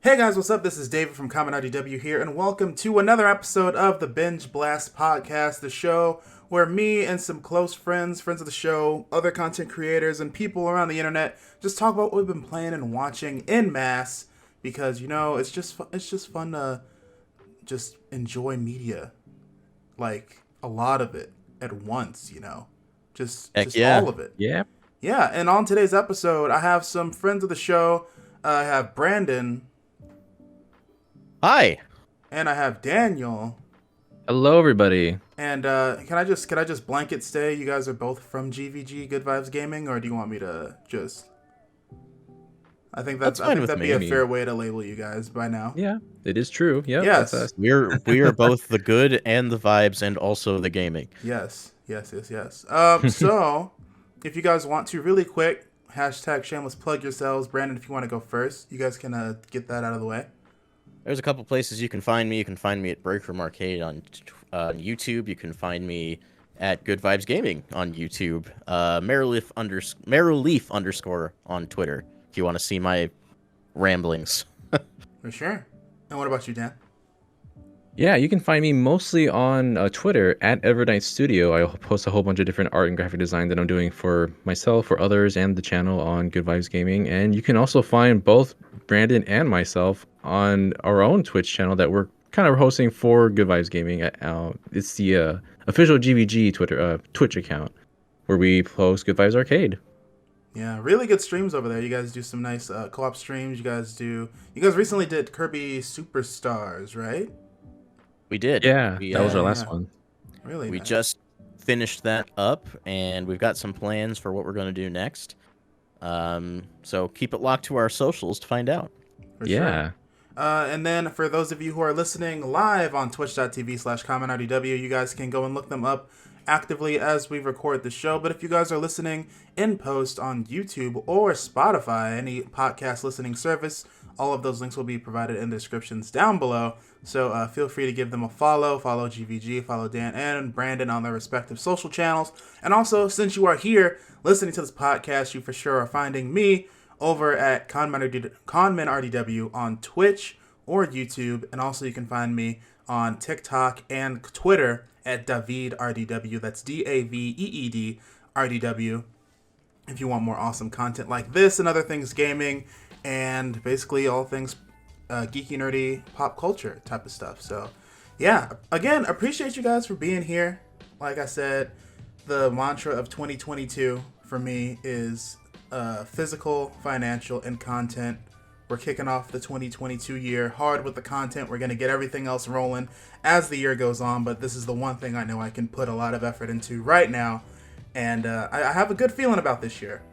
Hey guys, what's up? This is David from Common IDW here, and welcome to another episode of the Binge Blast podcast, the show where me and some close friends of the show, other content creators, and people around the internet just talk about what we've been playing and watching in mass. Because it's just fun to just enjoy media, like a lot of it at once. Just Heck just yeah. all of it. Yeah. Yeah, and on today's episode, I have some friends of the show. I have Brandon Hi. and I have Daniel. Hello, everybody. And can I just blanket say you guys are both from GVG Good Vibes Gaming, or do you want me to just? That's I fine think with that'd be a me. fair way to label you guys by now. Yeah, it is true. Yep, that's Yes, us. We are both the good and the vibes and also the gaming. yes. So if you guys want to, really quick, hashtag shameless plug yourselves. Brandon, if you want to go first, you guys can get that out of the way. There's a couple places you can find me. You can find me at Breakroom Arcade on YouTube. You can find me at Good Vibes Gaming on YouTube. Marrowleaf underscore on Twitter if you want to see my ramblings. For sure. And what about you, Dan? Yeah, you can find me mostly on Twitter at Evernight Studio. I post a whole bunch of different art and graphic design that I'm doing for myself, for others, and the channel on Good Vibes Gaming. And you can also find both Brandon and myself on our own Twitch channel that we're kind of hosting for Good Vibes Gaming. It's the official GVG Twitch account where we post Good Vibes Arcade. Yeah, really good streams over there. You guys do some nice co-op streams. You guys recently did Kirby Superstars, right? We did. Yeah, We that was Yeah, our uh, last yeah. one. Really we nice. just finished that up, and we've got some plans for what we're going to do next. So keep it locked to our socials to find out. For sure. Yeah. And then for those of you who are listening live on twitch.tv/commonRDW, you guys can go and look them up actively as we record the show. But if you guys are listening in post on YouTube or Spotify, any podcast listening service, all of those links will be provided in the descriptions down below. So feel free to give them a follow GVG, follow Dan and Brandon on their respective social channels. And also, since you are here listening to this podcast, you for sure are finding me over at ConmanRDW on Twitch or YouTube. And also you can find me on TikTok and Twitter at DaveedRDW. That's DAVEED RDW. If you want more awesome content like this and other things gaming and basically all things geeky, nerdy, pop culture type of stuff. So, yeah, again, appreciate you guys for being here. Like I said, the mantra of 2022 for me is physical, financial, and content. We're kicking off the 2022 year hard with the content. We're going to get everything else rolling as the year goes on, but this is the one thing I know I can put a lot of effort into right now. And I have a good feeling about this year.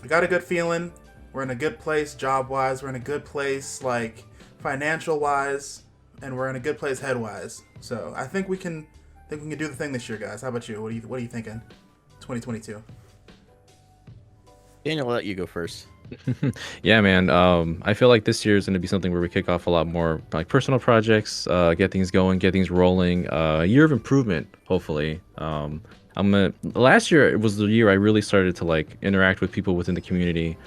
I got a good feeling. We're in a good place job wise. We're in a good place, like, financial wise. And we're in a good place head wise. So I think we can do the thing this year, guys. How about you? What are you thinking? 2022. Daniel, I'll let you go first. Yeah, man. I feel like this year is going to be something where we kick off a lot more like personal projects, get things going, get things rolling. A year of improvement, hopefully. Last year it was the year I really started to like interact with people within the community,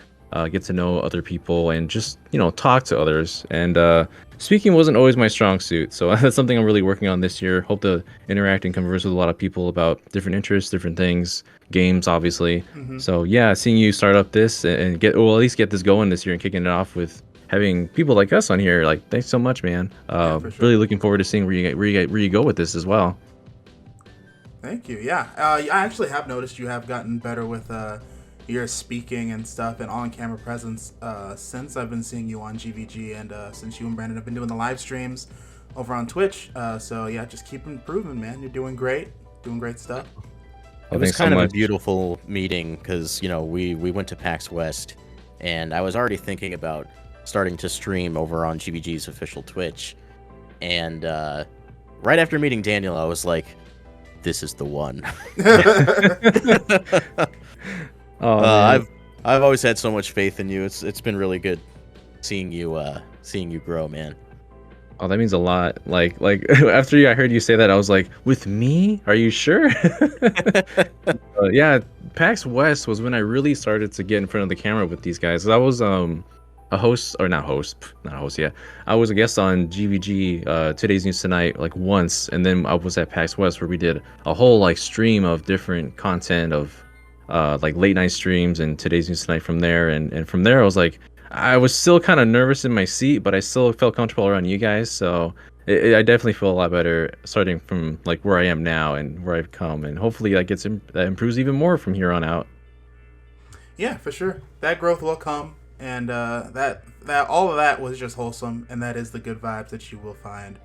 get to know other people, and just talk to others. And speaking wasn't always my strong suit, so that's something I'm really working on this year. Hope to interact and converse with a lot of people about different interests, different things, games, obviously. Mm-hmm. So yeah, seeing you start up this and get well, at least get this going this year and kicking it off with having people like us on here, like thanks so much, man. Yeah, for sure. Really looking forward to seeing where you go with this as well. Thank you. Yeah, I actually have noticed you have gotten better with your speaking and stuff and on-camera presence since I've been seeing you on GVG and since you and Brandon have been doing the live streams over on Twitch. So yeah, just keep improving, man. You're doing great stuff. It Oh, was thanks so kind of a much. beautiful meeting because, we went to PAX West, and I was already thinking about starting to stream over on GVG's official Twitch. And right after meeting Daniel, I was like, this is the one. Oh man. I've always had so much faith in you. It's been really good seeing you grow, man. Oh, that means a lot. Like after I heard you say that, I was like, with me? Are you sure? Yeah, PAX West was when I really started to get in front of the camera with these guys. I was a host, or not host, not a host. Yeah, I was a guest on GVG, Today's News Tonight, like once, and then I was at PAX West where we did a whole like stream of different content of like late night streams and Today's News Tonight from there, and from there I was still kind of nervous in my seat, but I still felt comfortable around you guys, so I definitely feel a lot better starting from like where I am now and where I've come, and hopefully that improves even more from here on out. Yeah, for sure. That growth will come, and that all of that was just wholesome, and that is the good vibes that you will find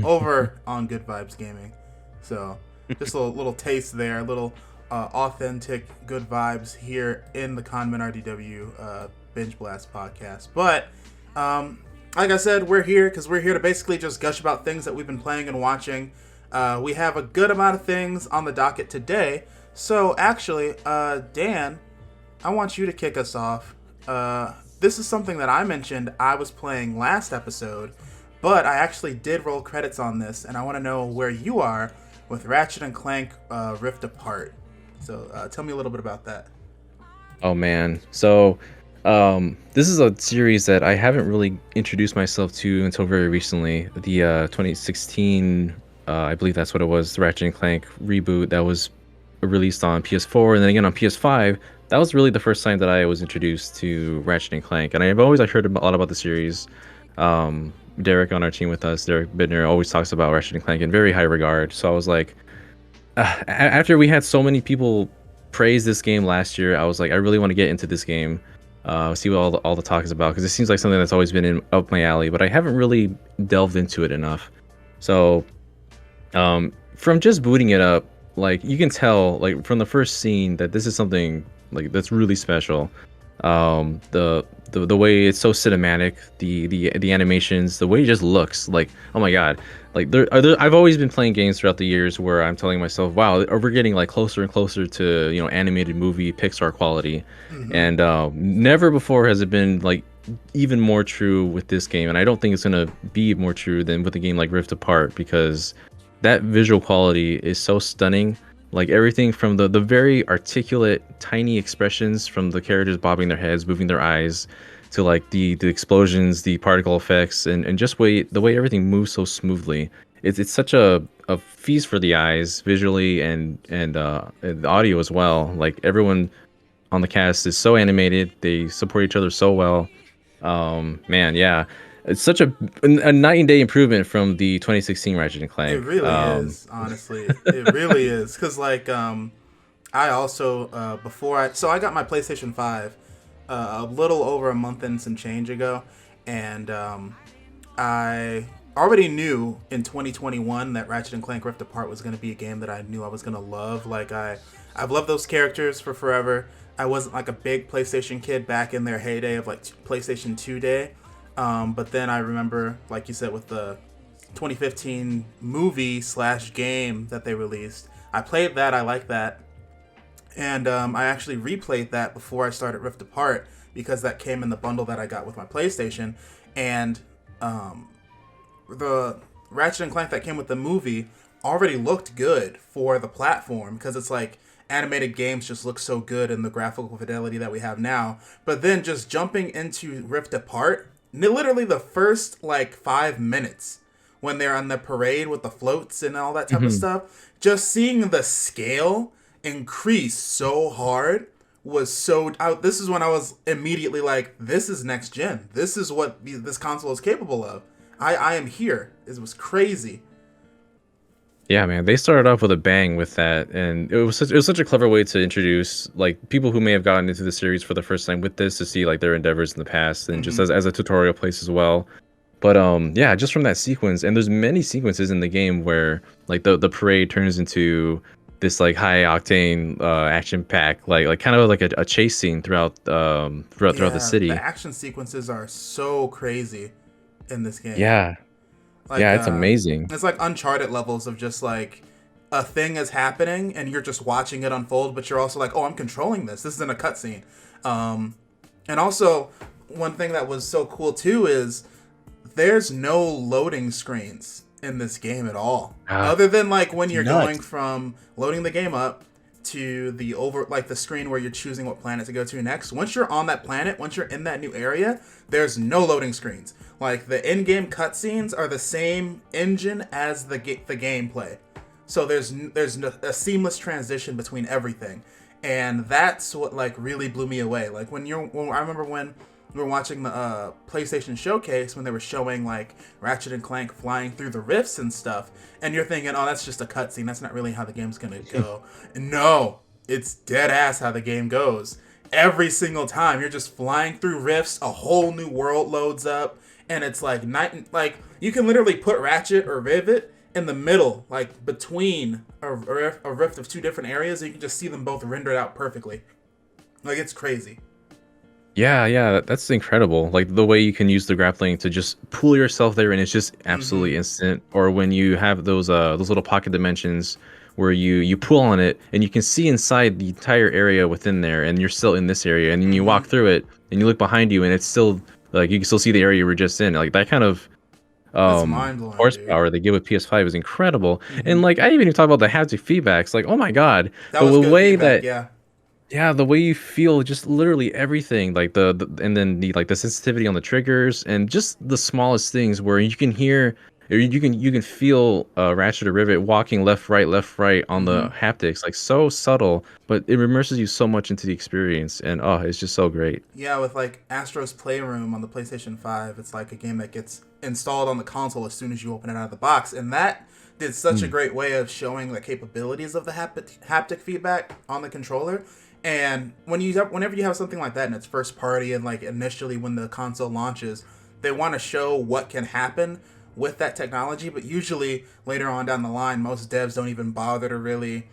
over on Good Vibes Gaming. So, just a little taste there, a little authentic good vibes here in the Conman RDW Binge Blast podcast. But like I said, we're here because we're here to basically just gush about things that we've been playing and watching. We have a good amount of things on the docket today. So actually, Dan, I want you to kick us off. This is something that I mentioned I was playing last episode, but I actually did roll credits on this, and I want to know where you are with Ratchet and Clank Rift Apart. So tell me a little bit about that. Oh man, so this is a series that I haven't really introduced myself to until very recently. The 2016, I believe that's what it was, the Ratchet and Clank reboot that was released on PS4 and then again on PS5. That was really the first time that I was introduced to Ratchet and Clank, and I've always heard a lot about the series. Derek on our team with us, Derek Bidner, always talks about Ratchet and Clank in very high regard. So I was like, after we had so many people praise this game last year, I was like, I really want to get into this game, see what all the talk is about, because it seems like something that's always been up my alley, but I haven't really delved into it enough. So from just booting it up, like you can tell, like from the first scene, that this is something like that's really special. The way it's so cinematic, the animations, the way it just looks, like, oh my god, like I've always been playing games throughout the years where I'm telling myself, wow, we're getting like closer and closer to, you know, animated movie Pixar quality. And never before has it been like even more true with this game, and I don't think it's gonna be more true than with a game like Rift Apart, because that visual quality is so stunning. Like everything from the very articulate, tiny expressions from the characters bobbing their heads, moving their eyes, to like the explosions, the particle effects, and just the way everything moves so smoothly. It's such a feast for the eyes visually, and the audio as well. Like everyone on the cast is so animated. They support each other so well. Man, yeah. It's such a night and day improvement from the 2016 Ratchet and Clank. It really is, honestly. It really is. Because, like, I also, I got my PlayStation 5 a little over a month and some change ago. And I already knew in 2021 that Ratchet and Clank Rift Apart was going to be a game that I knew I was going to love. Like, I've loved those characters for forever. I wasn't, like, a big PlayStation kid back in their heyday of, like, PlayStation 2 day. But then I remember, like you said, with the 2015 movie / game that they released, I played that. I liked that. And I actually replayed that before I started Rift Apart, because that came in the bundle that I got with my PlayStation. And the Ratchet and Clank that came with the movie already looked good for the platform, because it's like animated games just look so good in the graphical fidelity that we have now. But then just jumping into Rift Apart, literally the first like 5 minutes when they're on the parade with the floats and all that type of stuff, just seeing the scale increase so hard was so out. This is when I was immediately like, this is next gen. This is what this console is capable of. I am here. It was crazy. Yeah, man, they started off with a bang with that, and it was such a clever way to introduce like people who may have gotten into the series for the first time with this, to see like their endeavors in the past, and just as a tutorial place as well. But yeah, just from that sequence, and there's many sequences in the game where like the parade turns into this like high octane action pack, like kind of like a chase scene throughout the city. The action sequences are so crazy in this game. Yeah. Like, yeah, it's amazing. It's like Uncharted levels of just like a thing is happening and you're just watching it unfold, but you're also like, oh, I'm controlling this. This isn't a cutscene. And also, one thing that was so cool too is there's no loading screens in this game at all. Other than like when you're going from loading the game up to the the screen where you're choosing what planet to go to next. Once you're on that planet, once you're in that new area, there's no loading screens. Like, the in-game cutscenes are the same engine as the gameplay. So there's a seamless transition between everything. And that's what, like, really blew me away. Like, I remember when we were watching the PlayStation Showcase, when they were showing, like, Ratchet and Clank flying through the rifts and stuff, and you're thinking, oh, that's just a cutscene, that's not really how the game's gonna go. No, it's dead ass how the game goes. Every single time, you're just flying through rifts, a whole new world loads up, and it's like, you can literally put Ratchet or Rivet in the middle, like, between a rift of two different areas, and you can just see them both rendered out perfectly. Like, it's crazy. Yeah, that's incredible. Like the way you can use the grappling to just pull yourself there, and it's just absolutely instant. Or when you have those little pocket dimensions where you pull on it and you can see inside the entire area within there, and you're still in this area, and then you walk through it and you look behind you, and it's still like you can still see the area you were just in. Like that kind of horsepower they give with PS5 is incredible. And like I even talk about the haptic feedbacks. Like, oh my god, that was the good way feedback, that. Yeah, the way you feel, just literally everything, like the and then the like the sensitivity on the triggers, and just the smallest things where you can hear, or you can feel Ratchet or Rivet walking left, right on the haptics, like so subtle, but it immerses you so much into the experience, and oh, it's just so great. Yeah, with like Astro's Playroom on the PlayStation 5, it's like a game that gets installed on the console as soon as you open it out of the box, and that did such a great way of showing the capabilities of the haptic feedback on the controller. And whenever you have something like that and it's first party, and like initially when the console launches, they want to show what can happen with that technology, but usually later on down the line, most devs don't even bother to really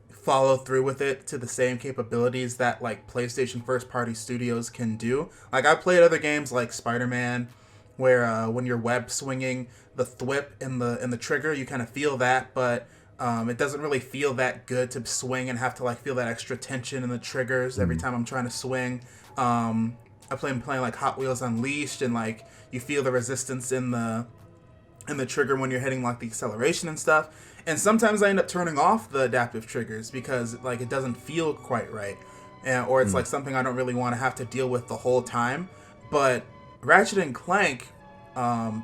follow through with it to the same capabilities that like PlayStation first party studios can do. Like, I played other games like Spider-Man, where when you're web swinging, the thwip in the trigger, you kind of feel that, but it doesn't really feel that good to swing and have to like feel that extra tension in the triggers every time I'm trying to swing. I playing like Hot Wheels Unleashed, and like you feel the resistance in the trigger when you're hitting like the acceleration and stuff. And sometimes I end up turning off the adaptive triggers because like it doesn't feel quite right, or it's like something I don't really want to have to deal with the whole time. But Ratchet and Clank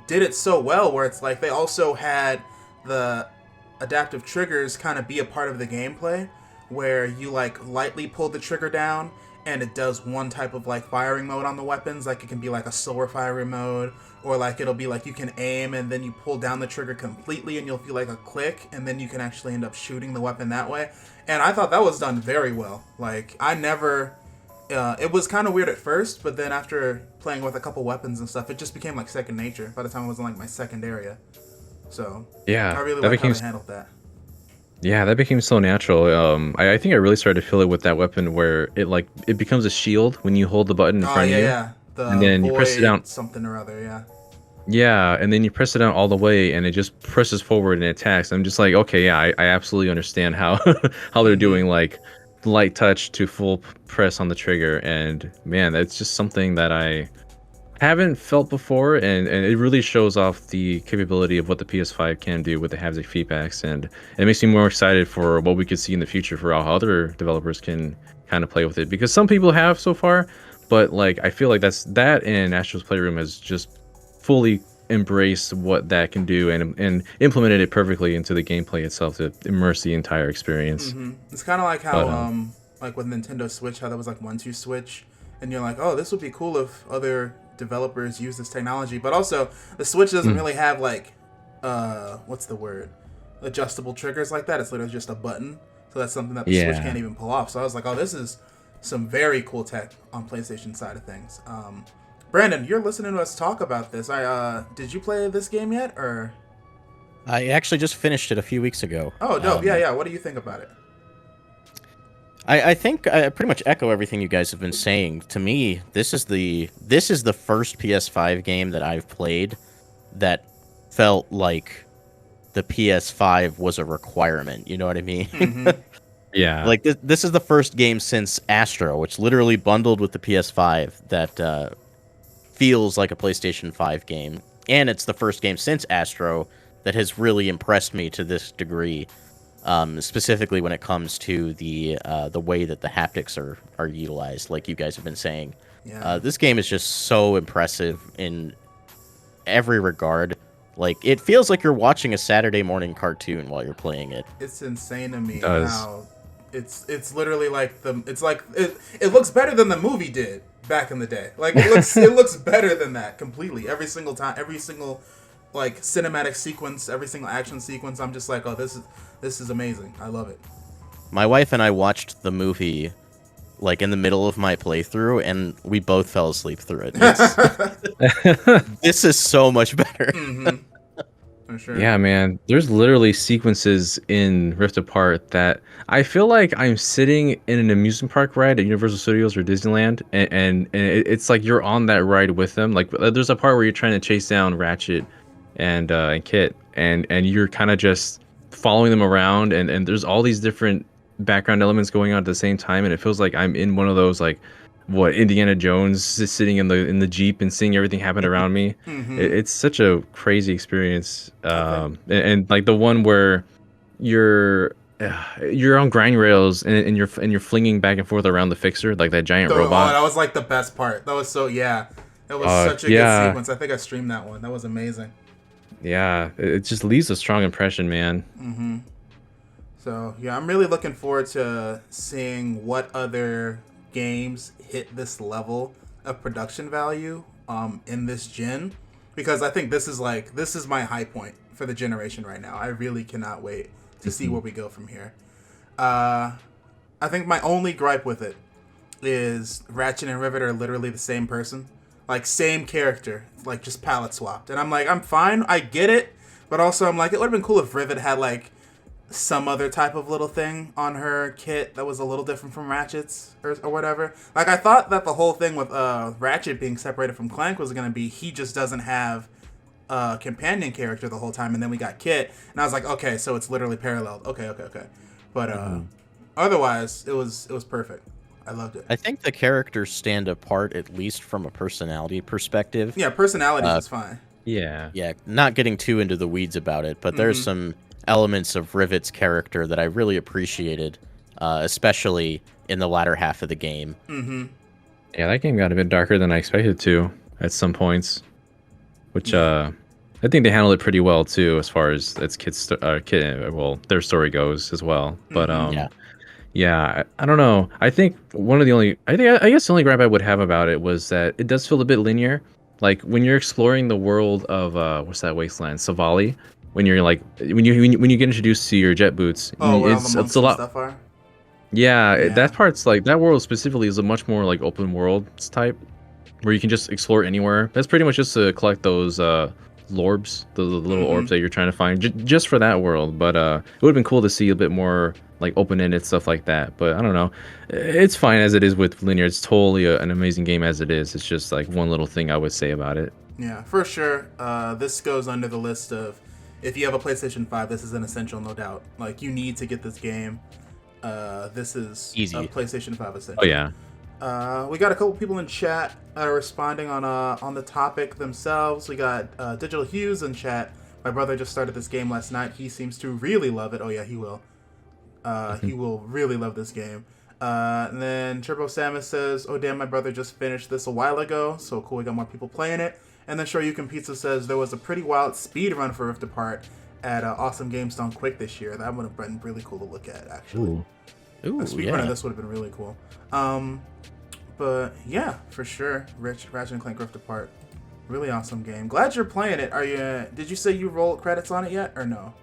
did it so well, where it's like they also had the adaptive triggers kind of be a part of the gameplay, where you like lightly pull the trigger down and it does one type of like firing mode on the weapons. Like, it can be like a slower firing mode, or like it'll be like you can aim and then you pull down the trigger completely and you'll feel like a click, and then you can actually end up shooting the weapon that way. And I thought that was done very well. Like, I never it was kind of weird at first, but then after playing with a couple weapons and stuff, it just became like second nature by the time I was in like my second area. So Yeah, I really that like how became they handled that. yeah, that became so natural. I think I really started to feel it with that weapon where it becomes a shield when you hold the button in Oh front yeah, of you, yeah. The and then you press it void down. something or other, yeah. Yeah, and then you press it down all the way, and it just presses forward and attacks. I'm just like, okay, yeah, I absolutely understand how how they're doing like light touch to full press on the trigger, and man, that's just something that I haven't felt before, and it really shows off the capability of what the PS5 can do with the haptic feedbacks, and it makes me more excited for what we could see in the future for how other developers can kind of play with it, because some people have so far, but like I feel like that and Astro's Playroom has just fully embraced what that can do, and implemented it perfectly into the gameplay itself to immerse the entire experience. It's kind of like how But, like with Nintendo Switch, how there was like 1-2 switch, and you're like, oh, this would be cool if other developers use this technology. But also, the Switch doesn't really have like what's the word, adjustable triggers like that. It's literally just a button, so that's something that the Switch Yeah. can't even pull off. So I was like, oh, this is some very cool tech on PlayStation side of things. Brandon, you're listening to us talk about this. Did you play this game yet, or? I actually just finished it a few weeks ago. Oh, dope. Yeah. What do you think about it? I think I pretty much echo everything you guys have been saying. To me, this is the first PS5 game that I've played that felt like the PS5 was a requirement. You know what I mean? yeah, Like this is the first game since Astro, which literally bundled with the PS5 that feels like a PlayStation 5 game, and it's the first game since Astro that has really impressed me to this degree. specifically when it comes to the way that the haptics are utilized, like you guys have been saying. Yeah. This game is just so impressive in every regard. Like, it feels like you're watching a Saturday morning cartoon while you're playing it. It's insane to me It does. how it's literally like it looks better than the movie did back in the day. Like it looks better than that completely. Every single time, every single like cinematic sequence, every single action sequence, I'm just like, oh, this is amazing. I love it. My wife and I watched the movie like in the middle of my playthrough, and we both fell asleep through it. This is so much better. Mm-hmm. For sure. Yeah, man. There's literally sequences in Rift Apart that I feel like I'm sitting in an amusement park ride at Universal Studios or Disneyland, and it's like you're on that ride with them. Like there's a part where you're trying to chase down Ratchet and Kit, and you're kind of just following them around, and there's all these different background elements going on at the same time, and it feels like I'm in one of those like what Indiana Jones just sitting in the Jeep and seeing everything happen around me. Mm-hmm. It's such a crazy experience. And like the one where you're on grind rails and you're flinging back and forth around the fixer like that giant robot. Oh, that was like the best part. That was so yeah. That was such a yeah. good sequence. I think I streamed that one. That was amazing. Yeah, it just leaves a strong impression, man. Mm-hmm. So yeah, I'm really looking forward to seeing what other games hit this level of production value in this gen, because I think this is my high point for the generation right now. I really cannot wait to see where we go from here. I think my only gripe with it is Ratchet and Rivet are literally the same person, like same character, like just palette swapped, and I'm like, I'm fine, I get it, but also I'm like, it would have been cool if Rivet had like some other type of little thing on her kit that was a little different from Ratchet's or whatever. Like, I thought that the whole thing with Ratchet being separated from Clank was going to be he just doesn't have a companion character the whole time, and then we got Kit, and I was like, okay, so it's literally paralleled. Okay. But otherwise, it was perfect. I loved it. I think the characters stand apart, at least from a personality perspective. Yeah, personalities is fine. Yeah. Yeah, not getting too into the weeds about it, but there's some elements of Rivet's character that I really appreciated, especially in the latter half of the game. Mm-hmm. Yeah, that game got a bit darker than I expected to at some points, which I think they handled it pretty well too, as far as its their story goes as well. But yeah, I don't know. I think I guess the only gripe I would have about it was that it does feel a bit linear. Like when you're exploring the world of what's that wasteland, Savali. When you're like when you get introduced to your jet boots, it's a lot. Stuff are? Yeah, that part's like that world specifically is a much more like open world type, where you can just explore anywhere. That's pretty much just to collect those lorbs, the little orbs that you're trying to find, just for that world. But it would have been cool to see a bit more like open-ended stuff like that. But I don't know, it's fine as it is with linear. It's totally an amazing game as it is. It's just like one little thing I would say about it. Yeah, for sure. This goes under the list of, if you have a PlayStation 5, this is an essential, no doubt. Like, you need to get this game. This is Easy. a PlayStation 5 essential. Oh yeah. We got a couple people in chat responding on the topic themselves. We got Digital Hughes in chat. My brother just started this game last night. He seems to really love it. Oh yeah, he will. He will really love this game. And then Turbo Samus says, "Oh damn, my brother just finished this a while ago. So cool, we got more people playing it." And then Sure You Can Pizza says there was a pretty wild speed run for Rift Apart at Awesome Games Done Quick this year. That would have been really cool to look at, actually. Ooh, A speedrun of this would have been really cool. But yeah, for sure, Ratchet and Clank Rift Apart, really awesome game. Glad you're playing it. Are you? Did you say you rolled credits on it yet, or no?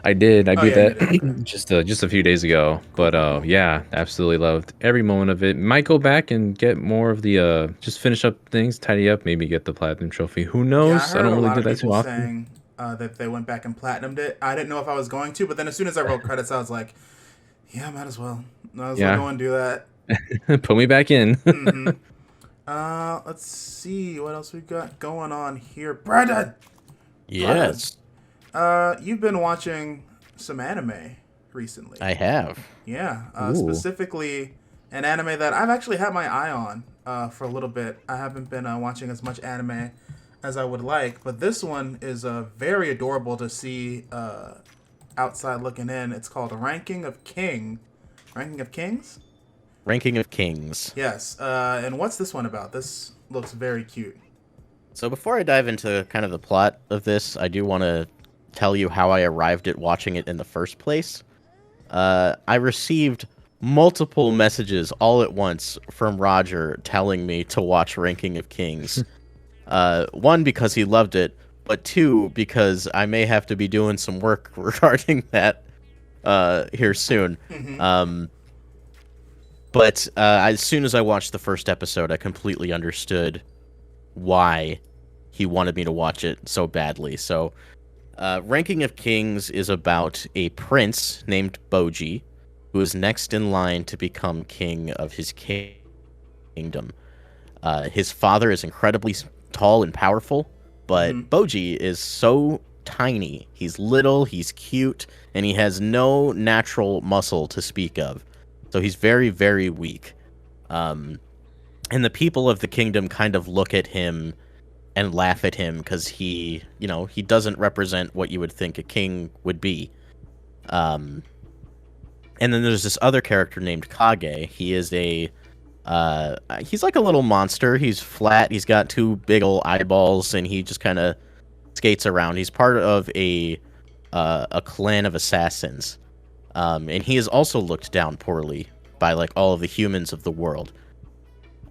I did. I beat yeah, that you did. just a few days ago. But yeah, absolutely loved every moment of it. Might go back and get more of the just finish up things, tidy up, maybe get the platinum trophy. Who knows? Yeah, I don't really do do that too often. saying that they went back and platinumed it. I didn't know if I was going to, but then as soon as I rolled credits, I was like, yeah, might as well. Might as well go and do that. Put me back in. Let's see what else we got going on here. Brandon! Yes. You've been watching some anime recently. I have. Yeah, specifically an anime that I've actually had my eye on for a little bit. I haven't been watching as much anime as I would like, but this one is very adorable to see outside looking in. It's called Ranking of Kings? Ranking of Kings. Yes. And what's this one about? This looks very cute. So before I dive into kind of the plot of this, I do want to tell you how I arrived at watching it in the first place. I received multiple messages all at once from Roger telling me to watch Ranking of Kings. One, because he loved it, but two, because I may have to be doing some work regarding that here soon. But as soon as I watched the first episode, I completely understood why he wanted me to watch it so badly. So, Ranking of Kings is about a prince named Boji, who is next in line to become king of his kingdom. His father is incredibly tall and powerful, but Boji is so tiny. He's little, he's cute, and he has no natural muscle to speak of. So he's very, very weak. And the people of the kingdom kind of look at him and laugh at him because he doesn't represent what you would think a king would be. And then there's this other character named Kage. He is he's like a little monster. He's flat. He's got two big old eyeballs, and he just kind of skates around. He's part of a clan of assassins. And he is also looked down poorly by like all of the humans of the world.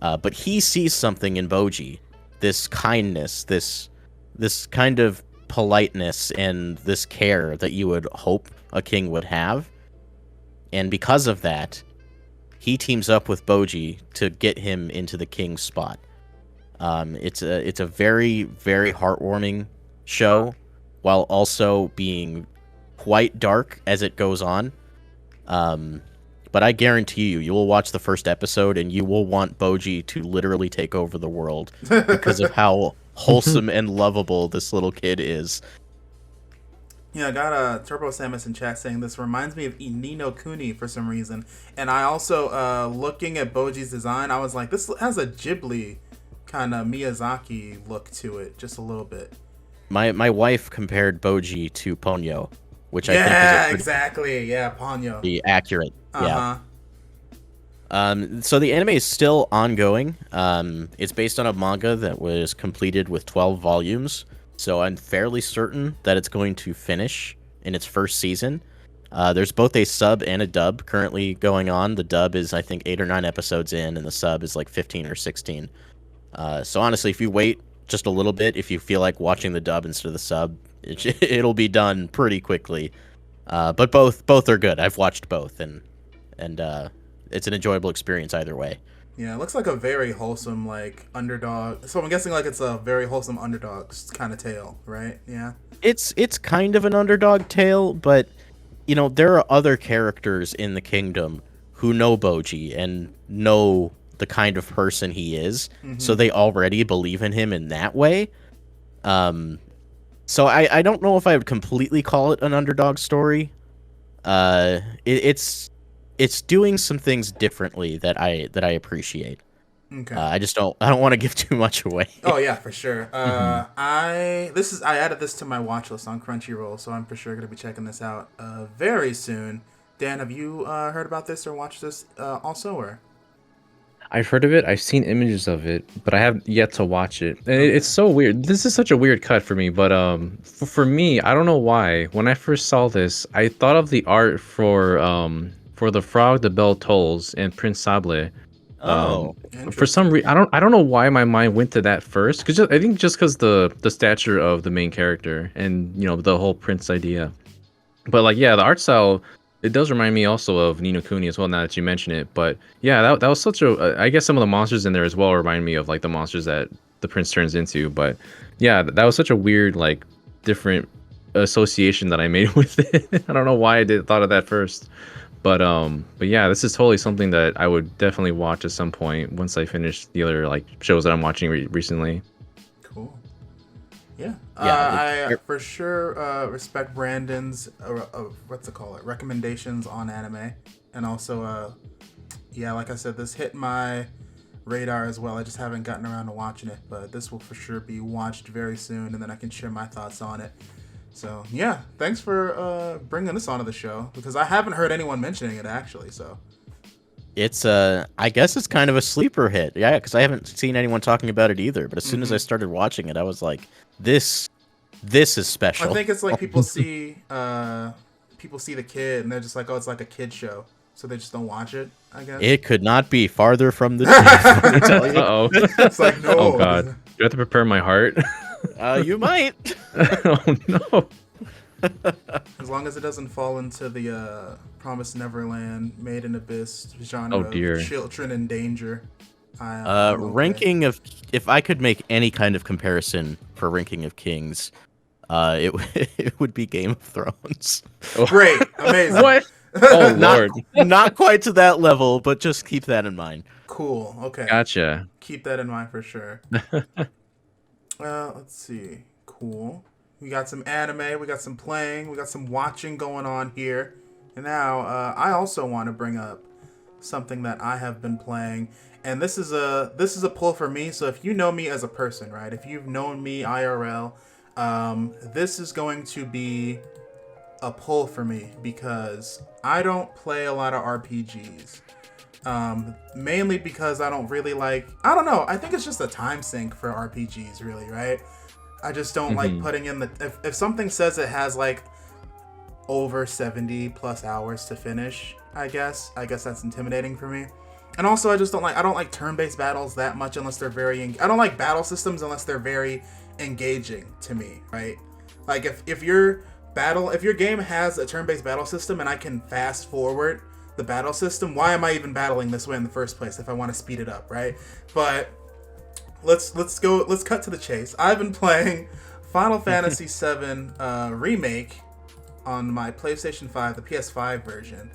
But he sees something in Boji, this kindness, this kind of politeness, and this care that you would hope a king would have. And because of that, he teams up with Boji to get him into the king's spot. It's a very, very heartwarming show, while also being quite dark as it goes on. But I guarantee you will watch the first episode and you will want Boji to literally take over the world because of how wholesome and lovable this little kid is. Yeah, I got Turbo Samus in chat saying this reminds me of Ni no Kuni for some reason. And I also, looking at Boji's design, I was like, this has a Ghibli kind of Miyazaki look to it, just a little bit. My wife compared Boji to Ponyo, which I think is exactly. Yeah, Ponyo. Be accurate. Uh-huh. Yeah. So the anime is still ongoing. It's based on a manga that was completed with 12 volumes. So I'm fairly certain that it's going to finish in its first season. There's both a sub and a dub currently going on. The dub is, I think, 8 or 9 episodes in, and the sub is like 15 or 16. So honestly, if you wait just a little bit, if you feel like watching the dub instead of the sub, it'll be done pretty quickly. But both are good. I've watched both, and it's an enjoyable experience either way. Yeah, it looks like a very wholesome, like, underdog. So I'm guessing, like, it's a very wholesome underdog kind of tale, right? Yeah. It's kind of an underdog tale, but, there are other characters in the kingdom who know Boji and know the kind of person he is, so they already believe in him in that way. So I don't know if I would completely call it an underdog story. It's doing some things differently that I appreciate. Okay. I don't want to give too much away. Oh yeah, for sure. I added this to my watch list on Crunchyroll, so I'm for sure gonna be checking this out very soon. Dan, have you heard about this or watched this also, or? I've heard of it. I've seen images of it, but I have yet to watch it. And it's so weird. This is such a weird cut for me, but for me, I don't know why. When I first saw this, I thought of the art for the Frog, the Bell Tolls, and Prince Sable. For some reason, I don't know why my mind went to that first. Because I think just because the stature of the main character and the whole Prince idea. But like, yeah, the art style. It does remind me also of Ni no Kuni as well, now that you mention it. But yeah, that was such a... I guess some of the monsters in there as well remind me of like the monsters that the prince turns into. But yeah, that was such a weird, like, different association that I made with it. I don't know why I thought of that first. But yeah, this is totally something that I would definitely watch at some point once I finish the other like shows that I'm watching recently. Cool. Yeah. Yeah, I for sure respect Brandon's recommendations on anime, and also yeah, like I said, this hit my radar as well. I just haven't gotten around to watching it, but this will for sure be watched very soon, and then I can share my thoughts on it. So yeah, thanks for bringing this onto the show because I haven't heard anyone mentioning it actually. So It's I guess it's kind of a sleeper hit. Yeah, because I haven't seen anyone talking about it either. But as soon as I started watching it, I was like, this is special. I think it's like people see the kid and they're just like, oh, it's like a kid show, so they just don't watch it. I guess It could not be farther from the truth. Let me tell you. Uh-oh. it's like no. Oh god. Do I have to prepare my heart? You might. Oh no. As long as it doesn't fall into the Promised Neverland, Made in Abyss genre Oh, dear. of children in danger. I'm okay. Ranking of, if I could make any kind of comparison for ranking of kings, it would be Game of Thrones. Great, amazing. What? Oh lord. Not quite to that level, but just keep that in mind. Cool. Okay. Gotcha. Keep that in mind for sure. Let's see. Cool. We got some anime, we got some playing, we got some watching going on here. And now, I also want to bring up something that I have been playing. And this is a pull for me. So if you know me as a person, right? If you've known me IRL, this is going to be a pull for me because I don't play a lot of RPGs. Mainly because I don't really like, I don't know, I think it's just a time sink for RPGs really, right? I just don't like putting in if something says it has like over 70 plus hours to finish, I guess that's intimidating for me. And also I don't like turn-based battles that much unless they're I don't like battle systems unless they're very engaging to me, right? Like if your game has a turn-based battle system and I can fast forward the battle system, why am I even battling this way in the first place if I want to speed it up, right? But let's cut to the chase. I've been playing Final Fantasy VII Remake on my PlayStation 5, the PS5 version,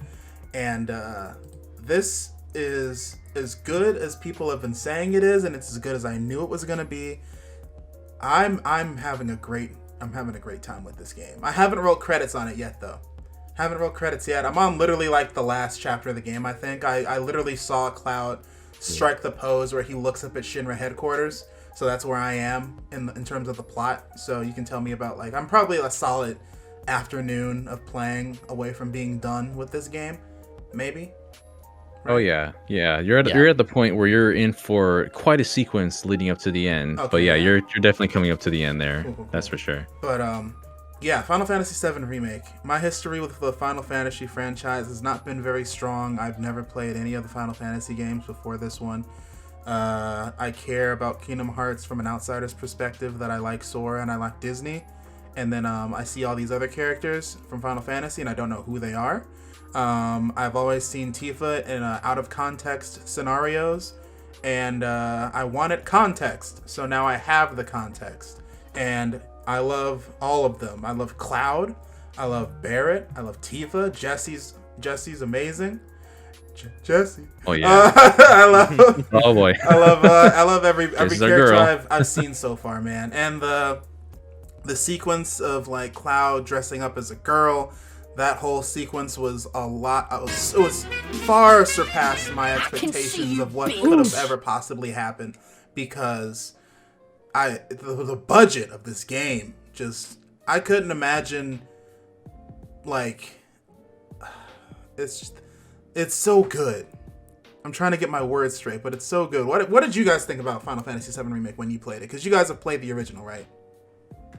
and this is as good as people have been saying it is, and it's as good as I knew it was gonna be. I'm having a great time with this game. I haven't rolled credits on it yet though. I'm on literally like the last chapter of the game, I think. I literally saw Cloud strike the pose where he looks up at Shinra headquarters. So that's where I am in terms of the plot. So you can tell me about, like, I'm probably a solid afternoon of playing away from being done with this game. Maybe. Right? Oh yeah. You're at the point where you're in for quite a sequence leading up to the end. Okay, but yeah, you're definitely coming up to the end there. Cool. That's for sure. But yeah, Final Fantasy VII Remake. My history with the Final Fantasy franchise has not been very strong. I've never played any of the Final Fantasy games before this one. I care about Kingdom Hearts from an outsider's perspective, that I like Sora and I like Disney. And then I see all these other characters from Final Fantasy and I don't know who they are. I've always seen Tifa in out of context scenarios, and I wanted context, so now I have the context. And I love all of them. I love Cloud, I love Barrett, I love Tifa. Jesse's amazing. Jesse. Oh yeah. I love. Oh boy. I love every Jesse's character I've seen so far, man. And the sequence of like Cloud dressing up as a girl, that whole sequence was a lot. It was far surpassed my expectations of what could have ever possibly happened, because the budget of this game, just, I couldn't imagine, like, it's so good. I'm trying to get my words straight, but it's so good. What did you guys think about Final Fantasy VII Remake when you played it? Because you guys have played the original, right?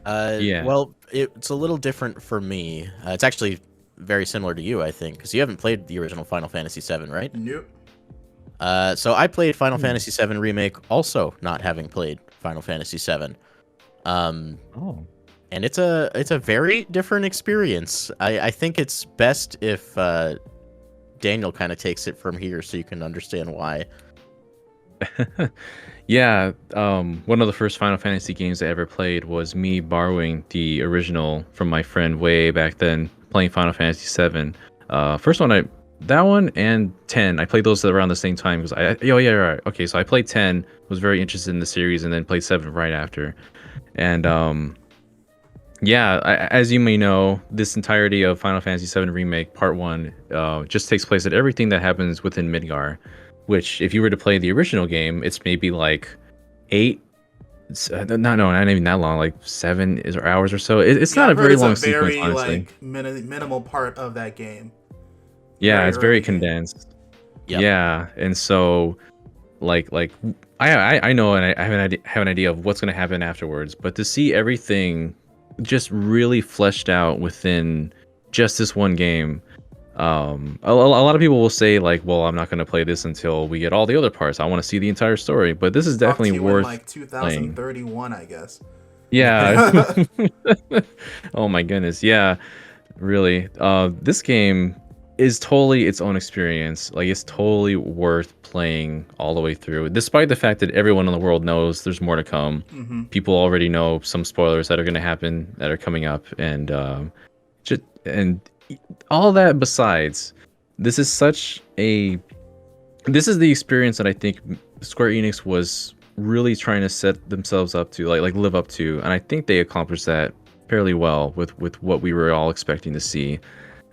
Yeah. Well, it's a little different for me. It's actually very similar to you, I think, because you haven't played the original Final Fantasy VII, right? Nope. So I played Final Fantasy VII Remake, also not having played Final Fantasy VII. Oh. And it's a very different experience. I think it's best if Daniel kind of takes it from here so you can understand why. Yeah, one of the first Final Fantasy games I ever played was me borrowing the original from my friend way back then, playing Final Fantasy VII. First one, that one and 10, I played those around the same time. Because right. Okay, so I played 10, was very interested in the series, and then played 7 right after. And as you may know, this entirety of Final Fantasy VII Remake Part 1 just takes place at everything that happens within Midgar, which, if you were to play the original game, it's maybe like 8 not even that long, like 7 hours or so. It's Yeah, not I've a heard very it's a long sequence, very honestly. like minimal part of that game. Yeah, Very it's very early game. condensed. Yep. Yeah, and so like I know, and I have an idea of what's gonna happen afterwards, but to see everything just really fleshed out within just this one game. A lot of people will say like, well, I'm not going to play this until we get all the other parts. I want to see the entire story, but this is Talk definitely to you in worth like playing. 2031, I guess. Yeah. Oh my goodness. Yeah, really. This game is totally its own experience. Like, it's totally worth playing all the way through, despite the fact that everyone in the world knows there's more to come. Mm-hmm. People already know some spoilers that are going to happen, that are coming up, and just and all that besides, this is such a this is the experience that I think Square Enix was really trying to set themselves up to, like live up to, and I think they accomplished that fairly well with what we were all expecting to see.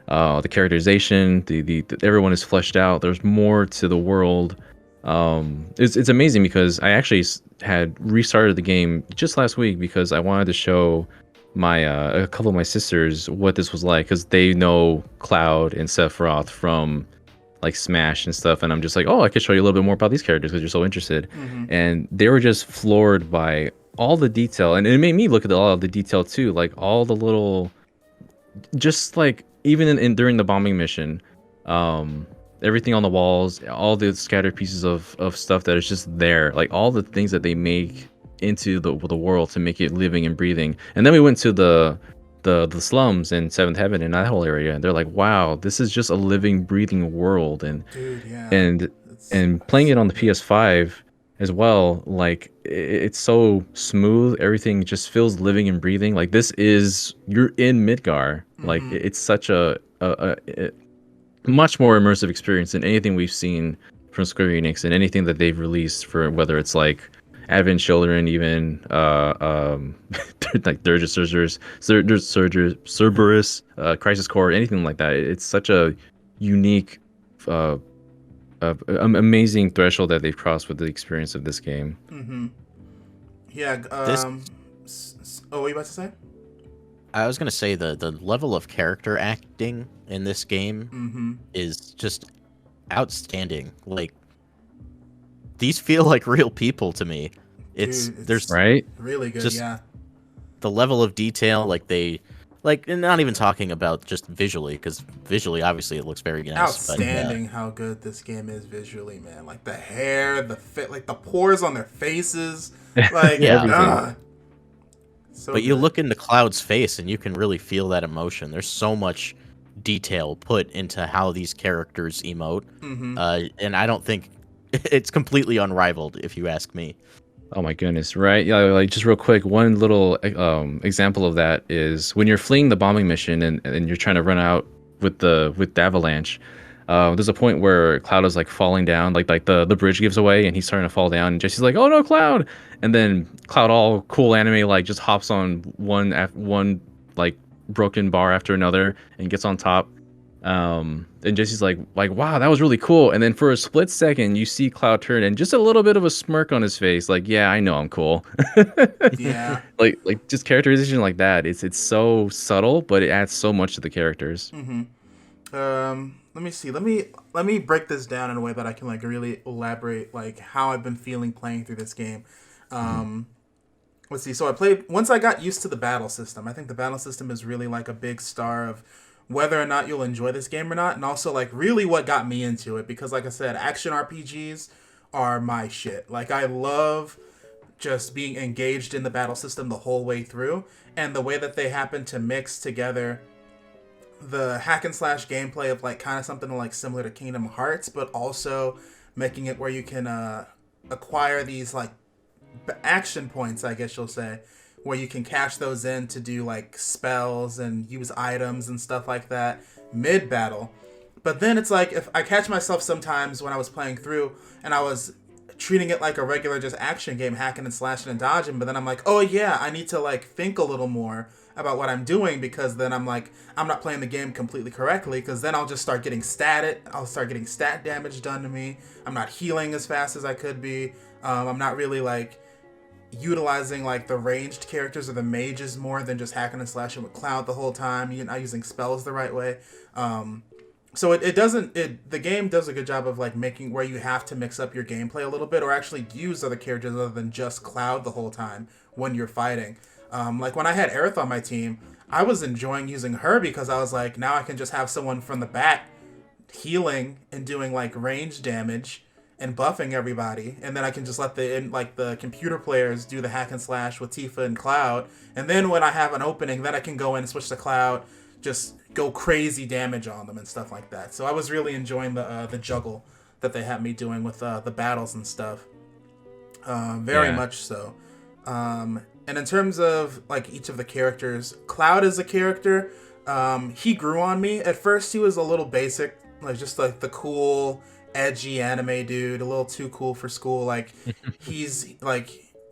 The characterization, the everyone is fleshed out. There's more to the world. It's amazing because I actually had restarted the game just last week because I wanted to show my a couple of my sisters what this was like, because they know Cloud and Sephiroth from like Smash and stuff, and I'm just like, oh, I could show you a little bit more about these characters because you're so interested. Mm-hmm. And they were just floored by all the detail, and it made me look at all of the detail too, like all the little, just like even in during the bombing mission, everything on the walls, all the scattered pieces of stuff that is just there, like all the things that they make into the world to make it living and breathing. And then we went to the slums in Seventh Heaven and that whole area, and they're like, wow, this is just a living, breathing world. And Dude, yeah. and It's and playing it on the so good. PS5 as well, like it's so smooth, everything just feels living and breathing. Like, this is, you're in Midgar. Like, Mm-hmm. it's such a much more immersive experience than anything we've seen from Square Enix, and anything that they've released, for whether it's like Advent Children, even like Cerberus, Crisis Core, anything like that. It's such a unique, uh, amazing threshold that they've crossed with the experience of this game. Mm-hmm. Yeah. This Oh, what were you about to say? I was gonna say the level of character acting in this game Mm-hmm. is just outstanding. Like, these feel like real people to me. Dude, There's it's Right? really good. just Yeah. the level of detail, and not even talking about just visually, because visually obviously it looks very nice. Outstanding how good this game is visually, man. Like the hair, the fit, like the pores on their faces. Like, Yeah. Everything. So But you good. look into Cloud's face and you can really feel that emotion. There's so much detail put into how these characters emote, Mm-hmm. and I don't think it's completely unrivaled, if you ask me. Oh my goodness, right? Yeah, like just real quick, one little example of that is when you're fleeing the bombing mission, and you're trying to run out with the avalanche. There's a point where Cloud is like falling down, like the bridge gives away and he's starting to fall down, and Jesse's like, "Oh no, Cloud!" And then Cloud, all cool anime, like just hops on one like broken bar after another and gets on top. And Jesse's like, wow, that was really cool. And then for a split second, you see Cloud turn and just a little bit of a smirk on his face, like, yeah, I know I'm cool. Yeah. like just characterization like that. It's so subtle, but it adds so much to the characters. Mm-hmm. Let me see. Let me break this down in a way that I can like really elaborate like how I've been feeling playing through this game. Let's see. So I played once I got used to the battle system. I think the battle system is really like a big star of whether or not you'll enjoy this game or not, and also like really what got me into it, because like I said, action RPGs are my shit. Like, I love just being engaged in the battle system the whole way through, and the way that they happen to mix together the hack and slash gameplay of like kind of something like similar to Kingdom Hearts, but also making it where you can acquire these like action points, I guess you'll say, where you can cash those in to do like spells and use items and stuff like that mid battle. But then it's like, if I catch myself sometimes when I was playing through and I was treating it like a regular just action game, hacking and slashing and dodging, but then I'm like, oh yeah, I need to like think a little more about what I'm doing, because then I'm like, I'm not playing the game completely correctly, because then I'll just start getting I'll start getting stat damage done to me. I'm not healing as fast as I could be. I'm not really like utilizing like the ranged characters or the mages more than just hacking and slashing with Cloud the whole time. You're not using spells the right way. So the game does a good job of like making where you have to mix up your gameplay a little bit or actually use other characters other than just Cloud the whole time when you're fighting. Like when I had Aerith on my team, I was enjoying using her because I was like, now I can just have someone from the back healing and doing like range damage and buffing everybody, and then I can just let the computer players do the hack and slash with Tifa and Cloud, and then when I have an opening, then I can go in and switch to Cloud, just go crazy damage on them and stuff like that. So I was really enjoying the juggle that they had me doing with the battles and stuff. Very much so. And in terms of like each of the characters, Cloud is a character. He grew on me. At first, he was a little basic, like just like the cool, edgy anime dude, a little too cool for school. Like he's like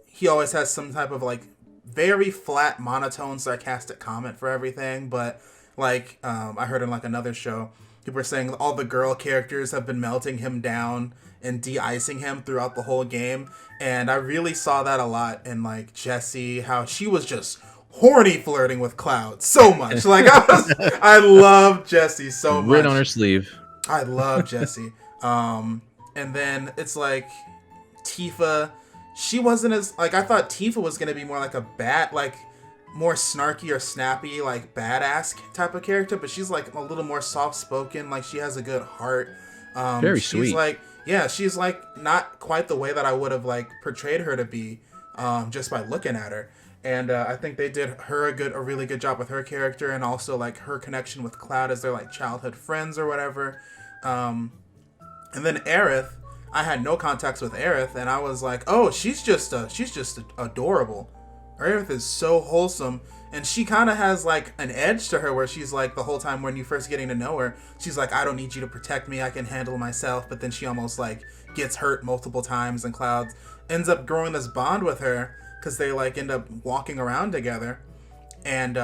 he always has some type of like very flat, monotone, sarcastic comment for everything. But like I heard in like another show, people were saying all the girl characters have been melting him down and de-icing him throughout the whole game, and I really saw that a lot in like Jessie, how she was just horny flirting with Cloud so much. Like I love Jessie so much. Right on her sleeve. I love Jessie. And then it's like Tifa, she wasn't as like I thought Tifa was gonna be more like a like more snarky or snappy, like badass type of character, but she's like a little more soft spoken, like she has a good heart. Very she's sweet. Like she's like not quite the way that I would have like portrayed her to be, just by looking at her. And I think they did her a really good job with her character, and also like her connection with Cloud as their like childhood friends or whatever. And then Aerith, I had no contacts with Aerith, and I was like, oh, she's just adorable. Aerith is so wholesome, and she kind of has like an edge to her where she's like the whole time when you first getting to know her, she's like, I don't need you to protect me, I can handle myself. But then she almost like gets hurt multiple times, and Cloud ends up growing this bond with her because they like end up walking around together, and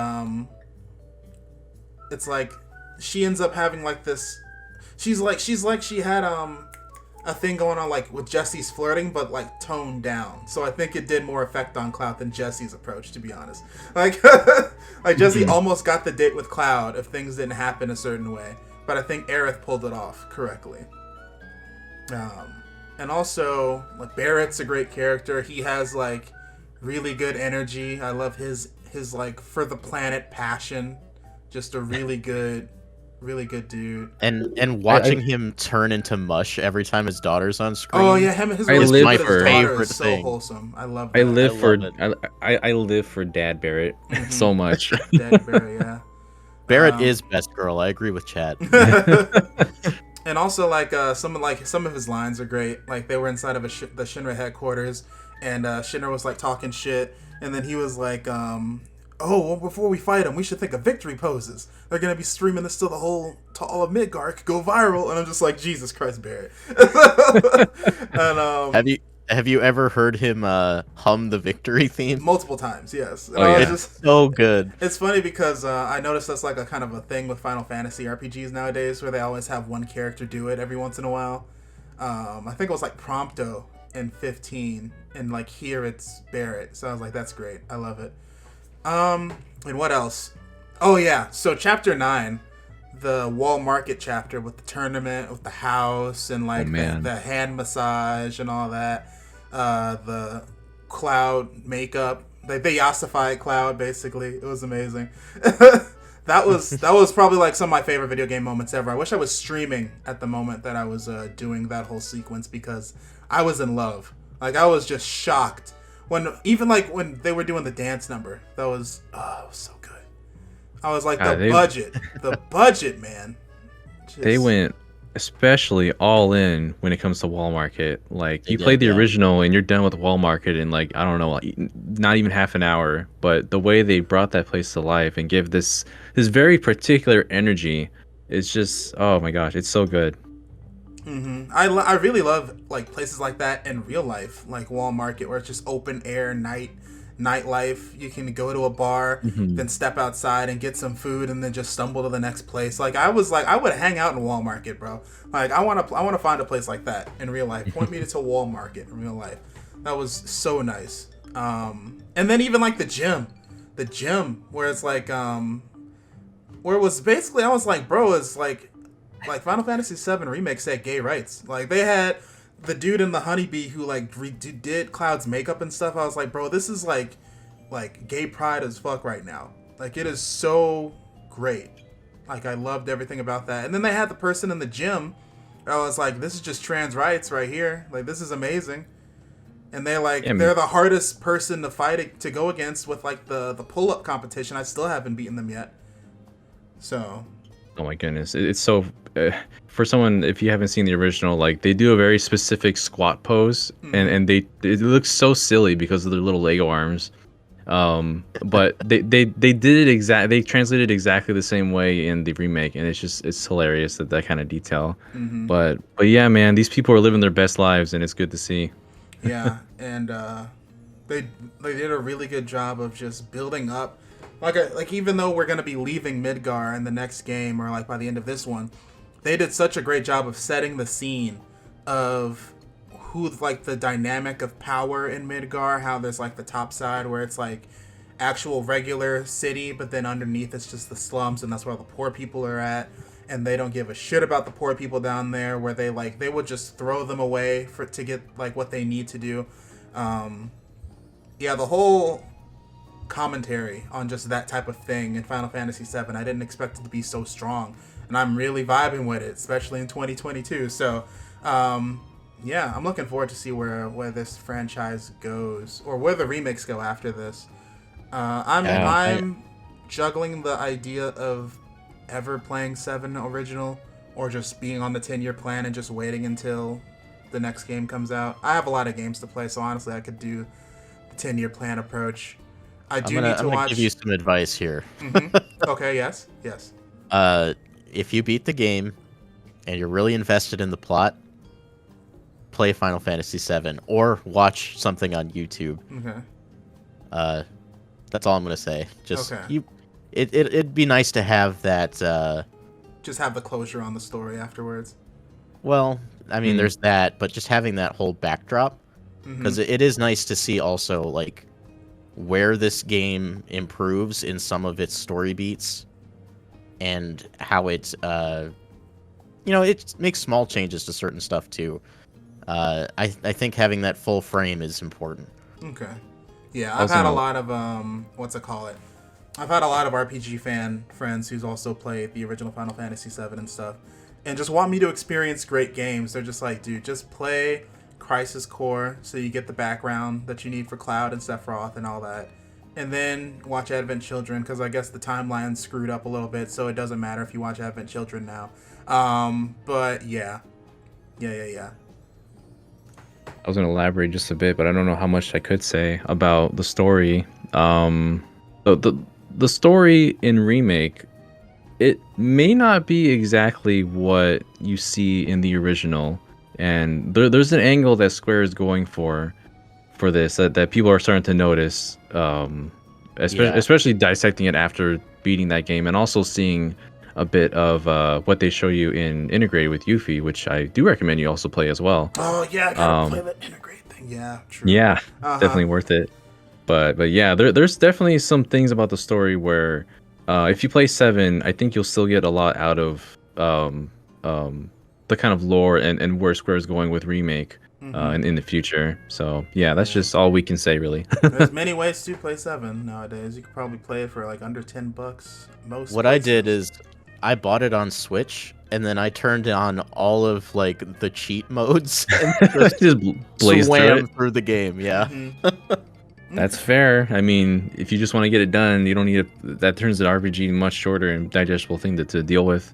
it's like she ends up having like this. She's like she had a thing going on like with Jessie's flirting, but like toned down. So I think it did more effect on Cloud than Jessie's approach, to be honest. Like like Jessie almost got the date with Cloud if things didn't happen a certain way, but I think Aerith pulled it off correctly. And also like Barrett's a great character. He has like really good energy. I love his like for the planet passion. Just a really good dude. And watching him turn into mush every time his daughter's on screen. Oh yeah, him and his I live relationship for- with his daughter favorite is so thing. wholesome. I love that. I live for love I live for Dad Barrett so much. Daddy Bear, yeah. Barrett is best girl. I agree with Chad. And also like some of his lines are great. Like they were inside of the Shinra headquarters, and Shinra was like talking shit, and then he was like, oh, well, before we fight them, we should think of victory poses. They're gonna be streaming this to all of Midgar, could go viral. And I'm just like, Jesus Christ, Barrett. And Have you ever heard him hum the victory theme? multiple times, yes. And Oh, I was yeah. just, So good. it's funny because I noticed that's like a kind of a thing with Final Fantasy RPGs nowadays, where they always have one character do it every once in a while. I think it was like Prompto in 15, and like here it's Barrett. So I was like, that's great. I love it. And what else? Oh yeah, so chapter 9, the Wall Market chapter with the tournament, with the house, and like the hand massage and all that. The Cloud makeup, they yassified Cloud basically. It was amazing. that was probably like some of my favorite video game moments ever. I wish I was streaming at the moment that I was doing that whole sequence, because I was in love. Like I was just shocked when they were doing the dance number. That was it was so good. I was like, the budget, man. They went especially all in when it comes to Wall Market. Like you played the original and you're done with Wall Market in like, I don't know, like, not even half an hour. But the way they brought that place to life and give this very particular energy is just, oh my gosh, it's so good. Mm-hmm. I really love like places like that in real life, like Wall Market, where it's just open air nightlife. You can go to a bar, then step outside and get some food, and then just stumble to the next place. Like I would hang out in Wall Market, bro. Like I want to find a place like that in real life. Point me to Wall Market in real life. That was so nice. And then even like the gym where it's like where it was basically I was like, bro, it's like Final Fantasy VII Remake said gay rights. Like they had the dude in the honeybee who like did Cloud's makeup and stuff. I was like, bro, this is like gay pride as fuck right now. Like it is so great. Like I loved everything about that. And then they had the person in the gym. I was like, this is just trans rights right here. Like this is amazing. And they're like, they're the hardest person to fight to go against with like the pull up competition. I still haven't beaten them yet. So. Oh my goodness, it's so for someone, if you haven't seen the original, like they do a very specific squat pose, and it looks so silly because of their little Lego arms. But they did it they translated exactly the same way in the remake, and it's hilarious that kind of detail. But yeah, man, these people are living their best lives, and it's good to see. Yeah, and they did a really good job of just building up. Like even though we're gonna be leaving Midgar in the next game, or like by the end of this one, they did such a great job of setting the scene of who like the dynamic of power in Midgar. How there's like the top side where it's like actual regular city, but then underneath it's just the slums, and that's where all the poor people are at. And they don't give a shit about the poor people down there, where they would just throw them away to get like what they need to do. Yeah, the whole commentary on just that type of thing in Final Fantasy VII, I didn't expect it to be so strong, and I'm really vibing with it, especially in 2022. So, yeah, I'm looking forward to see where this franchise goes, or where the remakes go after this. I'm juggling the idea of ever playing 7 original, or just being on the 10-year plan and just waiting until the next game comes out. I have a lot of games to play, so honestly I could do the 10-year plan approach. I'm gonna give you some advice here. Okay, yes. If you beat the game and you're really invested in the plot, play Final Fantasy VII or watch something on YouTube. Okay. That's all I'm gonna say. Just it'd be nice to have that. Just have the closure on the story afterwards. Well, I mean, there's that, but just having that whole backdrop, because it is nice to see also like where this game improves in some of its story beats, and how it it makes small changes to certain stuff too. I think having that full frame is important. Okay. Yeah, I've had a lot of I've had a lot of RPG friends who's also played the original Final Fantasy VII and stuff, and just want me to experience great games. They're just like, dude, just play Crisis Core so you get the background that you need for Cloud and Sephiroth and all that, and then watch Advent Children, because I guess the timeline's screwed up a little bit, so it doesn't matter if you watch Advent Children now. But yeah. I was going to elaborate just a bit, but I don't know how much I could say about the story. The story in Remake, it may not be exactly what you see in the original, and there's an angle that Square is going for this that people are starting to notice, especially dissecting it after beating that game, and also seeing a bit of what they show you in Integrated with Yuffie, which I do recommend you also play as well. Oh yeah, I gotta play that Integrate thing. Yeah, true. Yeah, definitely worth it. But yeah, there's definitely some things about the story where if you play 7, I think you'll still get a lot out of the kind of lore and where Square is going with Remake in the future. So yeah, that's just all we can say really. There's many ways to play 7 nowadays. You could probably play it for like under $10 most. What I did is I bought it on Switch, and then I turned on all of like the cheat modes and just blazed through the game. Yeah. That's fair. I mean, if you just want to get it done, you don't need that turns the RPG much shorter and digestible thing to deal with.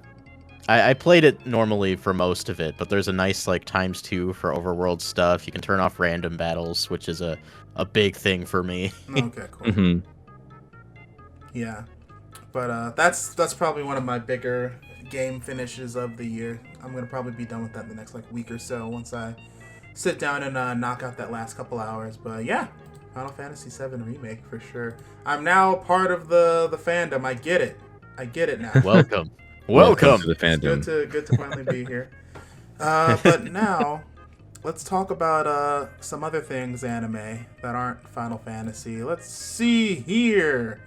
I played it normally for most of it, but there's a nice like ×2 for overworld stuff. You can turn off random battles, which is a big thing for me. Okay, cool. Yeah, but that's probably one of my bigger game finishes of the year. I'm gonna probably be done with that in the next like week or so once I sit down and knock out that last couple hours. But yeah, Final Fantasy VII Remake for sure. I'm now part of the fandom. I get it now. Welcome to the fandom. It's good to finally be here. But now let's talk about some other things anime that aren't Final Fantasy. Let's see here.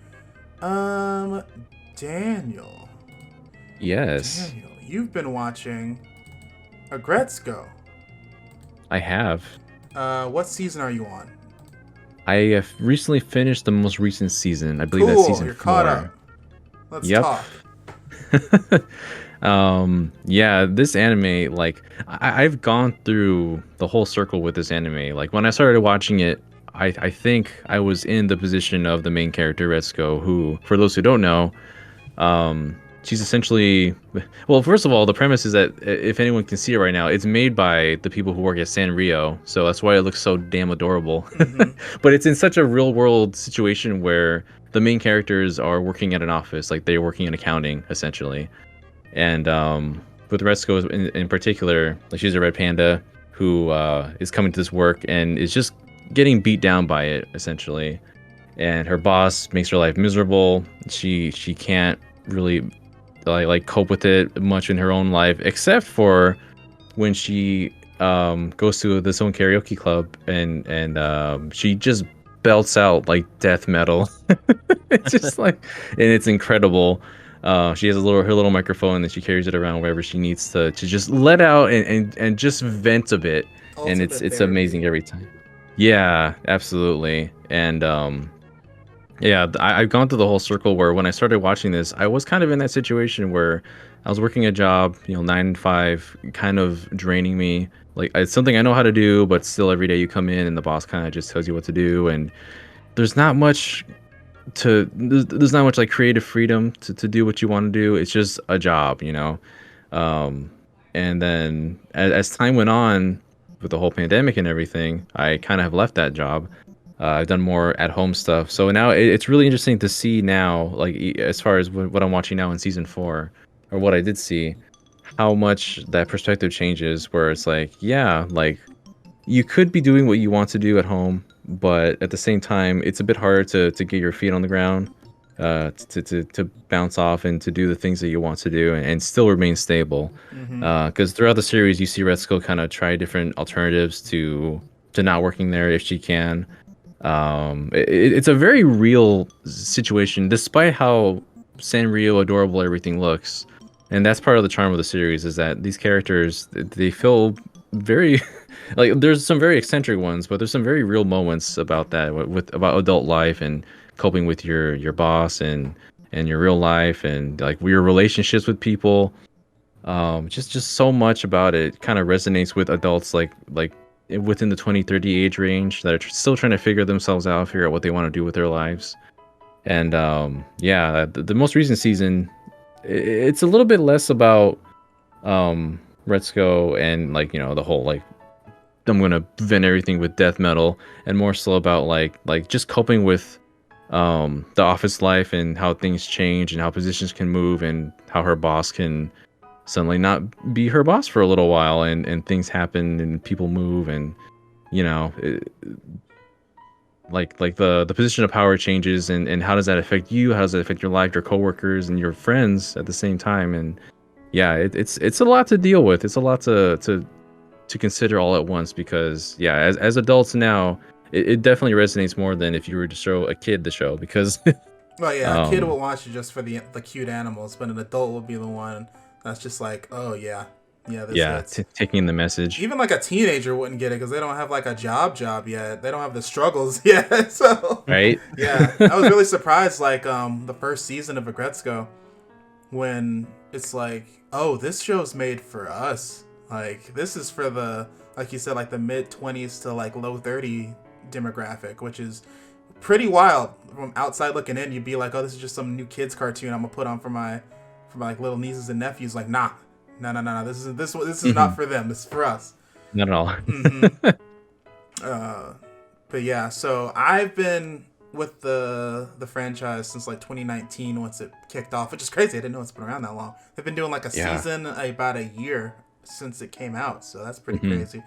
Um, Daniel. Yes, Daniel, you've been watching Aggretsuko. I have. What season are you on? I have recently finished the most recent season. I believe that's Cool, season you're caught 4. up. Let's Yep. talk. Yeah, this anime, like, I've gone through the whole circle with this anime. Like, when I started watching it, I think I was in the position of the main character, Retsuko, who, for those who don't know, she's essentially, well, first of all, the premise is that if anyone can see it right now, it's made by the people who work at Sanrio, so that's why it looks so damn adorable. Mm-hmm. But it's in such a real world situation where the main characters are working at an office, like they're working in accounting, essentially. And with Retsuko in particular, like she's a red panda who is coming to this work and is just getting beat down by it, essentially. And her boss makes her life miserable. She can't really like cope with it much in her own life, except for when she goes to this own karaoke club and she just belts out like death metal. It's just like, and it's incredible. She has her little microphone and she carries it around wherever she needs to just let out and just vent a bit, and Ultimate it's therapy. amazing every time. Yeah, absolutely. And yeah, I've gone through the whole circle where when I started watching this, I was kind of in that situation where I was working a job, 9 to 5, kind of draining me. Like it's something I know how to do, but still every day you come in and the boss kind of just tells you what to do, and there's not much there's not much like creative freedom to do what you want to do. It's just a job. Um, and then as time went on with the whole pandemic and everything, I kind of have left that job. I've done more at home stuff. So now it's really interesting to see now, like as far as what I'm watching now in season 4, or what I did see, how much that perspective changes. Where it's like, yeah, like you could be doing what you want to do at home, but at the same time, it's a bit harder to get your feet on the ground, to bounce off and to do the things that you want to do and still remain stable. Mm-hmm. Because throughout the series, you see Retsuko kind of try different alternatives to not working there if she can. It's a very real situation, despite how Sanrio adorable everything looks. And that's part of the charm of the series is that these characters they feel very like there's some very eccentric ones, but there's some very real moments about that with about adult life and coping with your boss and your real life and like your relationships with people. Just so much about it kind of resonates with adults like within the 20-30 age range that are still trying to figure themselves out, figure out what they want to do with their lives. And yeah, the most recent season, it's a little bit less about Retsuko and like the whole like I'm gonna vent everything with death metal, and more so about like just coping with the office life and how things change and how positions can move and how her boss can suddenly not be her boss for a little while, and things happen and people move, and you know it, like the position of power changes, and how does that affect you, how does that affect your life, your coworkers and your friends at the same time. And yeah, it's a lot to deal with. It's a lot to consider all at once, because yeah, as adults now, it definitely resonates more than if you were to show a kid the show, because Well, yeah, a kid um will watch it just for the cute animals, but an adult will be the one that's just like, oh yeah, yeah, this yeah, hits. taking the message. Even like a teenager wouldn't get it because they don't have like a job yet. They don't have the struggles yet. So Right. yeah, I was really surprised. Like the first season of Aggretsuko, when it's like, oh, this show's made for us. Like this is for the, like you said, like the mid 20s to like low 30 demographic, which is pretty wild. From outside looking in, you'd be like, oh, this is just some new kids cartoon I'm gonna put on for my like little nieces and nephews. Like, nah, no. This is not Mhm. for them. This is for us. Not at all. Hmm. Uh, but yeah, so I've been with the franchise since like 2019 once it kicked off, which is crazy. I didn't know it's been around that long. They've been doing like a Yeah. season about a year since it came out, so that's pretty Hmm. crazy.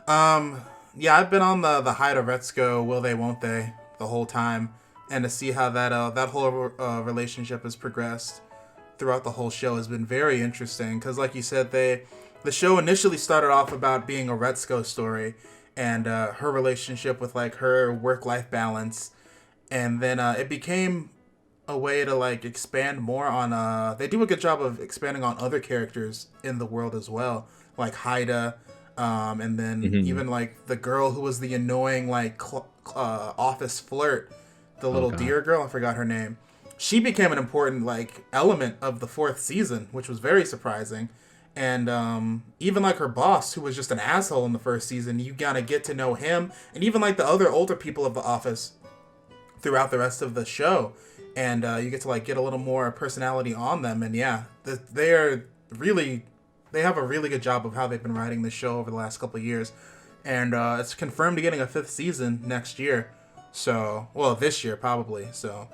Um, yeah, I've been on the height of Retsuko, will they, won't they, the whole time, and to see how that whole relationship has progressed throughout the whole show has been very interesting. Because, like you said, the show initially started off about being a Retsuko story and her relationship with like her work-life balance, and then it became a way to like expand more on they do a good job of expanding on other characters in the world as well, like Haida, and then Mhm. even like the girl who was the annoying like office flirt, the Oh little god. deer girl, I forgot her name. She became an important like element of the fourth season, which was very surprising. And even like her boss, who was just an asshole in the first season, you gotta get to know him, and even like the other older people of the office throughout the rest of the show, and you get to like get a little more personality on them. And yeah, they are really, they have a really good job of how they've been writing the show over the last couple of years, and it's confirmed to getting a fifth season next year. So, well, this year probably. So,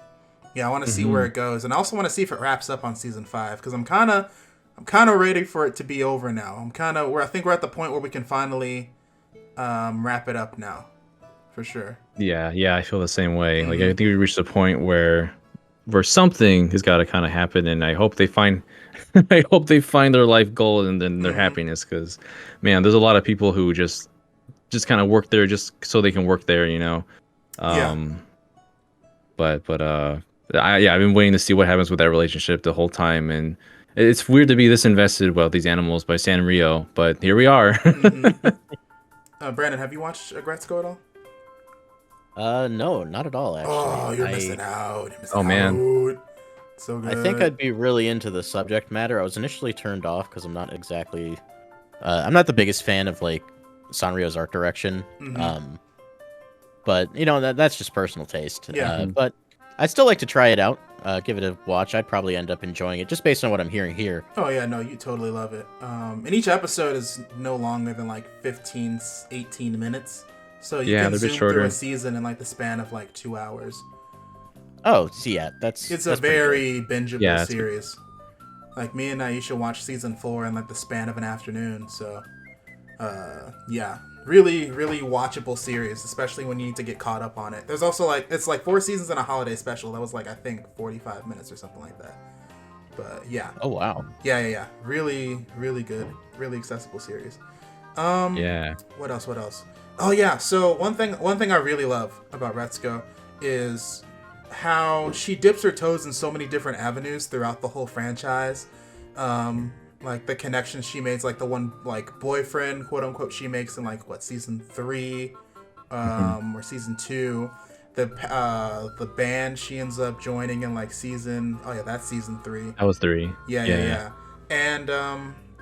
yeah, I want to see where Mhm. it goes, and I also want to see if it wraps up on season 5, because I'm kind of ready for it to be over now. I'm kind of where I think we're at the point where we can finally wrap it up now, for sure. Yeah, yeah, I feel the same way. Like I Hmm. think we reached a point where something has got to kind of happen, and I hope they find I hope they find their life goal and then their Hmm. happiness. Because man, there's a lot of people who just kind of work there just so they can work there, you know. Yeah. Um, but I've been waiting to see what happens with that relationship the whole time, and it's weird to be this invested about these animals by Sanrio, but here we are. Hmm. Brandon, have you watched Aggretsuko at all? No, not at all actually. Oh, you're missing out. You're missing Oh man. out. So I think good. I'd be really into the subject matter. I was initially turned off because I'm not the biggest fan of like Sanrio's art direction. Hmm. But you know that's just personal taste. Yeah. Mhm. But I'd still like to try it out. Give it a watch. I'd probably end up enjoying it just based on what I'm hearing here. Oh, yeah, no, you totally love it. And each episode is no longer than like 15, 18 minutes. So you Yeah, can they're a bit zoom through a shorter. season in like the span of like 2 hours. Oh, see, yeah, It's a that's pretty good. very bingeable Yeah, it's series. Like me and Aisha watched season 4 in like the span of an afternoon. So, yeah, really, really watchable series, especially when you need to get caught up on it. There's also like it's like 4 seasons and a holiday special. That was like I think 45 minutes or something like that. But yeah, Oh wow. yeah. Really, really good, really accessible series. Um, Yeah. what else? What else? Oh yeah. So one thing I really love about Retsuko is how she dips her toes in so many different avenues throughout the whole franchise. Like the connections she makes, like the one like boyfriend, quote unquote, she makes in like what season 3, Mhm. or season 2. The band she ends up joining in like season, oh yeah, that's season 3. That was 3. Yeah. Yeah. And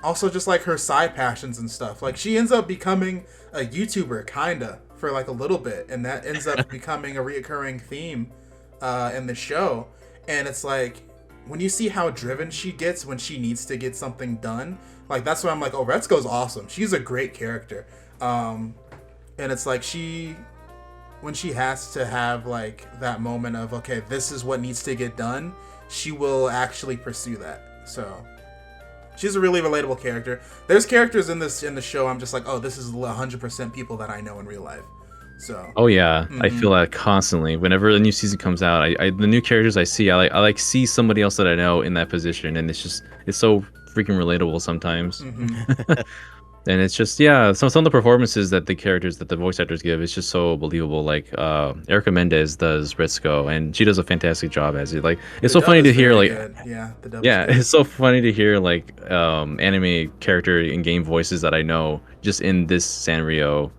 also just like her side passions and stuff. Like she ends up becoming a YouTuber, kinda, for like a little bit, and that ends up becoming a reoccurring theme in the show. And it's like when you see how driven she gets when she needs to get something done, like that's why I'm like, oh, Retsuko's awesome. She's a great character. And it's like when she has to have like that moment of okay, this is what needs to get done, she will actually pursue that. So she's a really relatable character. There's characters in the show I'm just like, oh, this is 100% people that I know in real life. So Oh yeah, I mhm. feel that constantly. Whenever a new season comes out, I the new characters I see, I like see somebody else that I know in that position, and it's so freaking relatable sometimes. Mhm. And it's just yeah, some of the performances that the characters that the voice actors give is just so believable. Like Erica Mendez does Ritzko, and she does a fantastic job as it. Like it's The so dub funny is to hear very like good. Yeah, the dub is yeah, good. it's so funny to hear like anime character in game voices that I know just in this Sanrio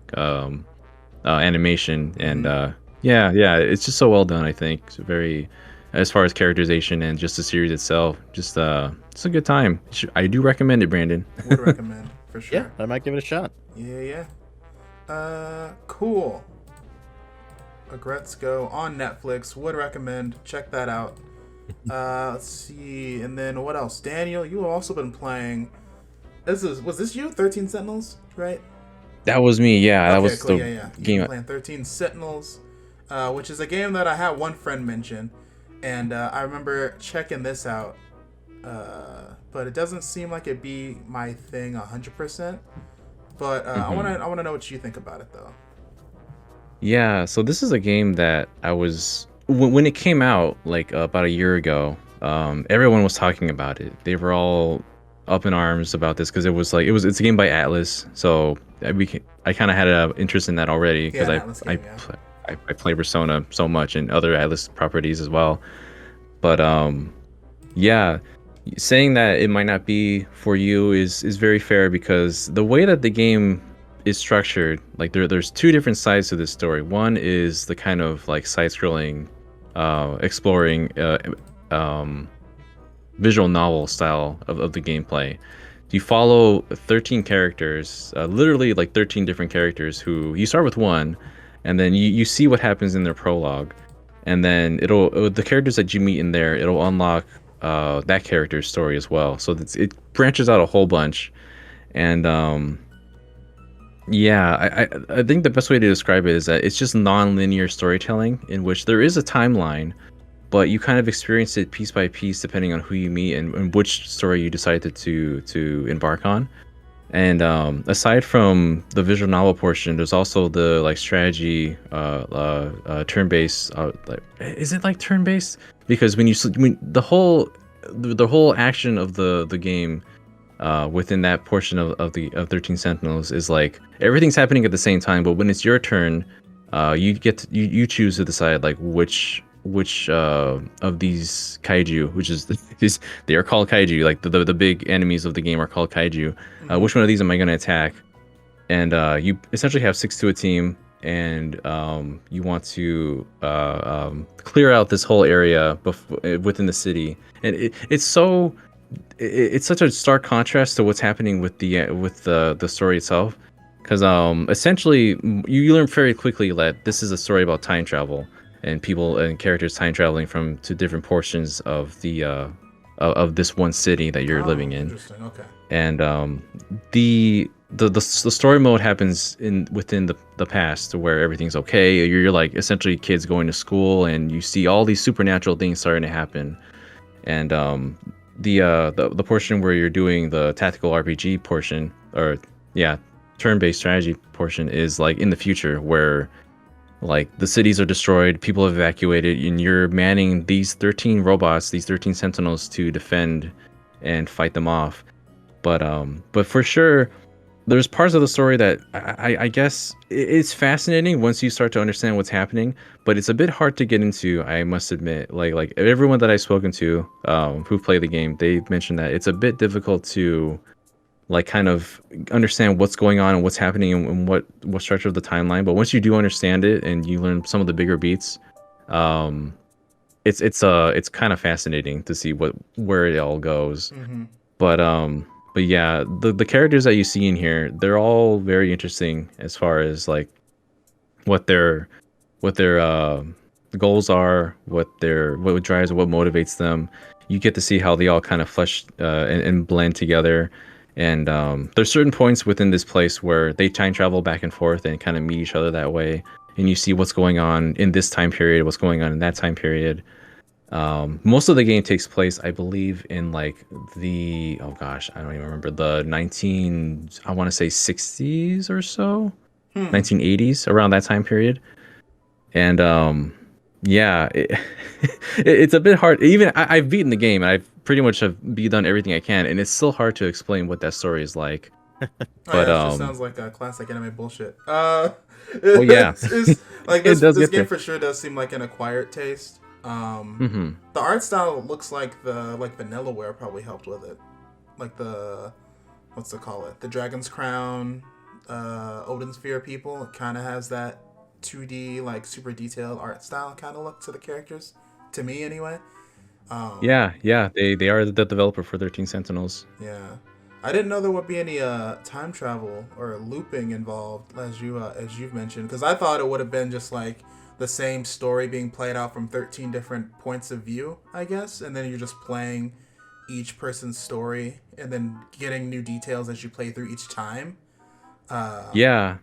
animation, and Mhm. yeah, it's just so well done. I think it's very, as far as characterization and just the series itself, just it's a good time. I do recommend it, Brandon. Would recommend for Yeah, sure. I might give it a shot. Yeah. Cool. Aggretsuko on Netflix. Would recommend. Check that out. Let's see. And then what else? Daniel, you have also been playing. Was this you? 13 Sentinels, right? That was me. Yeah, that Okay, was cool. the Yeah. You've been game. playing 13 Sentinels, which is a game that I had one friend mention, and I remember checking this out. But it doesn't seem like it'd be my thing 100%. But Mhm. I wanna know what you think about it though. Yeah, so this is a game that I was when it came out like about a year ago. Everyone was talking about it. They were all up in arms about this because it's a game by Atlas, so I kind of had an interest in that already Yeah, because an Atlas game, yeah. I play Persona so much and other Atlas properties as well. But yeah, saying that it might not be for you is very fair because the way that the game is structured, like there's two different sides to this story. One is the kind of like side-scrolling, exploring, visual novel style of the gameplay. You follow 13 characters, literally like 13 different characters who you start with one, and then you see what happens in their prologue, and then the characters that you meet in there, it'll unlock that character's story as well. So it branches out a whole bunch, and yeah, I think the best way to describe it is that it's just non-linear storytelling in which there is a timeline, but you kind of experience it piece by piece depending on who you meet and which story you decided to embark on. And aside from the visual novel portion, there's also the like strategy, turn-based. Like, is it like turn-based? Because when the whole action of the game, within that portion of 13 Sentinels is like everything's happening at the same time. But when it's your turn, you choose to decide like which of these kaiju, which is they are called kaiju, like the big enemies of the game are called kaiju. Which one of these am I going to attack? And you essentially have 6 to a team, and you want to clear out this whole area within the city. And it's such a stark contrast to what's happening with the story itself, because essentially you learn very quickly that this is a story about time travel and people and characters time traveling to different portions of the of this one city that you're living in. Interesting. Okay. And the story mode happens within the past, where everything's okay. You're like essentially kids going to school, and you see all these supernatural things starting to happen. And the portion where you're doing the tactical RPG portion, or yeah, turn-based strategy portion, is like in the future, where like the cities are destroyed, people have evacuated, and you're manning these 13 robots, these 13 Sentinels, to defend and fight them off. But for sure, there's parts of the story that I guess it's fascinating once you start to understand what's happening, but it's a bit hard to get into, I must admit. Like everyone that I've spoken to, who play the game, they mentioned that it's a bit difficult to like kind of understand what's going on and what's happening and what structure of the timeline. But once you do understand it and you learn some of the bigger beats, it's kind of fascinating to see where it all goes. Mm-hmm. But yeah, the characters that you see in here, they're all very interesting as far as like what their goals are, what drives, what motivates them. You get to see how they all kind of flesh and blend together. And there's certain points within this place where they time travel back and forth and kind of meet each other that way. And you see what's going on in this time period, what's going on in that time period. Most of the game takes place, I believe, in like oh gosh, I don't even remember, the I want to say 60s or so, 1980s, around that time period. And yeah, it's a bit hard. Even I've beaten the game, and I've pretty much done everything I can, and it's still hard to explain what that story is like. But It just sounds like a classic anime bullshit. Oh yeah, it's, like this this game for sure does seem like an acquired taste. The art style looks like Vanillaware probably helped with it. Like what's it call it? The Dragon's Crown, Odin Sphere people. It kind of has that 2D like super detailed art style kind of look to the characters. To me, anyway. Yeah, they are the developer for 13 Sentinels. Yeah, I didn't know there would be any time travel or looping involved, as you've mentioned, because I thought it would have been just like the same story being played out from 13 different points of view, I guess, and then you're just playing each person's story and then getting new details as you play through each time. Yeah,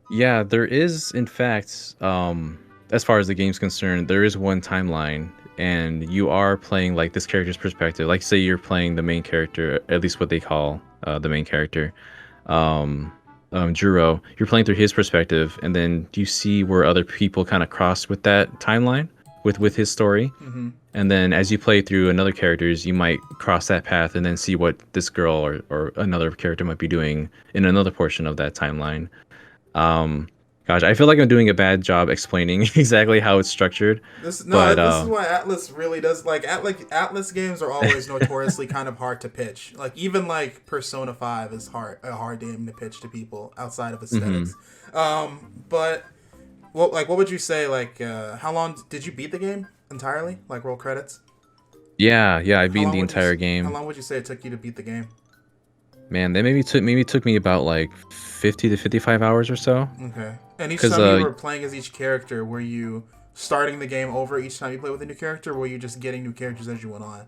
there is, in fact, as far as the game's concerned, there is one timeline, and you are playing like this character's perspective. Like, say you're playing the main character, at least what they call the main character, Juro. You're playing through his perspective, and then do you see where other people kind of cross with that timeline, with his story. Mm-hmm. And then as you play through another characters, you might cross that path and then see what this girl or another character might be doing in another portion of that timeline. Um, Gosh, I feel like I'm doing a bad job explaining exactly how it's structured, but This is why Atlas really does Atlas games are always notoriously kind of hard to pitch. Like even like Persona 5 is a hard game to pitch to people outside of aesthetics. But what would you say how long did you beat the game entirely? Like roll credits? yeah, I How beat long the would entire how game. long would you say it took you to beat the game? Man, they maybe took me about like 50 to 55 hours or so. Okay. And each Cause time you were playing as each character, were you starting the game over each time you play with a new character, or were you just getting new characters as you went on?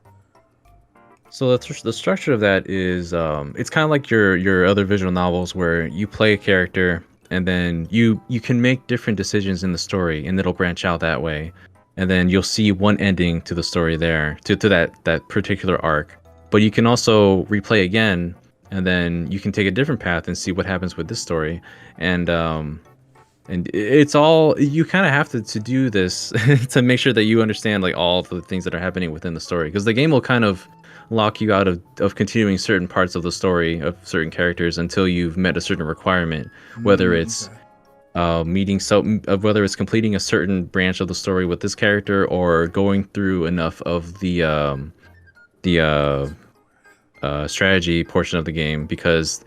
So the structure of that is it's kind of like your other visual novels where you play a character and then you can make different decisions in the story and it'll branch out that way. And then you'll see one ending to the story there to that particular arc. But you can also replay again and then you can take a different path and see what happens with this story. And it's all you kind of have to do this to make sure that you understand like all the things that are happening within the story because the game will kind of lock you out of continuing certain parts of the story of certain characters until you've met a certain requirement, whether it's Okay. whether it's completing a certain branch of the story with this character or going through enough of the strategy portion of the game because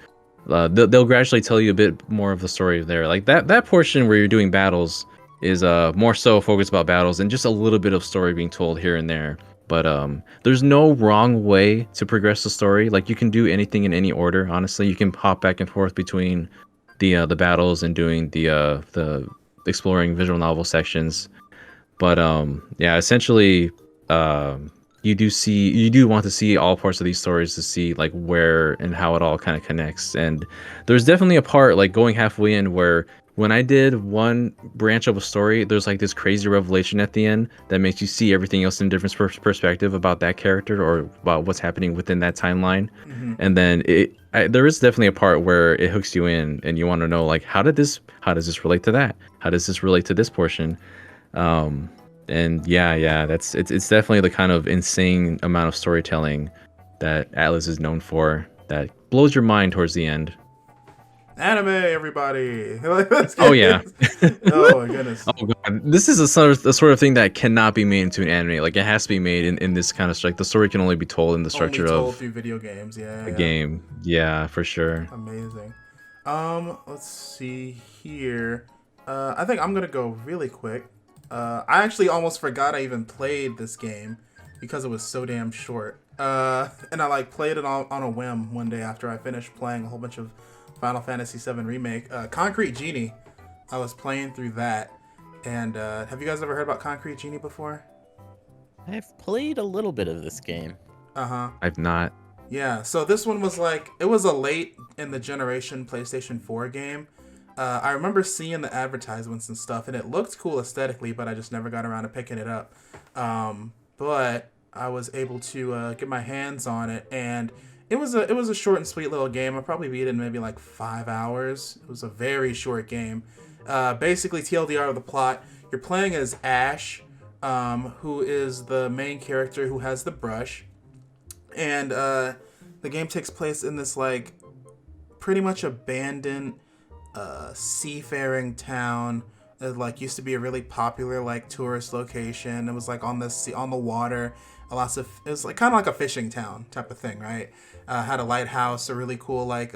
they'll gradually tell you a bit more of the story there. Like that portion where you're doing battles is more so focused about battles and just a little bit of story being told here and there. But there's no wrong way to progress the story. Like you can do anything in any order. Honestly, you can hop back and forth between the battles and doing the exploring visual novel sections. But yeah, essentially, you do want to see all parts of these stories to see like where and how it all kind of connects. And there's definitely a part like going halfway in where when I did one branch of a story, there's like this crazy revelation at the end that makes you see everything else in a different perspective about that character or about what's happening within that timeline. Mm-hmm. And then there is definitely a part where it hooks you in and you want to know like how does this relate to that? How does this relate to this portion? Um, and yeah, it's definitely the kind of insane amount of storytelling that Atlas is known for that blows your mind towards the end. Anime, everybody. Let's Oh get yeah. Oh my goodness. Oh god, this is the sort of thing that cannot be made into an anime. Like it has to be made in this kind of like the story can only be told in the Only structure told of through video games. Yeah, a yeah. game. Yeah, for sure. Amazing. Let's see here. I think I'm gonna go really quick. I actually almost forgot I even played this game because it was so damn short. And I like played it on a whim one day after I finished playing a whole bunch of Final Fantasy VII Remake. Concrete Genie. I was playing through that. And have you guys ever heard about Concrete Genie before? I've played a little bit of this game. Uh-huh. I've not. Yeah, so this one was like, it was a late in the generation PlayStation 4 game. I remember seeing the advertisements and stuff, and it looked cool aesthetically, but I just never got around to picking it up. But I was able to get my hands on it, and it was a short and sweet little game. I probably beat it in maybe like 5 hours. It was a very short game. Basically, TLDR of the plot, you're playing as Ash, who is the main character who has the brush. And the game takes place in this like pretty much abandoned seafaring town. It like used to be a really popular like tourist location. It was like on the sea, on the water. It was like kind of like a fishing town type of thing, right? Had a lighthouse, a really cool like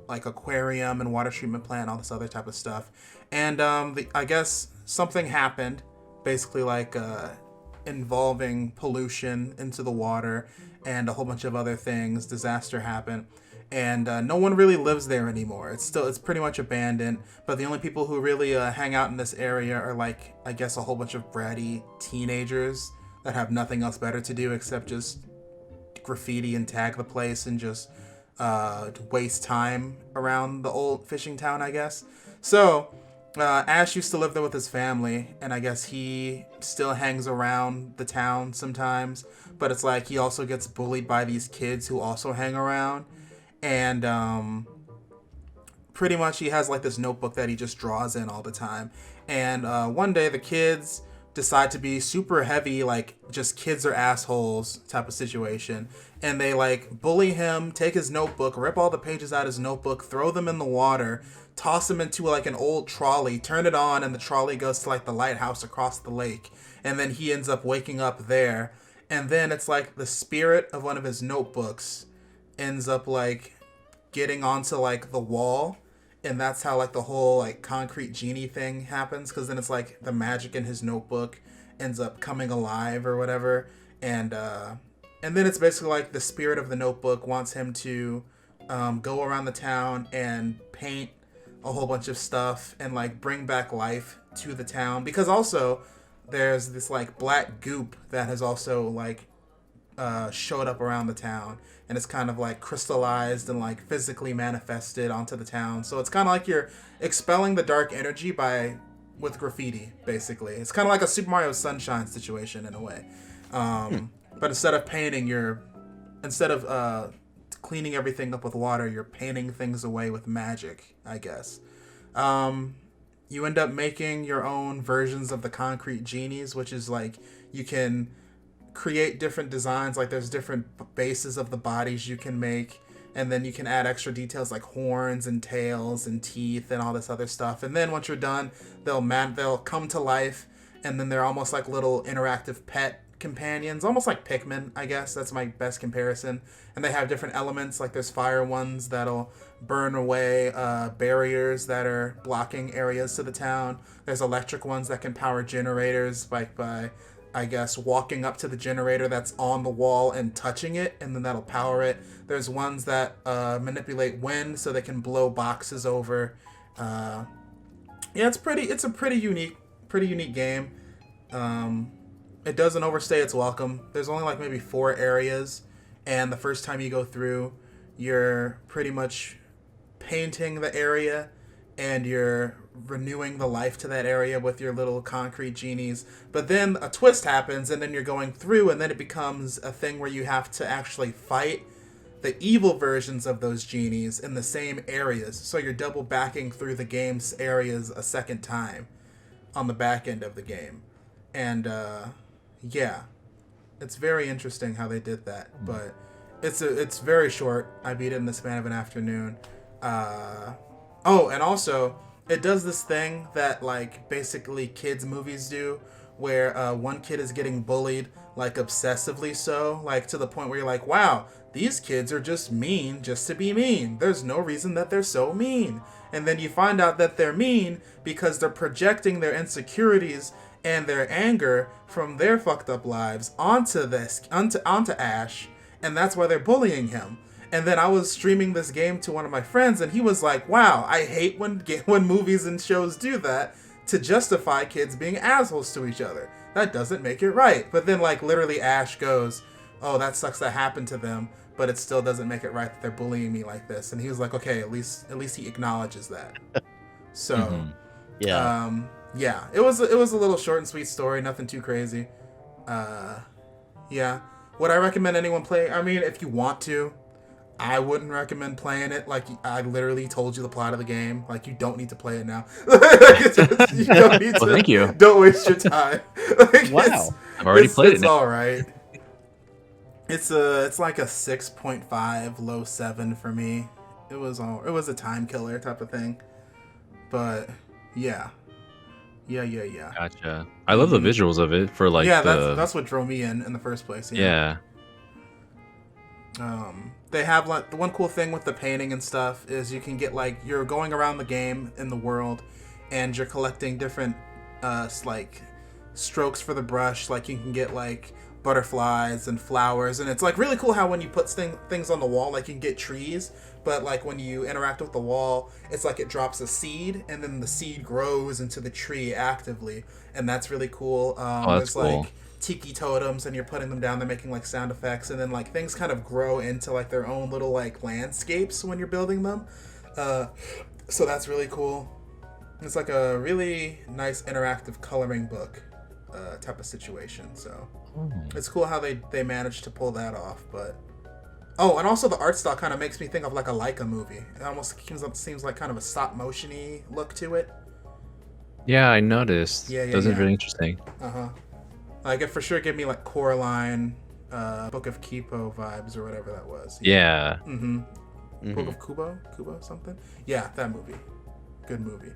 aquarium and water treatment plant, all this other type of stuff. And I guess something happened, basically like involving pollution into the water and a whole bunch of other things. Disaster happened, and no one really lives there anymore. It's pretty much abandoned. But the only people who really hang out in this area are like, I guess, a whole bunch of bratty teenagers that have nothing else better to do except just graffiti and tag the place and just waste time around the old fishing town, I guess. So Ash used to live there with his family, and I guess he still hangs around the town sometimes, but it's like he also gets bullied by these kids who also hang around. And pretty much he has like this notebook that he just draws in all the time. And one day the kids decide to be super heavy, like just kids are assholes type of situation, and they like bully him, take his notebook, rip all the pages out of his notebook, throw them in the water, toss him into like an old trolley, turn it on, and the trolley goes to like the lighthouse across the lake, and then he ends up waking up there, and then it's like the spirit of one of his notebooks ends up like getting onto like the wall, and that's how like the whole like concrete genie thing happens, because then it's like the magic in his notebook ends up coming alive or whatever, and then it's basically like the spirit of the notebook wants him to go around the town and paint a whole bunch of stuff and like bring back life to the town, because also there's this like black goop that has also like showed up around the town, and it's kind of like crystallized and like physically manifested onto the town. So it's kind of like you're expelling the dark energy with graffiti, basically. It's kind of like a Super Mario Sunshine situation in a way. But instead of cleaning everything up with water, you're painting things away with magic, I guess. You end up making your own versions of the concrete genies, which is like you can create different designs. Like there's different bases of the bodies you can make, and then you can add extra details like horns and tails and teeth and all this other stuff. And then once you're done, they'll come to life, and then they're almost like little interactive pet companions, almost like Pikmin, I guess. That's my best comparison. And they have different elements, like there's fire ones that'll burn away barriers that are blocking areas to the town. There's electric ones that can power generators by I guess walking up to the generator that's on the wall and touching it, and then that'll power it. There's ones that manipulate wind so they can blow boxes over. Yeah, it's a pretty unique game. It doesn't overstay its welcome. There's only like maybe 4 areas, and the first time you go through, you're pretty much painting the area, and you're renewing the life to that area with your little concrete genies. But then a twist happens, and then you're going through, and then it becomes a thing where you have to actually fight the evil versions of those genies in the same areas. So you're double backing through the game's areas a second time on the back end of the game. And yeah, it's very interesting how they did that. But it's very short. I beat it in the span of an afternoon. Oh, and also, it does this thing that, like, basically kids' movies do, where one kid is getting bullied, like, obsessively so, like, to the point where you're like, wow, these kids are just mean just to be mean. There's no reason that they're so mean. And then you find out that they're mean because they're projecting their insecurities and their anger from their fucked up lives onto Ash, and that's why they're bullying him. And then I was streaming this game to one of my friends, and he was like, wow, I hate when movies and shows do that to justify kids being assholes to each other. That doesn't make it right. But then, like, literally Ash goes, oh, that sucks that happened to them, but it still doesn't make it right that they're bullying me like this. And he was like, okay, at least he acknowledges that. So, yeah, it was a little short and sweet story, nothing too crazy. Yeah. Would I recommend anyone play? I mean, if you want to. I wouldn't recommend playing it. Like, I literally told you the plot of the game. Like, you don't need to play it now. You don't need to. Thank you. Don't waste your time. Like, wow. I've already played it. It's all right. It's like a 6.5, low 7 for me. It was a time killer type of thing. But yeah. Gotcha. I love the visuals of it for like that's what drew me in the first place. Yeah. They have like the one cool thing with the painting and stuff is you can get like you're going around the game in the world and you're collecting different like strokes for the brush. Like you can get like butterflies and flowers, and it's like really cool how when you put things on the wall, like you can get trees, but like when you interact with the wall, it's like it drops a seed and then the seed grows into the tree actively, and that's really cool. That's cool. Like tiki totems, and you're putting them down, they're making like sound effects, and then like things kind of grow into like their own little like landscapes when you're building them. So that's really cool. It's like a really nice interactive coloring book type of situation. So it's cool how they managed to pull that off. But and also the art style kind of makes me think of like a Leica movie. It almost seems like kind of a stop motion-y look to it. Yeah, I noticed. Yeah, yeah, Those are yeah. really interesting. Uh-huh. Like, it for sure gave me, like, Coraline, Book of Kipo vibes or whatever that was. Yeah. Mm-hmm. Book Hmm. of Kubo something? Yeah, that movie. Good movie.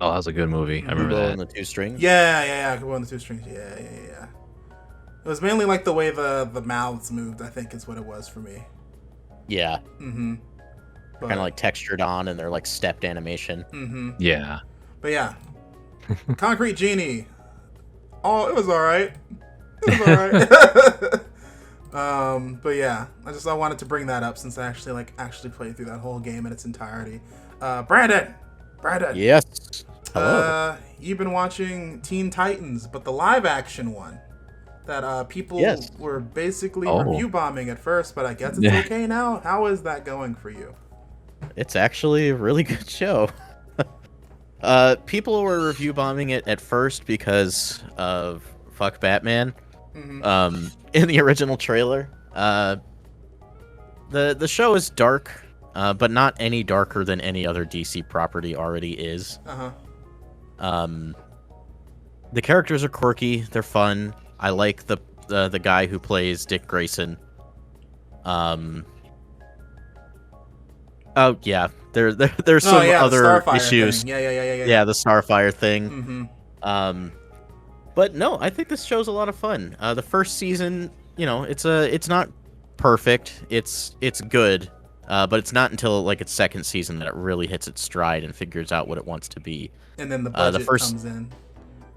Oh, that was a good movie. I Mhm. remember Kubo and that. the Two Strings. Yeah, Kubo and the Two Strings. Yeah. It was mainly, like, the way the mouths moved, I think, is what it was for me. Yeah, Mm-hmm. kind of like textured on, and they're like stepped animation. Mm-hmm. Yeah. But yeah. Concrete Genie. Oh, it was alright. It was alright. But yeah, I wanted to bring that up since I actually played through that whole game in its entirety. Brandon, Yes. Hello. you've been watching Teen Titans, but the live action one that people Yes. were basically Oh. review bombing at first, but I guess it's okay now. How is that going for you? It's actually a really good show. People were review bombing it at first because of fuck Batman. Mm-hmm. In the original trailer, the show is dark, but not any darker than any other DC property already is. Uh-huh. The characters are quirky, they're fun. I like the guy who plays Dick Grayson. Oh yeah, there's some The other Starfire issues. thing. Yeah. Yeah, the Starfire thing. Mm-hmm. But no, I think this show's a lot of fun. The first season, it's not perfect. It's good, but it's not until like its second season that it really hits its stride and figures out what it wants to be. And then the budget comes in.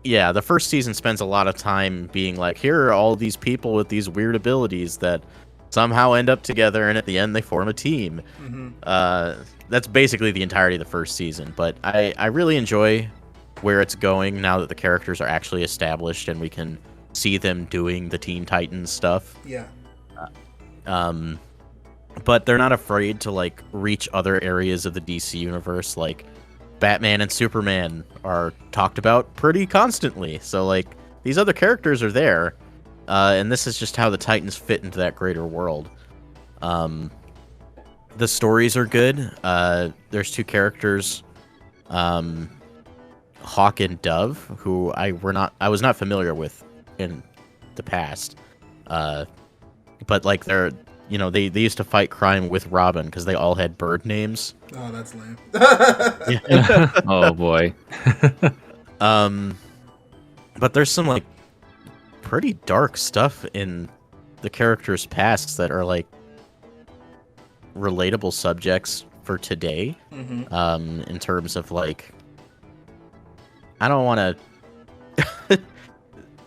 Yeah, the first season spends a lot of time being like, here are all these people with these weird abilities that somehow end up together, and at the end they form a team. Mm-hmm. That's basically the entirety of the first season, but I really enjoy where it's going now that the characters are actually established and we can see them doing the Teen Titans stuff. Yeah. But they're not afraid to like reach other areas of the DC universe. Like Batman and Superman are talked about pretty constantly, so like these other characters are there, and this is just how the Titans fit into that greater world. The stories are good. There's two characters, Hawk and Dove, who I was not familiar with in the past, but like they used to fight crime with Robin because they all had bird names. Oh, that's lame. Oh boy. But there's some like pretty dark stuff in the characters' pasts that are like relatable subjects for today. Mm-hmm. In terms of like, I don't want to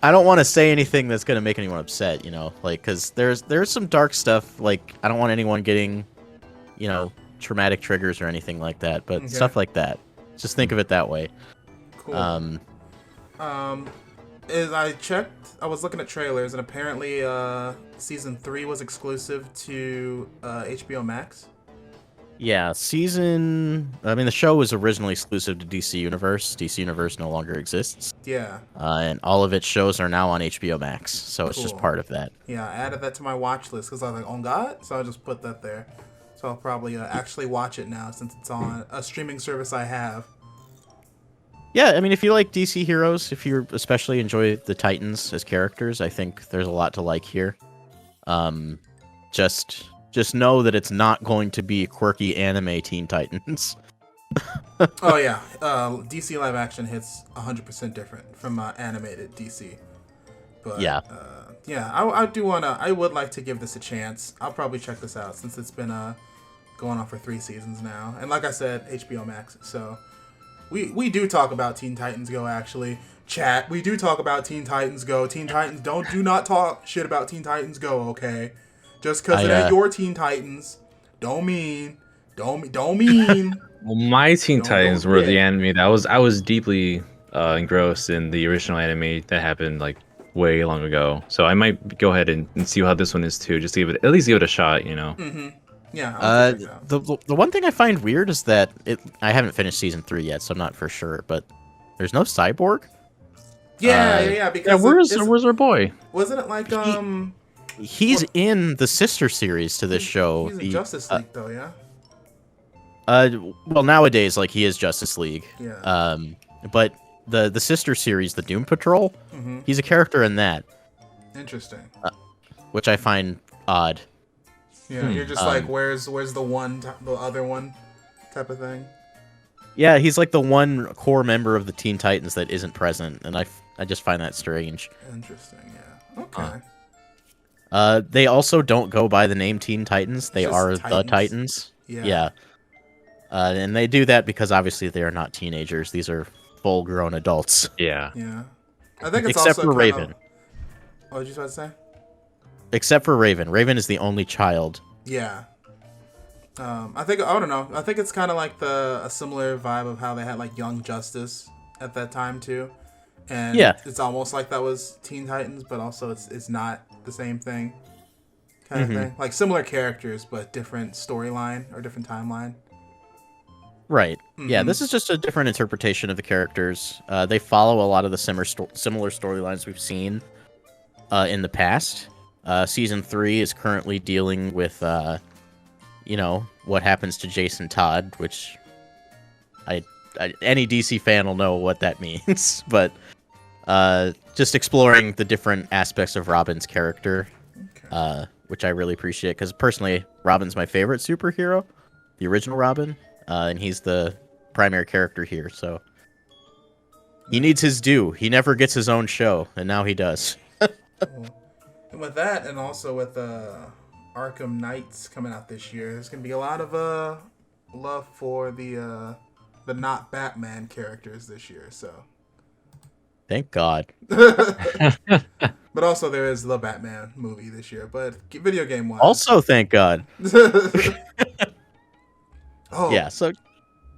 I don't want to say anything that's gonna make anyone upset, like because there's some dark stuff. Like I don't want anyone getting, traumatic triggers or anything like that. But Okay. stuff like that, just think of it that way. Cool. As I checked, I was looking at trailers, and apparently, season 3 was exclusive to HBO Max. Yeah, the show was originally exclusive to DC Universe. DC Universe no longer exists. Yeah. And all of its shows are now on HBO Max, so it's just Cool. part of that. Yeah, I added that to my watch list because I was like, oh god, so I just put that there. So I'll probably actually watch it now since it's on a streaming service I have. Yeah, I mean, if you like DC heroes, if you especially enjoy the Titans as characters, I think there's a lot to like here. Just know that it's not going to be quirky anime Teen Titans. Oh yeah, DC live action hits 100% different from animated DC. But Yeah. I would like to give this a chance. I'll probably check this out since it's been going on for 3 seasons now, and like I said, HBO Max. So we do talk about Teen Titans Go, actually. Chat, we do talk about Teen Titans Go. Teen Titans, do not talk shit about Teen Titans Go, okay? Just because it ain't your Teen Titans, don't mean. Well, my Teen Titans were the anime that I was deeply engrossed in the original anime that happened like way long ago. So I might go ahead and see how this one is too, just to at least give it a shot, Mm-hmm. Yeah. The one thing I find weird is that I haven't finished season 3 yet, so I'm not for sure. But there's no Cyborg. Yeah. Because where's our boy? Wasn't it like He's in the sister series to this show. He's in Justice League though, yeah. Well, nowadays, like he is Justice League. Yeah. But the sister series, the Doom Patrol. Mm-hmm. He's a character in that, Interesting. which I find odd. Yeah, you're just like, Um, where's the other one, type of thing. Yeah, he's like the one core member of the Teen Titans that isn't present, and I just find that strange. Interesting. Yeah. Okay. They also don't go by the name Teen Titans. They Just are Titans. the Titans. Yeah. Yeah. And they do that because obviously they are not teenagers. These are full-grown adults. Yeah. Yeah. I think it's Except also for kind Raven. Of... What did you about to say? Except for Raven. Raven is the only child. Yeah. I don't know. I think it's kind of like a similar vibe of how they had like Young Justice at that time too, and Yeah. it's almost like that was Teen Titans, but also it's not the same thing, kind of thing. Like similar characters, but different storyline or different timeline. Right. Yeah, this is just a different interpretation of the characters. They follow a lot of the similar storylines we've seen in the past. Season 3 is currently dealing with, what happens to Jason Todd, which any DC fan will know what that means. But just exploring the different aspects of Robin's character, which I really appreciate, because personally, Robin's my favorite superhero, the original Robin. And he's the primary character here, so he needs his due. He never gets his own show, and now he does. Cool. And with that, and also with Arkham Knights coming out this year, there's gonna be a lot of love for the not Batman characters this year. So, Thank God. but also there is the Batman movie this year. But video game wise, Also, thank God. Oh Yeah. So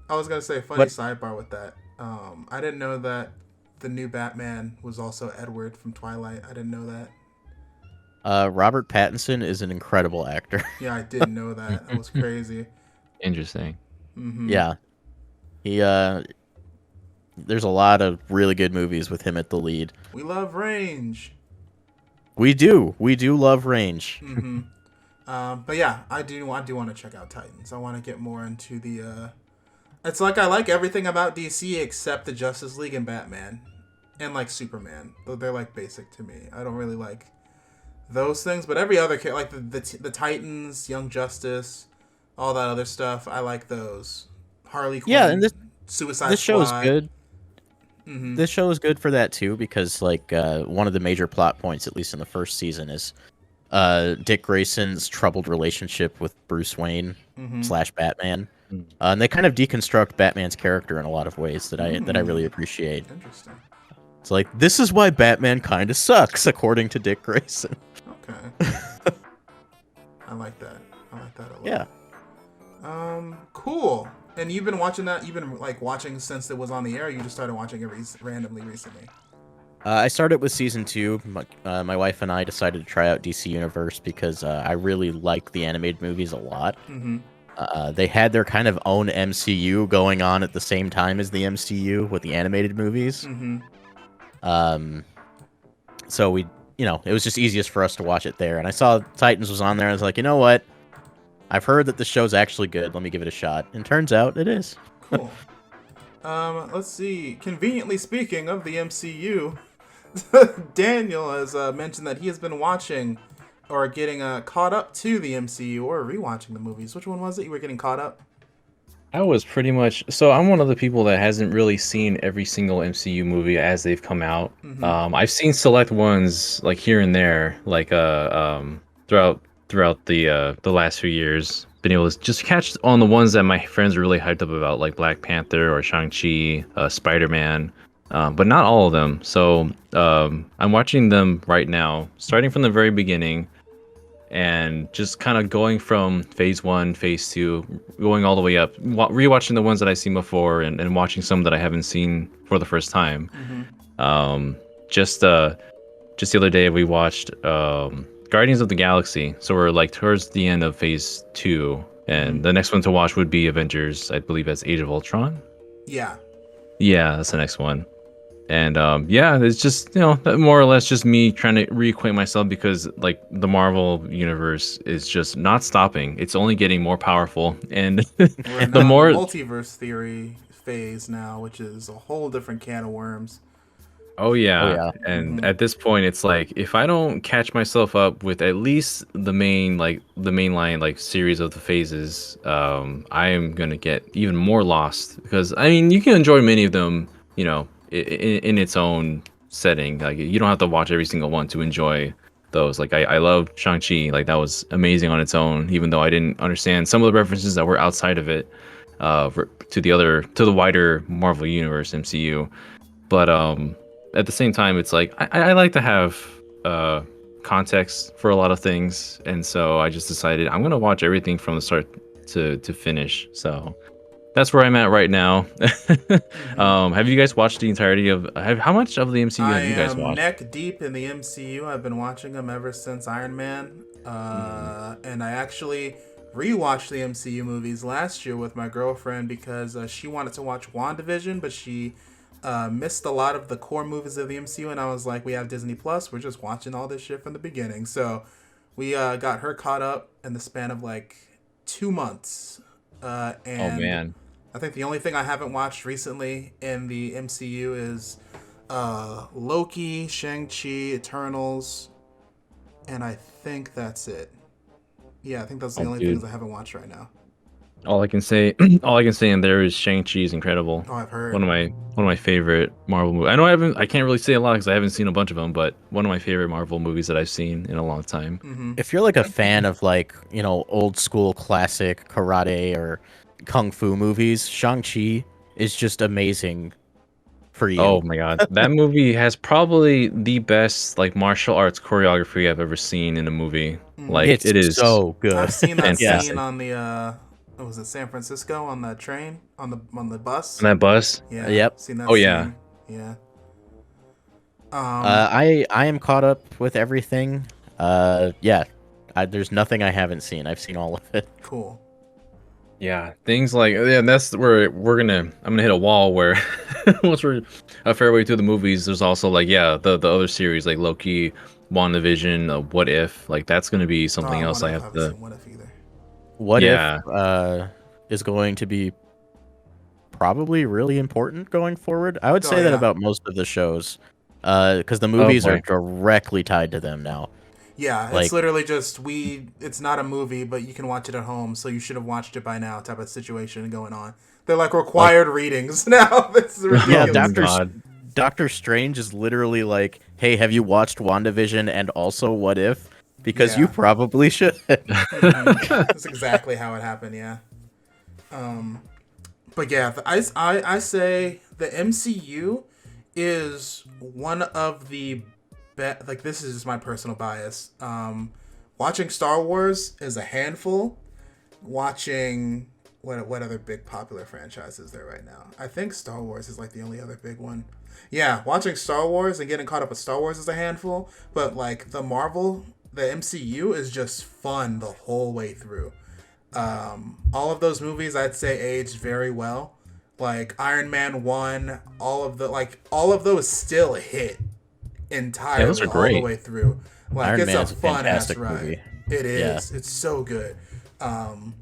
I was gonna say funny What? sidebar with that. I didn't know that the new Batman was also Edward from Twilight. I didn't know that. Robert Pattinson is an incredible actor. Yeah, I didn't know that. That was crazy. Interesting. Mm-hmm. Yeah. He there's a lot of really good movies with him at the lead. We love Range. We do love Range. Mm-hmm. But yeah, I do want to check out Titans. I want to get more into the. It's like I like everything about DC except the Justice League and Batman, and like Superman. Though they're like basic to me. I don't really like those things, but every other like the Titans, Young Justice, all that other stuff. I like those. Harley Quinn. Yeah, and Suicide this show is Squad. good. Mm-hmm. This show is good for that too, because like one of the major plot points, at least in the first season, is Dick Grayson's troubled relationship with Bruce Wayne / Batman, and they kind of deconstruct Batman's character in a lot of ways that I really appreciate. Interesting. It's like, this is why Batman kind of sucks, according to Dick Grayson. Okay. I like that. I like that a lot. Yeah. Cool. And you've been watching that? You've been like watching since it was on the air? Or you just started watching it randomly recently? I started with season 2. My wife and I decided to try out DC Universe because I really like the animated movies a lot. Mm-hmm. They had their kind of own MCU going on at the same time as the MCU with the animated movies. Mm-hmm. So we, it was just easiest for us to watch it there. And I saw Titans was on there. I was like, you know what? I've heard that the show's actually good. Let me give it a shot. And turns out it is. Cool. Let's see. Conveniently speaking of the MCU, Daniel has mentioned that he has been watching or getting caught up to the MCU or rewatching the movies. Which one was it you were getting caught up? I was pretty much I'm one of the people that hasn't really seen every single MCU movie as they've come out. I've seen select ones like here and there, like throughout the last few years. Been able to just catch on the ones that my friends are really hyped up about, like Black Panther or Shang-Chi, Spider-Man, but not all of them. So I'm watching them right now, starting from the very beginning, and just kind of going from phase 1, phase 2, going all the way up, rewatching the ones that I've seen before, and watching some that I haven't seen for the first time. Just the other day we watched Guardians of the Galaxy, so we're like towards the end of phase 2, and the next one to watch would be Avengers, I believe that's Age of Ultron. Yeah, that's the next one. And it's just more or less just me trying to reacquaint myself, because like the Marvel universe is just not stopping. It's only getting more powerful, and we're the more multiverse theory phase now, which is a whole different can of worms. Oh yeah. Oh yeah. And Mhm. at this point it's like if I don't catch myself up with at least the mainline like series of the phases, I am gonna get even more lost because I mean you can enjoy many of them, you know, in its own setting. Like you don't have to watch every single one to enjoy those. Like I love Shang-Chi, like that was amazing on its own, even though I didn't understand some of the references that were outside of it, to the wider Marvel Universe MCU. But at the same time, it's like I like to have context for a lot of things, and so I just decided I'm gonna watch everything from the start to finish. So that's where I'm at right now. Mhm. Have you guys watched the entirety of? How much of the MCU I have you guys am watched? neck deep in the MCU. I've been watching them ever since Iron Man. Mhm. And I actually rewatched the MCU movies last year with my girlfriend because she wanted to watch WandaVision, but she missed a lot of the core movies of the MCU. And I was like, we have Disney Plus. We're just watching all this shit from the beginning. So we got her caught up in the span of like 2 months. Oh And man. I think the only thing I haven't watched recently in the MCU is Loki, Shang-Chi, Eternals, and I think that's it. Yeah, I think those are the Oh only things dude. I haven't watched right now. All I can say, all I can say in there is Shang-Chi is incredible. Oh, I've heard. One of my favorite Marvel movies. I can't really say a lot because I haven't seen a bunch of them, but one of my favorite Marvel movies that I've seen in a long time. Mm-hmm. If you're like a fan of like, old school classic karate or kung fu movies, Shang-Chi is just amazing for Oh you. my god, that movie has probably the best like martial arts choreography I've ever seen in a movie. Mm-hmm. Like It's it is so good. I've seen that Yeah. scene fantastic. on the what was it, San Francisco, on the train, on the bus. And that bus. Yeah, Yep. seen that Oh yeah. scene. Yeah. Um. I am caught up with everything. Yeah. There's nothing I haven't seen. I've seen all of it. Cool. Yeah, things like yeah, that's where I'm gonna hit a wall where once we're a fair way through the movies, there's also like yeah, the other series like Loki, WandaVision, What If, like that's gonna be something else What I if I have haven't to seen What If either. What if yeah. is going to be probably really important going forward? I would Oh say that yeah. about most of the shows, because the Oh movies are boy. directly tied to them now. Yeah, it's Like, literally just it's not a movie, but you can watch it at home, so you should have watched it by now type of situation going on. They're like like required readings now. It's yeah, Oh my ridiculous. god. Doctor Strange is literally like, "Hey, have you watched WandaVision and also What If? Because you Yeah. probably should." That's exactly how it happened, yeah. Um but yeah, I say the MCU is one of the like, this is just my personal bias. Watching Star Wars is a handful. Watching what other big popular franchise is there right now? I think Star Wars is like the only other big one. Yeah, watching Star Wars and getting caught up with Star Wars is a handful, but like the MCU is just fun the whole way through. All of those movies I'd say aged very well. Like Iron Man 1, all of those still hit Yeah, those entirely are all the great. way through. Like, Iron it's Man a is a fun ass fantastic ride. movie. It Yeah. is. It's so good. Um,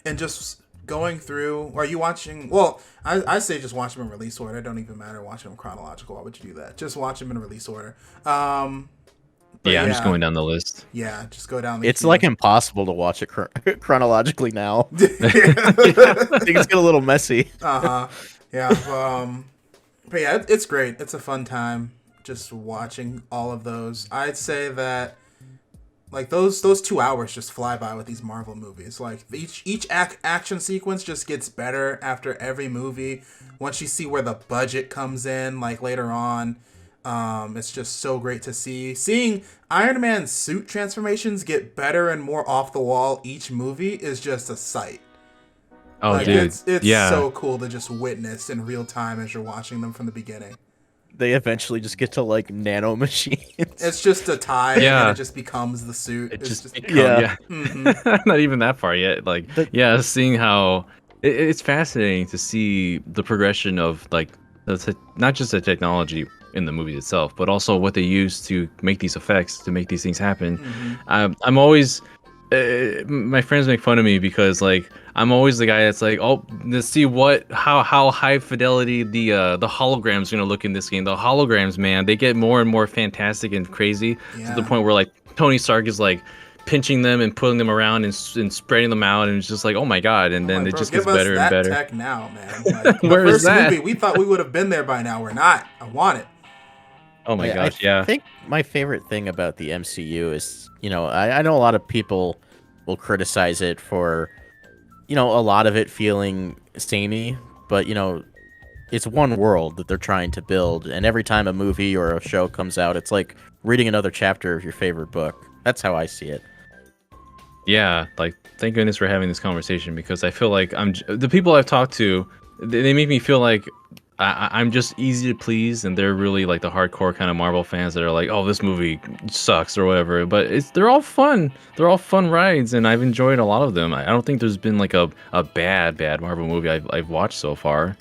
and just going through. Are you watching? Well, I say just watch them in release order. It don't even matter watching them chronological. Why would you do that? Just watch them in release order. But Yeah, I'm just yeah, going down the list. yeah, just go down the It's queue. like impossible to watch it chronologically now. Uh Things get a little messy. huh. Yeah. But yeah, it's great. It's a fun time just watching all of those. I'd say that like those 2 hours just fly by with these Marvel movies. Like each action sequence just gets better after every movie. Once you see where the budget comes in, like later on, it's just so great to seeing Iron Man's suit transformations get better and more off the wall each movie is just a sight. Oh Like dude. it's Yeah. so cool to just witness in real time as you're watching them from the beginning. They eventually just get to like nano machines. It's just a tie, and then Yeah. it just becomes the suit. It It's just just Yeah. hmm not even that far yet. Like The- yeah, seeing how it's fascinating to see the progression of like not just the technology in the movie itself, but also what they use to make these effects, to make these things happen. hmm I'm always my friends make fun of me because like I'm always the guy that's like, oh, let's see how high fidelity the holograms are gonna look in this game. The holograms, man, they get more and more fantastic and crazy to the Yeah. point where like Tony Stark is like pinching them and pulling them around and spreading them out, and it's just like, oh my god, and I'm then like, it bro, just gets give us better and that better. tech now, man. Like the Where is first that? movie, we thought we would have been there by now. We're not. I want it. Oh my I gosh, yeah. think my favorite thing about the MCU is, I know a lot of people will criticize it for, a lot of it feeling samey, but, it's one world that they're trying to build, and every time a movie or a show comes out, it's like reading another chapter of your favorite book. That's how I see it. Yeah, like thank goodness for having this conversation, because I feel like the people I've talked to, they make me feel like I'm just easy to please, and they're really like the hardcore kind of Marvel fans that are like, oh, this movie sucks or whatever. But they're all fun. They're all fun rides, and I've enjoyed a lot of them. I don't think there's been like a bad Marvel movie I've watched so far.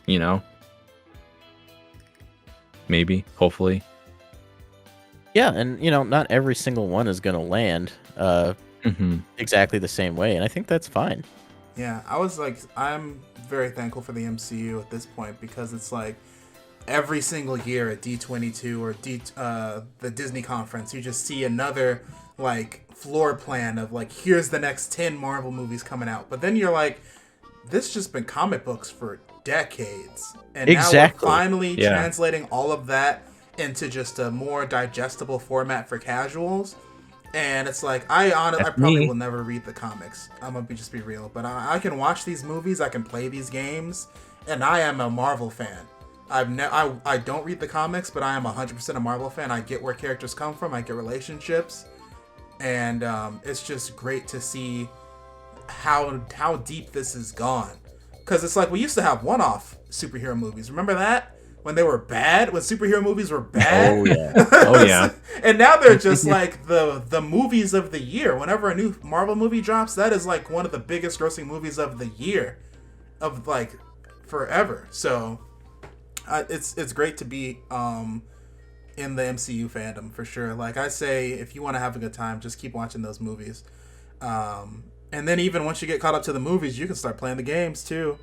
Maybe, hopefully. Yeah, and not every single one is gonna land exactly the same way, and I think that's fine. Yeah, I'm very thankful for the MCU at this point, because it's like every single year at D22 or the Disney conference, you just see another like floor plan of like, here's the next 10 Marvel movies coming out. But then you're like, this just been comic books for decades. And Exactly. now we're finally Yeah. translating all of that into just a more digestible format for casuals. And it's like, I probably me. will never read the comics. I'm gonna just be real, but I can watch these movies, I can play these games, and I am a Marvel fan. I don't read the comics, but I am 100% a Marvel fan. I get where characters come from, I get relationships, and it's just great to see how deep this has gone. Because it's like, we used to have one-off superhero movies. Remember that? When they were bad, when superhero movies were bad. Oh yeah. Oh yeah. And now they're just like the movies of the year. Whenever a new Marvel movie drops, that is like one of the biggest grossing movies of the year, of like forever. So it's great to be in the MCU fandom for sure. Like I say, if you want to have a good time, just keep watching those movies. And then even once you get caught up to the movies, you can start playing the games too.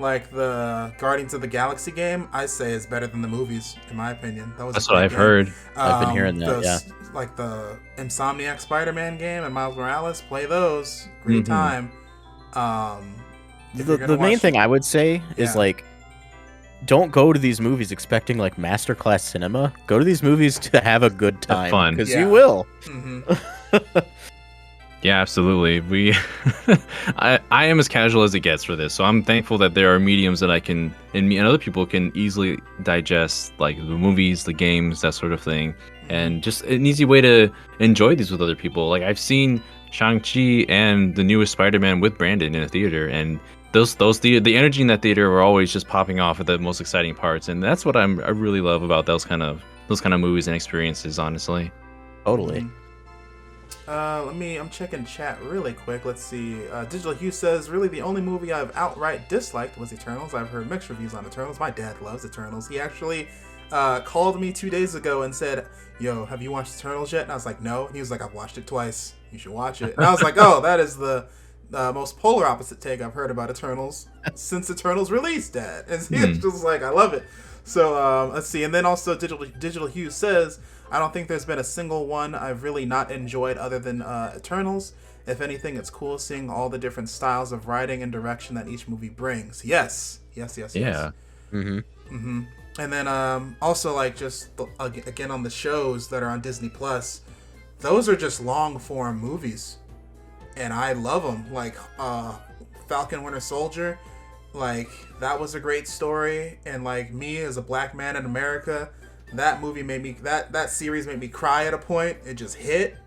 Like the Guardians of the Galaxy game, I say is better than the movies, in my opinion. That's what I've heard. I've been hearing that, yeah. Like the Insomniac Spider-Man game and Miles Morales, play those. Great time. The main thing I would say is like, don't go to these movies expecting like masterclass cinema. Go to these movies to have a good time. fun. Because you will. Yeah, absolutely. I am as casual as it gets for this, so I'm thankful that there are mediums that I can, and me and other people can easily digest, like the movies, the games, that sort of thing, and just an easy way to enjoy these with other people. Like I've seen Shang-Chi and the newest Spider-Man with Brandon in a theater, and the energy in that theater were always just popping off at the most exciting parts, and that's what I really love about those kind of movies and experiences, honestly. Totally. I'm checking chat really quick. Let's see. Digital Hugh says, really the only movie I've outright disliked was Eternals. I've heard mixed reviews on Eternals. My dad loves Eternals. He actually called me 2 days ago and said, yo, have you watched Eternals yet? And I was like, no. And he was like, I've watched it twice. You should watch it. And I was like, oh, that is the most polar opposite take I've heard about Eternals since Eternals released, Dad. And he was just like, I love it. So let's see. And then also Digital Hugh says, I don't think there's been a single one I've really not enjoyed other than Eternals. If anything, it's cool seeing all the different styles of writing and direction that each movie brings. Yes. Yeah. Mm-hmm. And then also, like, just again on the shows that are on Disney Plus, those are just long form movies, and I love them. Like Falcon Winter Soldier, like that was a great story, and like me as a black man in America, that movie made me that series made me cry at a point. It just hit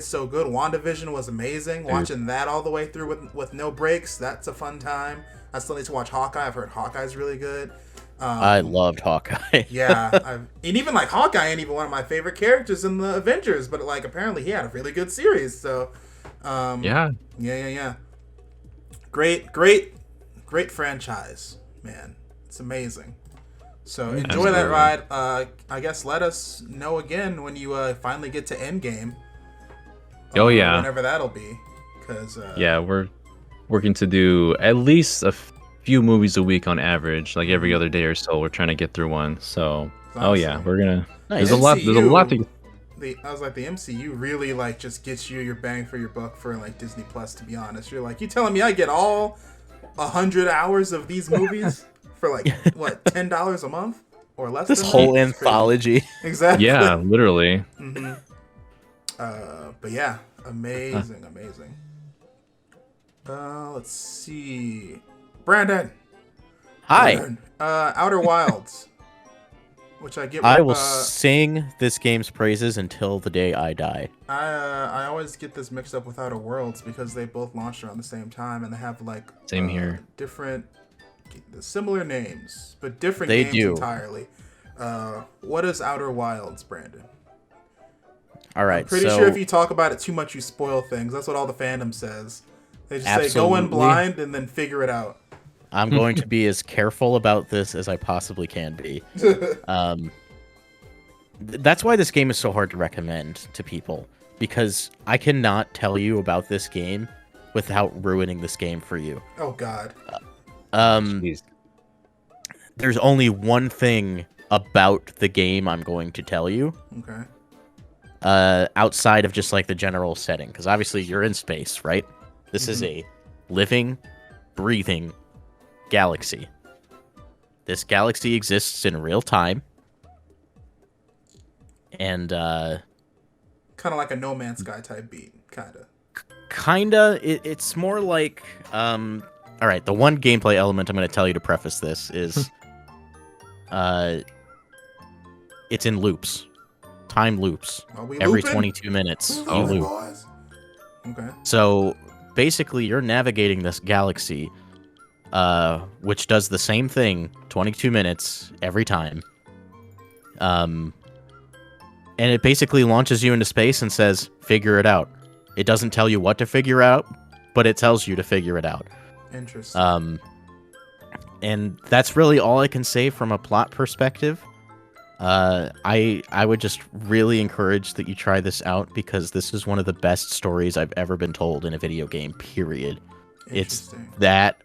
so good. WandaVision was amazing. Watching that all the way through with no breaks, that's a fun time. I still need to watch Hawkeye. I've heard Hawkeye's really good. I loved Hawkeye. Yeah, and even like Hawkeye ain't even one of my favorite characters in the Avengers, but like apparently he had a really good series. So, yeah. Great franchise, man. It's amazing. So enjoy that ride. I guess let us know again when you finally get to Endgame. Oh yeah, whenever that'll be, because yeah, we're working to do at least a few movies a week on average, like every other day or so. We're trying to get through one. So, oh yeah, Awesome. we're gonna. Nice. There's a lot. There's a lot to. I was like, the MCU really like just gets you your bang for your buck for like Disney Plus. To be honest, you're like, you telling me I get all 100 hours of these movies for like what, $10 a month or less? This than whole that? It's crazy. anthology. Exactly. Yeah, literally. But yeah, amazing. Let's see, Brandon. Hi. Outer Wilds, which I get. I will sing this game's praises until the day I die. I always get this mixed up with Outer Worlds because they both launched around the same time and they have like Same here. Different, similar names but different They games do. entirely. What is Outer Wilds, Brandon? All right. I'm pretty sure if you talk about it too much, you spoil things. That's what all the fandom says. They just say go in Absolutely. blind and then figure it out. I'm going to be as careful about this as I possibly can be. That's why this game is so hard to recommend to people, because I cannot tell you about this game without ruining this game for you. Oh God. Jeez. There's only one thing about the game I'm going to tell you. Okay. Outside of just like the general setting, because obviously you're in space, right? This is a living, breathing galaxy. This galaxy exists in real time, and Kind of like a No Man's Sky type beat, it's more like all right, the one gameplay element I'm going to tell you to preface this is it's in loops. Time loops. Every 22 minutes you loop. Boys. Okay. So basically you're navigating this galaxy which does the same thing 22 minutes every time. And it basically launches you into space and says, figure it out. It doesn't tell you what to figure out, but it tells you to figure it out. Interesting. And that's really all I can say from a plot perspective. I would just really encourage that you try this out, because this is one of the best stories I've ever been told in a video game, period. It's that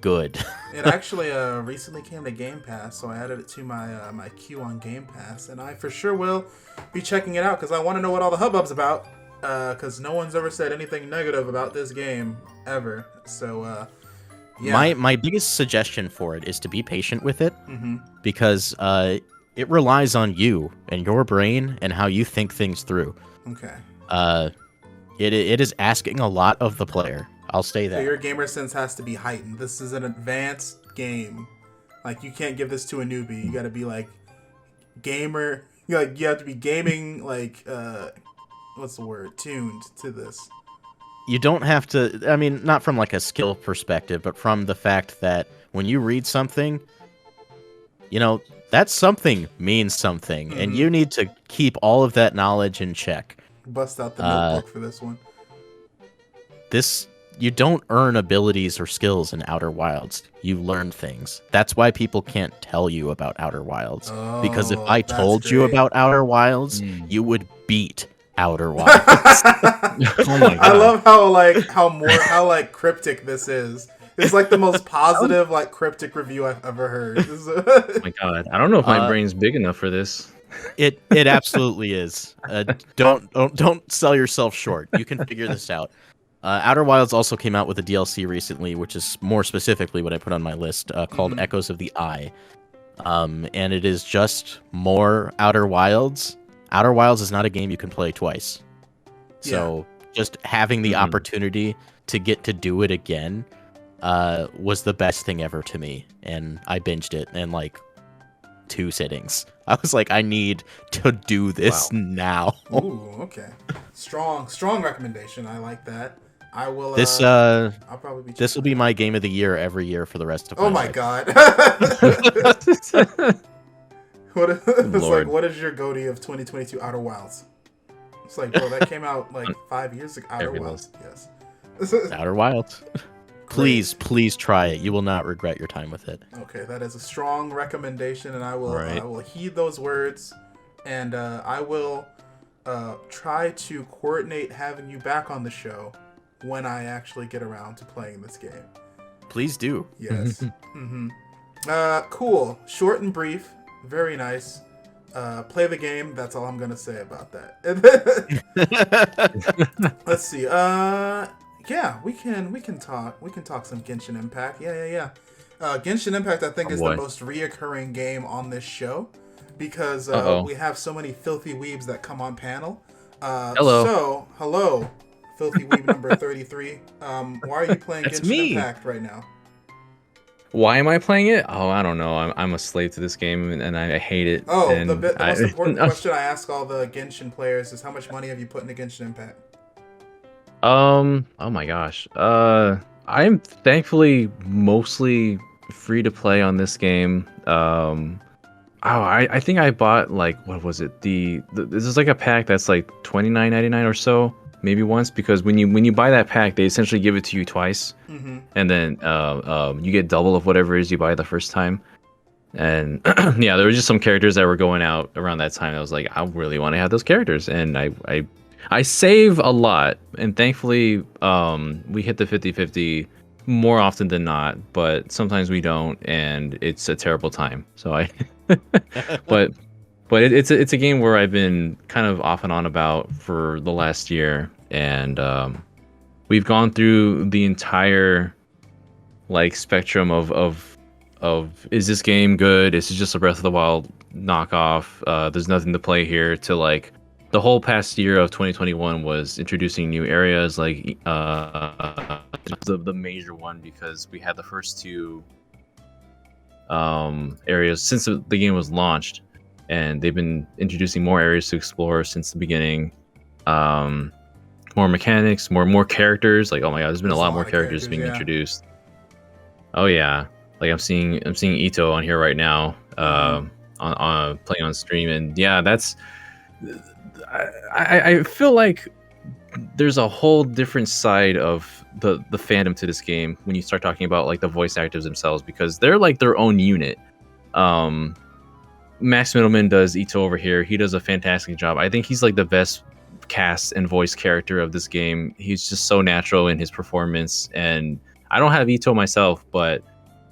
good. It actually recently came to Game Pass, so I added it to my my queue on Game Pass, and I for sure will be checking it out because I want to know what all the hubbub's about, because no one's ever said anything negative about this game ever. So yeah. My biggest suggestion for it is to be patient with it, because it relies on you and your brain and how you think things through. Okay. It is asking a lot of the player. I'll say that. So your gamer sense has to be heightened. This is an advanced game. Like, you can't give this to a newbie. You got to be like gamer. You have to be gaming like what's the word? Tuned to this. You don't have to. I mean, not from like a skill perspective, but from the fact that when you read something, you know, that something means something, and you need to keep all of that knowledge in check. Bust out the notebook for this one. You don't earn abilities or skills in Outer Wilds. You learn things. That's why people can't tell you about Outer Wilds. Because if I told you about Outer Wilds, you would beat Outer Wilds. Oh my God. I love how cryptic this is. It's like the most positive, like, cryptic review I've ever heard. Oh my God, I don't know if my brain's big enough for this. It absolutely is. Don't sell yourself short. You can figure this out. Outer Wilds also came out with a DLC recently, which is more specifically what I put on my list, called Echoes of the Eye. And it is just more Outer Wilds. Outer Wilds is not a game you can play twice. So just having the opportunity to get to do it again was the best thing ever to me. And I binged it in like 2 sittings. I was like, I need to do this now. Ooh, okay. Strong recommendation. I like that. I will. I'll probably be. This will be my game of the year every year for the rest of my life. Oh my God. What is your goatee of 2022 Outer Wilds? It's like, bro, that came out like 5 years ago. Outer Wilds, yes. Outer Wilds. Please try it. You will not regret your time with it. Okay, that is a strong recommendation, and I will heed those words, and I will try to coordinate having you back on the show when I actually get around to playing this game. Please do. Yes. Cool. Short and brief. Very nice. Play the game. That's all I'm gonna say about that. Let's see. Yeah, we can talk some Genshin Impact. Yeah. Genshin Impact, I think, is the most reoccurring game on this show because we have so many filthy weebs that come on panel. Hello. Hello, filthy weeb number 33. Why are you playing Genshin Impact right now? Why am I playing it? Oh, I don't know. I'm a slave to this game, and I hate it. Oh, and the most important question I ask all the Genshin players is how much money have you put into Genshin Impact? Oh my gosh. I'm thankfully mostly free to play on this game. I think I bought like, what was it? This is like a pack that's like $29.99 or so, maybe once, because when you buy that pack, they essentially give it to you twice, and then you get double of whatever it is you buy the first time. And yeah, there were just some characters that were going out around that time. I was like, I really want to have those characters, and I save a lot, and thankfully we hit the 50-50 more often than not, but sometimes we don't, and it's a terrible time. So but it's a game where I've been kind of off and on about for the last year, and we've gone through the entire like spectrum of is this game good? Is it just a Breath of the Wild knockoff? There's nothing to play here. To like the whole past year of 2021 was introducing new areas, like the major one, because we had the first two areas since the game was launched, and they've been introducing more areas to explore since the beginning. More mechanics, more characters. Like, oh my god, there's been a lot more characters being introduced. Oh yeah, like I'm seeing Ito on here right now, on playing on stream, and yeah, that's. I feel like there's a whole different side of the fandom to this game when you start talking about like the voice actors themselves, because they're like their own unit. Max Middleman does Ito over here. He does a fantastic job. I think he's like the best cast and voice character of this game. He's just so natural in his performance, and I don't have Ito myself, but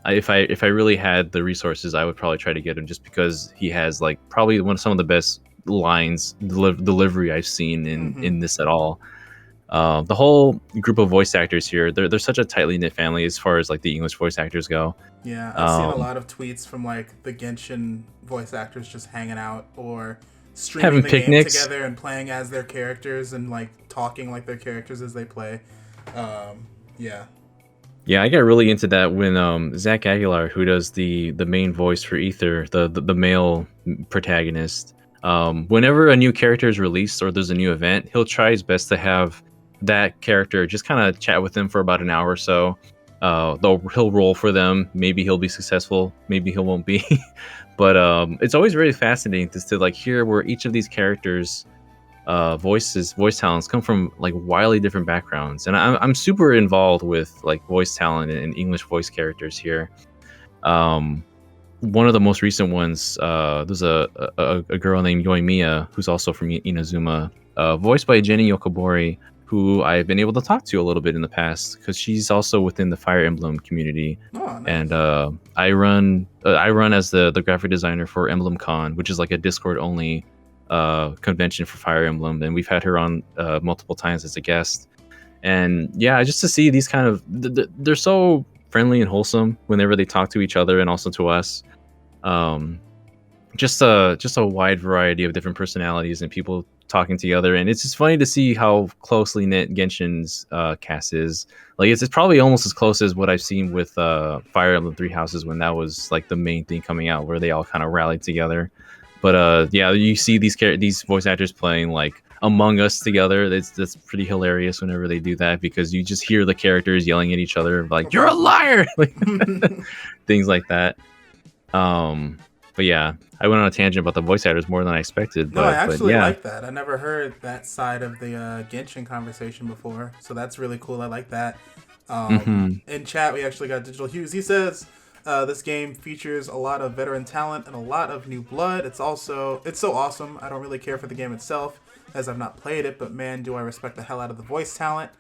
if I really had the resources, I would probably try to get him, just because he has like probably some of the best lines delivery I've seen in this at all. The whole group of voice actors here, they're such a tightly knit family as far as like the English voice actors go. Yeah, I've seen a lot of tweets from like the Genshin voice actors just hanging out or streaming having the picnics game together and playing as their characters and like talking like their characters as they play. Yeah, I got really into that when Zach Aguilar, who does the main voice for Ether, the male protagonist, whenever a new character is released or there's a new event, he'll try his best to have that character just kind of chat with them for about an hour or so. He'll roll for them. Maybe he'll be successful, maybe he won't be. But it's always very fascinating to like hear where each of these characters voice talents come from, like wildly different backgrounds. And I'm super involved with like voice talent and English voice characters here. One of the most recent ones, there's a girl named Yoimiya, who's also from Inazuma, voiced by Jenny Yokobori, who I've been able to talk to a little bit in the past, because she's also within the Fire Emblem community. Oh, nice. And I run as the graphic designer for Emblem Con, which is like a Discord only convention for Fire Emblem, and we've had her on multiple times as a guest. And yeah, just to see these kind of they're so friendly and wholesome whenever they talk to each other and also to us. Just a wide variety of different personalities and people talking together, and it's just funny to see how closely knit Genshin's cast is. Like it's probably almost as close as what I've seen with Fire Emblem Three Houses, when that was like the main thing coming out, where they all kind of rallied together. But yeah, you see these voice actors playing like Among Us together. That's pretty hilarious whenever they do that, because you just hear the characters yelling at each other like, "You're a liar!" Like, things like that. But yeah, I went on a tangent about the voice actors more than I expected. No, I actually like that. I never heard that side of the Genshin conversation before, so that's really cool. I like that. In chat, we actually got Digital Hughes. He says, this game features a lot of veteran talent and a lot of new blood. It's so awesome. I don't really care for the game itself, as I've not played it, but man, do I respect the hell out of the voice talent.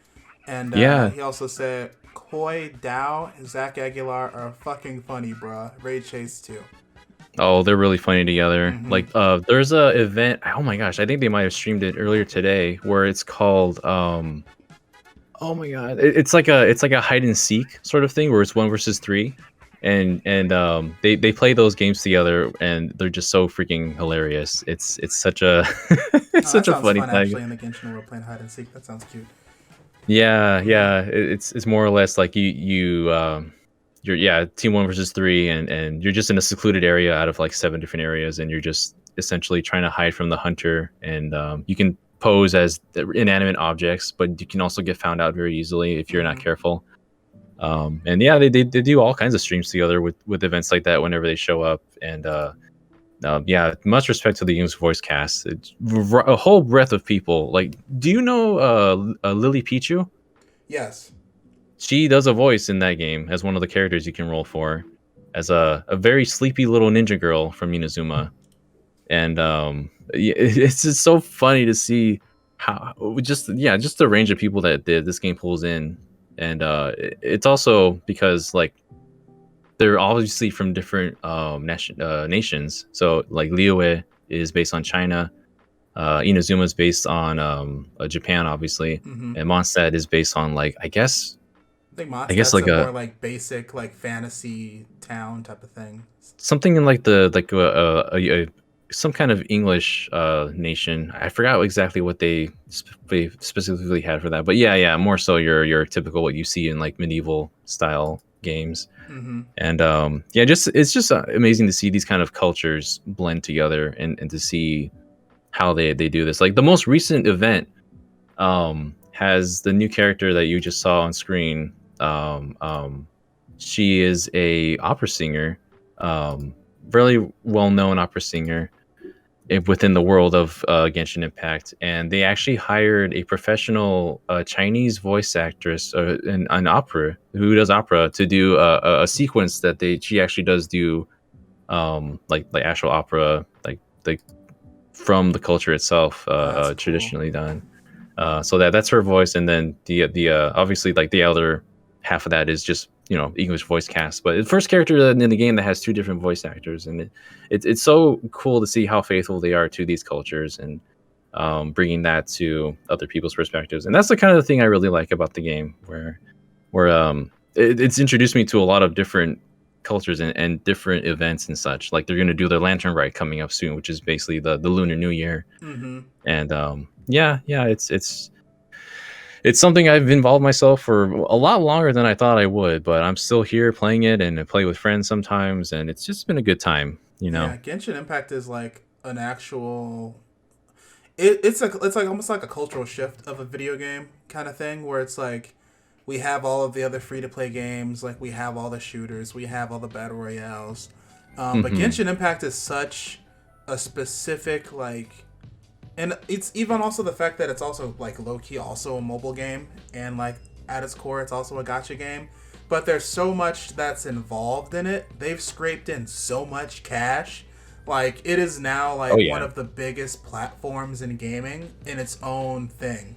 And Yeah. he also said, Koi Dao and Zach Aguilar are fucking funny, bruh. Raid Chase too. Oh, they're really funny together. Mm-hmm. Like, there's a event. Oh my gosh, I think they might have streamed it earlier today, where it's called oh my god, it's like a hide and seek sort of thing, where it's 1 versus 3, and they play those games together, and they're just so freaking hilarious. It's such a it's Oh, that such a sounds funny fun, thing. actually, in the Genshin world, playing hide and seek. That sounds cute. Yeah, Mm-hmm. yeah. It's more or less like you're yeah, team 1 versus 3, and you're just in a secluded area out of like 7 different areas, and you're just essentially trying to hide from the hunter, and you can pose as the inanimate objects, but you can also get found out very easily if you're not Mm-hmm. careful. And yeah, they do all kinds of streams together with events like that whenever they show up, and yeah, much respect to the game's voice cast. It's a whole breadth of people. Like, do you know Lily Pichu? Yes. She does a voice in that game as one of the characters you can roll for, as a very sleepy little ninja girl from Inazuma. And it's just so funny to see how just the range of people that this game pulls in. And it's also because like they're obviously from different nations. So like Liyue is based on China, Inazuma is based on Japan, obviously, Mm-hmm. and Mondstadt is based on like I think I guess Mondstadt's like a more a like basic like fantasy town type of thing. something in like the like a some kind of English nation. I forgot exactly what they specifically had for that, but yeah, more so your typical what you see in like medieval style games. Mm-hmm. And yeah, just it's just amazing to see these kind of cultures blend together, and to see how they do this. Like the most recent event has the new character that you just saw on screen. She is a opera singer, really well known opera singer within the world of Genshin Impact, and they actually hired a professional Chinese voice actress in an opera who does opera to do a sequence that she actually does do, like actual opera, like from the culture itself, That's cool. traditionally done. So that's her voice, and then the obviously like the other half of that is just English voice cast. But the first character in the game that has two different voice actors, and it's so cool to see how faithful they are to these cultures, and bringing that to other people's perspectives. And that's the kind of thing I really like about the game, where it's introduced me to a lot of different cultures and different events and such. Like they're going to do their lantern rite coming up soon, which is basically the Lunar New Year. Mm-hmm. And yeah, it's something I've involved myself for a lot longer than I thought I would, but I'm still here playing it, and I play with friends sometimes, and it's just been a good time, Yeah, Genshin Impact is like an actual. It's like almost like a cultural shift of a video game kind of thing, where it's like we have all of the other free to play games, like we have all the shooters, we have all the battle royales, but Hmm. Genshin Impact is such a specific like, and it's even also the fact that it's also like low key also a mobile game, and like at its core it's also a gacha game, but there's so much that's involved in it. They've scraped in so much cash. Like it is now Oh like one yeah. of the biggest platforms in gaming in its own thing.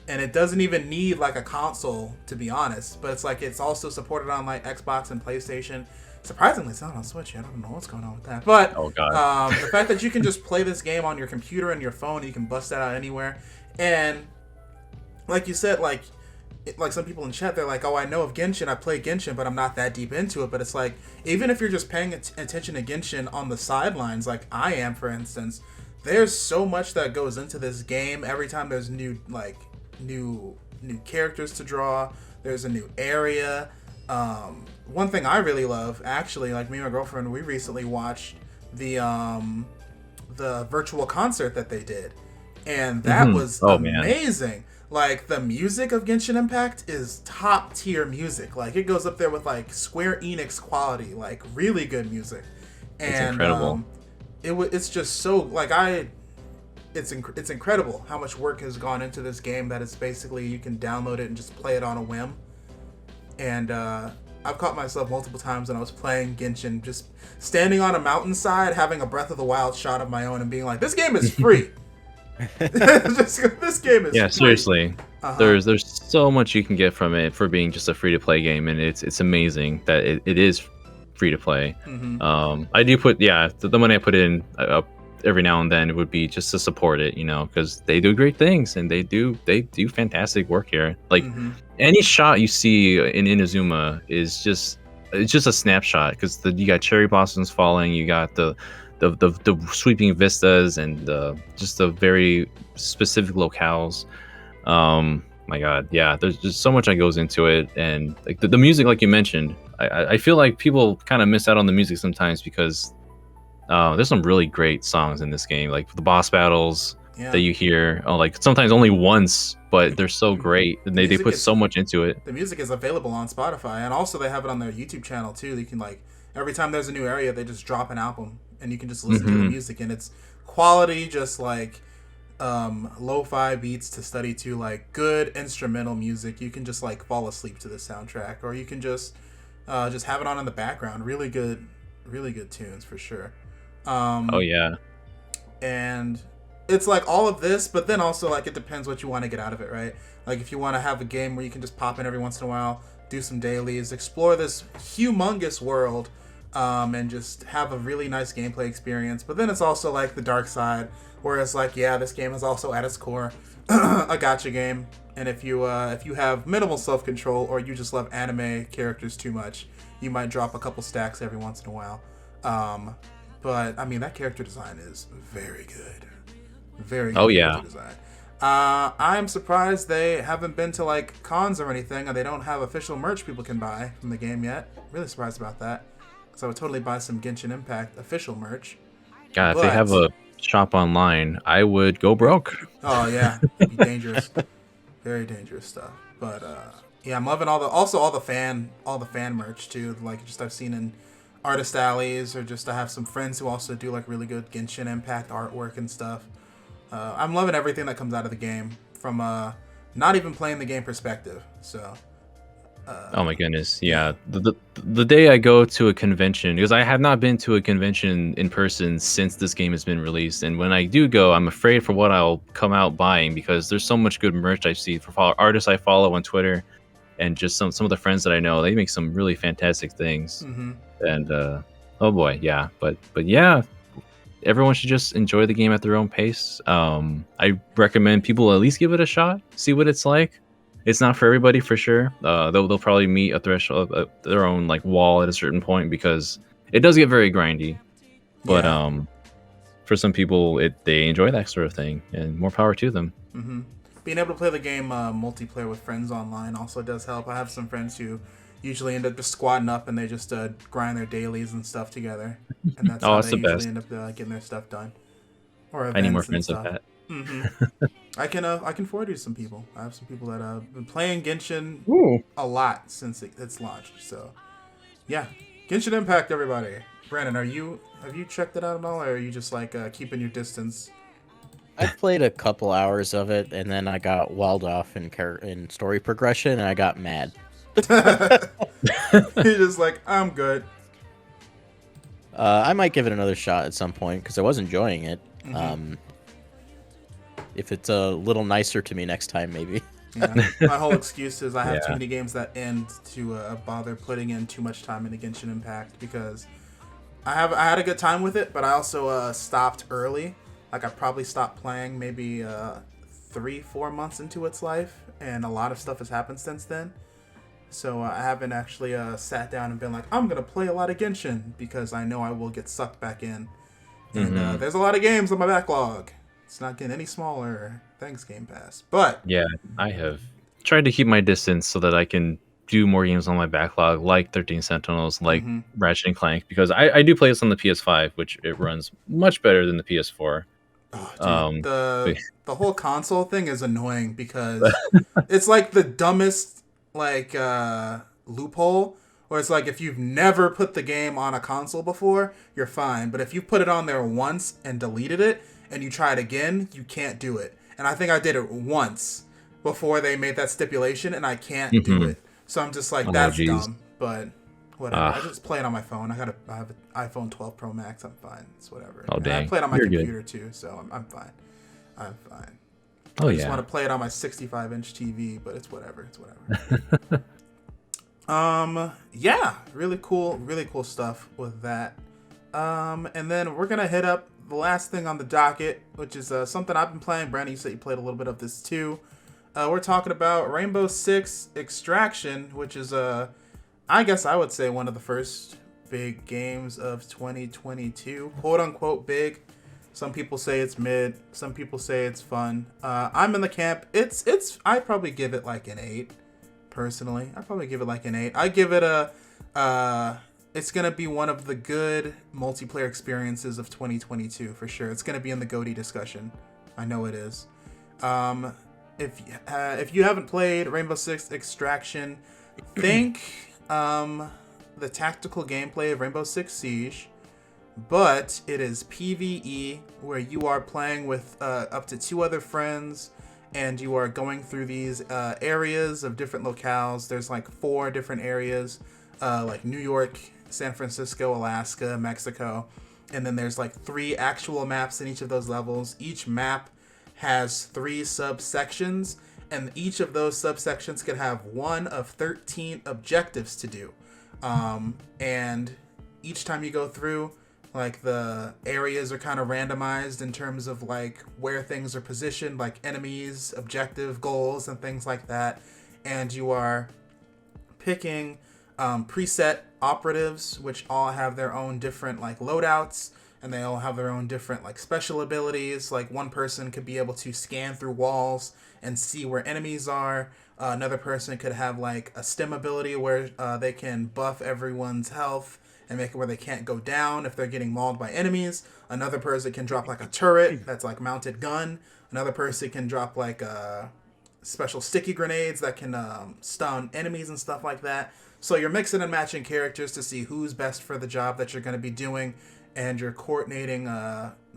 And it doesn't even need like a console, to be honest, but it's like it's also supported on like Xbox and PlayStation. Surprisingly, it's not on Switch yet. I don't know what's going on with that. But Oh god. the fact that you can just play this game on your computer and your phone, you can bust that out anywhere. And like you said, like some people in chat, they're like, "Oh, I know of Genshin. I play Genshin, but I'm not that deep into it." But it's like, even if you're just paying attention to Genshin on the sidelines, like I am, for instance, there's so much that goes into this game. Every time there's new characters to draw, there's a new area. One thing I really love, actually, like me and my girlfriend, we recently watched the virtual concert that they did, and that Hmm. was Oh man. amazing. Like the music of Genshin Impact is top tier music. Like it goes up there with like Square Enix quality, like really good music. It's And incredible. it's just so like it's incredible how much work has gone into this game that it's basically you can download it and just play it on a whim. And I've caught myself multiple times when I was playing Genshin just standing on a mountainside having a Breath of the Wild shot of my own and being like, this game is free. This game is Yeah, free. seriously. Uh-huh. There's so much you can get from it for being just a free to play game, and it's amazing that it is free to play. Mm-hmm. I do put the money I put in every now and then, it would be just to support it, because they do great things and they do fantastic work here. Like Mm-hmm. any shot you see in Inazuma is just it's just a snapshot, because you got cherry blossoms falling, you got the sweeping vistas, and just the very specific locales. My God, yeah, there's just so much that goes into it, and like the music, like you mentioned, I feel like people kind of miss out on the music sometimes, because there's some really great songs in this game, like the boss battles that Yeah. you hear, like sometimes only once, but they're so great, and The they music put is so much into it. the music is available on Spotify, and also they have it on their YouTube channel too. You can like every time there's a new area, they just drop an album, and you can just listen to the Hmm. music, and it's quality, just like lo-fi beats to study to, like good instrumental music. You can just like fall asleep to the soundtrack, or you can just have it on in the background. Really good tunes for sure. Oh Um, yeah. and it's like all of this, but then also like it depends what you want to get out of it, right? Like if you want to have a game where you can just pop in every once in a while, do some dailies, explore this humongous world, and just have a really nice gameplay experience. But then it's also like the dark side, where it's like, yeah, this game is also at its core a gacha game, and if you have minimal self control, or you just love anime characters too much, you might drop a couple stacks every once in a while. But I mean, that character design is very good. Very Oh good yeah. character design. I'm surprised they haven't been to like cons or anything, and they don't have official merch people can buy from the game yet. Really surprised about that, because I would totally buy some Genshin Impact official merch. God, if they have But a shop online, I would go broke. oh yeah, it'd be dangerous, very dangerous stuff. But yeah, I'm loving all the fan merch too. Like just I've seen in artist alleys, or just I have some friends who also do like really good Genshin Impact artwork and stuff. I'm loving everything that comes out of the game from not even playing the game perspective. So Oh my goodness, yeah. yeah. The day I go to a convention, because I have not been to a convention in person since this game has been released, and when I do go, I'm afraid for what I'll come out buying, because there's so much good merch I see for artists I follow on Twitter, and just some of the friends that I know. They make some really fantastic things, Mm-hmm. and oh boy, yeah. But yeah, everyone should just enjoy the game at their own pace. I recommend people at least give it a shot, see what it's like. It's not for everybody for sure. They'll probably meet a threshold, their own like wall at a certain point, because it does get very grindy. But Yeah. for some people, they enjoy that sort of thing, and more power to them. Mm-hmm. Being able to play the game multiplayer with friends online also does help. I have some friends who usually end up just squatting up, and they just grind their dailies and stuff together, and that's Oh, how that's they the usually best. end up getting their stuff done, or I need more events and friends like stuff. that. Mm-hmm. I can forward you to some people. I have some people that have been playing Genshin Ooh. a lot since it's launched. So yeah, Genshin Impact, everybody. Brandon, have you checked it out at all, or are you just like keeping your distance? I've played a couple hours of it, and then I got walled off in story progression, and I got mad. You're just like, I'm good. I might give it another shot at some point, because I was enjoying it. Mm-hmm. If it's a little nicer to me next time, maybe. Yeah. My whole excuse is I have too Yeah. many games that end to bother putting in too much time into Genshin Impact, because I had a good time with it, but I also stopped early. Like I probably stopped playing maybe 3-4 months into its life, and a lot of stuff has happened since then. So I haven't actually sat down and been like, I'm gonna play a lot of Genshin, because I know I will get sucked back in. And Mhm. there's a lot of games on my backlog. It's not getting any smaller. Thanks, Game Pass. But Yeah, I have tried to keep my distance so that I can do more games on my backlog, like 13 Sentinels, like mhm. Ratchet and Clank, because I do play this on the PS5, which it runs much better than the PS4. Oh, dude, Um, the whole console thing is annoying, because it's like the dumbest like loophole, where it's like if you've never put the game on a console before, you're fine, but if you put it on there once and deleted it and you try it again, you can't do it. And I think I did it once before they made that stipulation, and I can't do mhm. it. So I'm just like, Oh, that's geez. dumb, but whatever. I Ah, just play it on my phone. I have an iPhone 12 Pro Max. I'm fine. It's whatever. oh, And I dang. play it on my You're good. computer too, so I'm fine. I'm fine. Oh I just yeah. want to play it on my 65-inch TV, but it's whatever. It's whatever. Yeah, really cool stuff with that. And then we're gonna hit up the last thing on the docket, which is something I've been playing. Brandon, you said you played a little bit of this too. We're talking about Rainbow Six Extraction, which is I guess I would say one of the first big games of 2022, quote unquote big. Some people say it's mid. Some people say it's fun. I'm in the camp. It's. I probably give it like an 8. Personally, I probably give it like an 8. I give it a. It's gonna be one of the good multiplayer experiences of 2022 for sure. It's gonna be in the GOTY discussion. I know it is. If you haven't played Rainbow Six Extraction, think the tactical gameplay of Rainbow Six Siege, but it is PvE where you are playing with up to 2 other friends, and you are going through these areas of different locales. There's like 4 different areas, like New York, San Francisco, Alaska, Mexico, and then there's like 3 actual maps in each of those levels. Each map has 3 subsections, and each of those subsections could have 1 of 13 objectives to do. And each time you go through, like, the areas are kind of randomized in terms of like where things are positioned, like enemies, objective goals, and things like that. And you are picking preset operatives, which all have their own different like loadouts, and they all have their own different like special abilities. Like, one person could be able to scan through walls and see where enemies are. Another person could have like a stim ability where they can buff everyone's health and make it where they can't go down if they're getting mauled by enemies. Another person can drop like a turret that's like mounted gun. Another person can drop like special sticky grenades that can stun enemies and stuff like that. So you're mixing and matching characters to see who's best for the job that you're going to be doing, and you're coordinating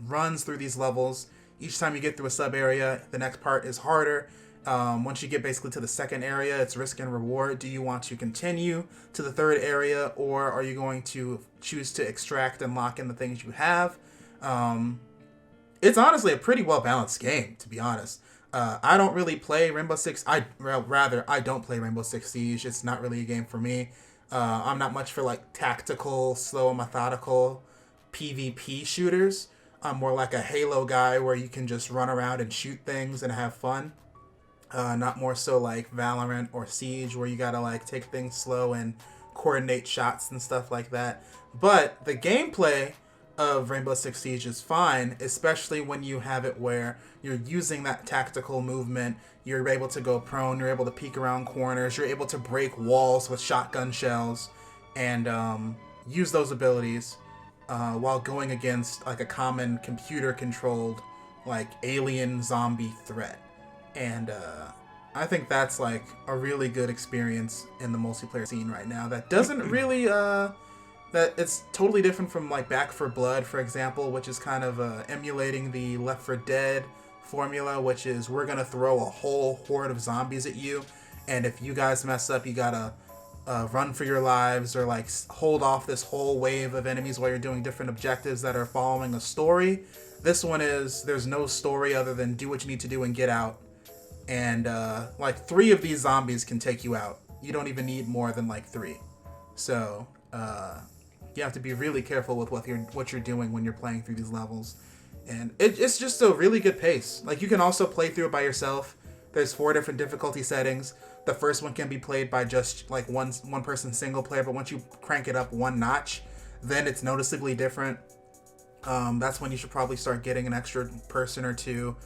runs through these levels. Each time you get through a sub area, the next part is harder. Once you get basically to the second area, it's risk and reward. Do you want to continue to the third area, or are you going to choose to extract and lock in the things you have? It's honestly a pretty well balanced game, to be honest. I don't really play Rainbow Six. I don't play Rainbow Six Siege. It's not really a game for me. I'm not much for like tactical, slow, methodical PvP shooters. I'm more like a Halo guy where you can just run around and shoot things and have fun. Not more so like Valorant or Siege where you gotta like take things slow and coordinate shots and stuff like that. But the gameplay of Rainbow Six Siege is fine, especially when you have it where you're using that tactical movement. You're able to go prone, you're able to peek around corners, you're able to break walls with shotgun shells, and use those abilities while going against like a common computer-controlled like alien zombie threat. And I think that's like a really good experience in the multiplayer scene right now. That doesn't really that it's totally different from like Back 4 Blood, for example, which is kind of emulating the Left 4 Dead formula, which is we're gonna throw a whole horde of zombies at you, and if you guys mess up, you gotta run for your lives or like hold off this whole wave of enemies while you're doing different objectives that are following a story. This one is there's no story other than do what you need to do and get out. And like 3 of these zombies can take you out. You don't even need more than like 3. So you have to be really careful with what you're doing when you're playing through these levels. And it's just a really good pace. Like, you can also play through it by yourself. There's 4 different difficulty settings. The first one can be played by just like one person single player, but once you crank it up 1 notch, then it's noticeably different. That's when you should probably start getting an extra person or 2.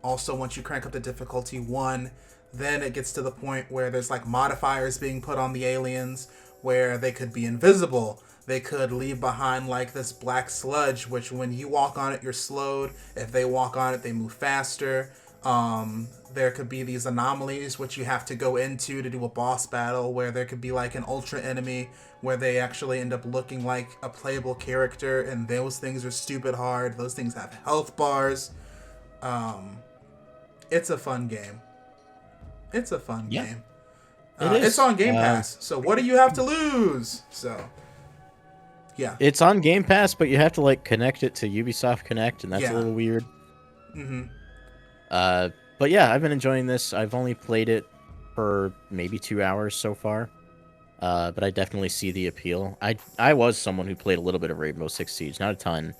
Also, once you crank up the difficulty 1, then it gets to the point where there's like modifiers being put on the aliens where they could be invisible. They could leave behind like this black sludge, which when you walk on it, you're slowed. If they walk on it, they move faster. There could be these anomalies which you have to go into to do a boss battle, where there could be like an ultra enemy where they actually end up looking like a playable character, and those things are stupid hard. Those things have health bars. It's a fun game. It's a fun game. It's on Game Pass, so what do you have to lose? So, yeah. It's on Game Pass, but you have to like connect it to Ubisoft Connect, and that's Yeah. a little weird. Mm-hmm. But yeah, I've been enjoying this. I've only played it for maybe 2 hours so far. But I definitely see the appeal. I was someone who played a little bit of Rainbow Six Siege, not a ton.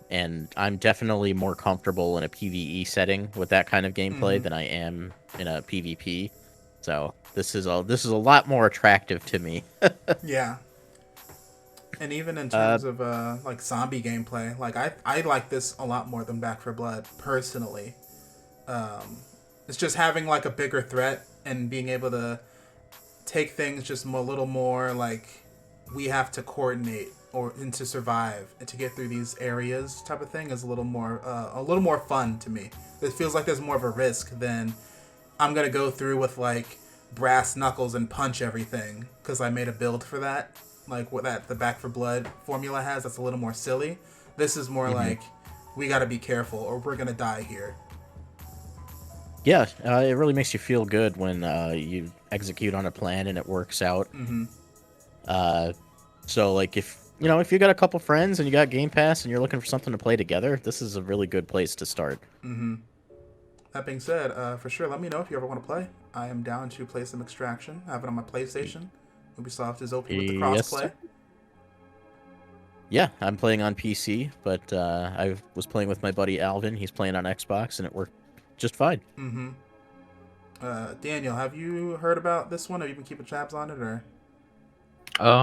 And I'm definitely more comfortable in a PvE setting with that kind of gameplay than I am in a PvP. So this is a lot more attractive to me. Yeah. And even in terms of like zombie gameplay, like I like this a lot more than Back for Blood personally. It's just having like a bigger threat and being able to take things just a little more like we have to coordinate or and to survive and to get through these areas type of thing is a little more fun to me. It feels like there's more of a risk than I'm gonna go through with like brass knuckles and punch everything because I made a build for that. Like what that the Back for Blood formula has, that's a little more silly. This is more like we got to be careful or we're gonna die here. Yeah, it really makes you feel good when you execute on a plan and it works out. So like if you got a couple friends and you got Game Pass and you're looking for something to play together, this is a really good place to start. That being said, for sure, let me know if you ever want to play. I am down to play some Extraction. I have it on my PlayStation. Ubisoft is OP with the Yes, crossplay. sir. Yeah, I'm playing on PC, but I was playing with my buddy Alvin. He's playing on Xbox, and it worked just fine. Daniel, have you heard about this one? Have you been keeping tabs on it, or?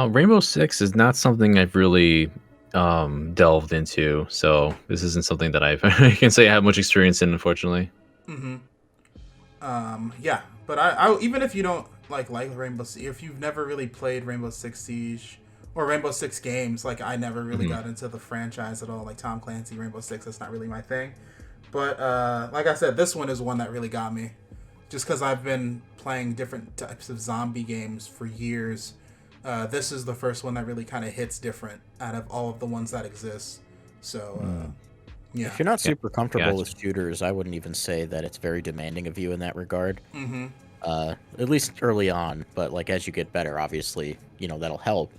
Rainbow Six is not something I've really delved into, so this isn't something that I can say I have much experience in, unfortunately. Yeah, but I even if you don't like Rainbow, if you've never really played Rainbow Six Siege or Rainbow Six games, like I never really got into the franchise at all. Like Tom Clancy, Rainbow Six, that's not really my thing. But like I said, this one is one that really got me, just because I've been playing different types of zombie games for years. This is the first one that really kind of hits different out of all of the ones that exist. So. Yeah. If you're not super comfortable Gotcha. with shooters, I wouldn't even say that it's very demanding of you in that regard. At least early on, but like as you get better, obviously, that'll help.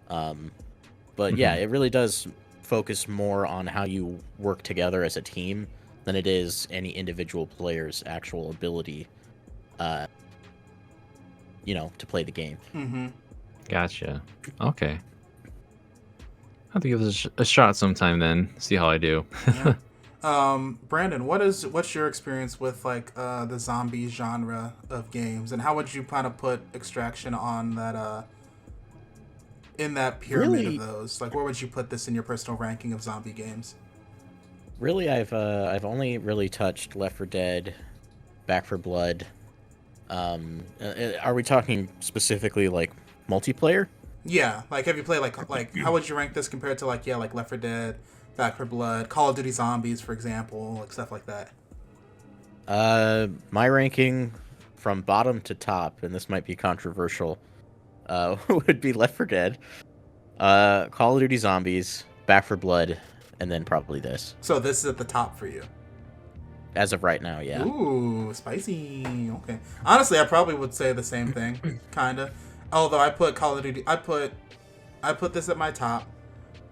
But yeah, it really does focus more on how you work together as a team than it is any individual player's actual ability, to play the game. Gotcha. Okay. I'll have to give this a shot sometime then. See how I do. Brandon, what's your experience with like the zombie genre of games, and how would you kind of put Extraction on that in that pyramid Really, of those? Like, where would you put this in your personal ranking of zombie games? really, I've only really touched Left 4 Dead, Back for Blood. Are we talking specifically like multiplayer? Yeah, like have you played like how would you rank this compared to like Left 4 Dead, Back for Blood, Call of Duty Zombies, for example, like stuff like that? My ranking from bottom to top, and this might be controversial, would be Left 4 Dead, Call of Duty Zombies, Back for Blood, and then probably this. So this is at the top for you. As of right now, yeah. Ooh, spicy. Okay. Honestly, I probably would say the same thing, kinda. Although I put Call of Duty, I put this at my top.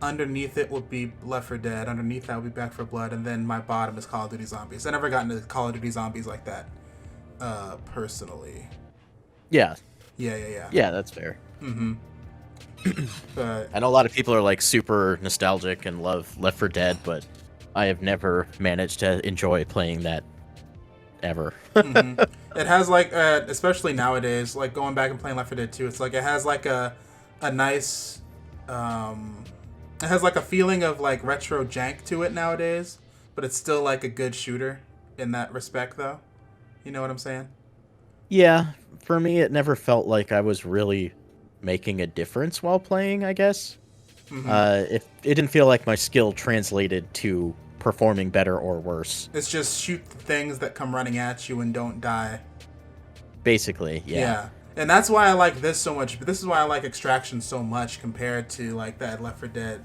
Underneath it would be Left 4 Dead. Underneath that would be Back 4 Blood, and then my bottom is Call of Duty Zombies. I never got into Call of Duty Zombies like that, personally. Yeah. Yeah. Yeah, that's fair. But I know a lot of people are like super nostalgic and love Left 4 Dead, but I have never managed to enjoy playing that ever. it has like, especially nowadays, like going back and playing Left 4 Dead 2, it's like it has like a nice, it has like a feeling of like retro jank to it nowadays, but it's still like a good shooter in that respect, though. You know what I'm saying? Yeah, for me, it never felt like I was really making a difference while playing, I guess. It didn't feel like my skill translated to performing better or worse. It's just shoot the things that come running at you and don't die. Basically, yeah. And that's why I like this so much. This is why I like Extraction so much compared to like that Left 4 Dead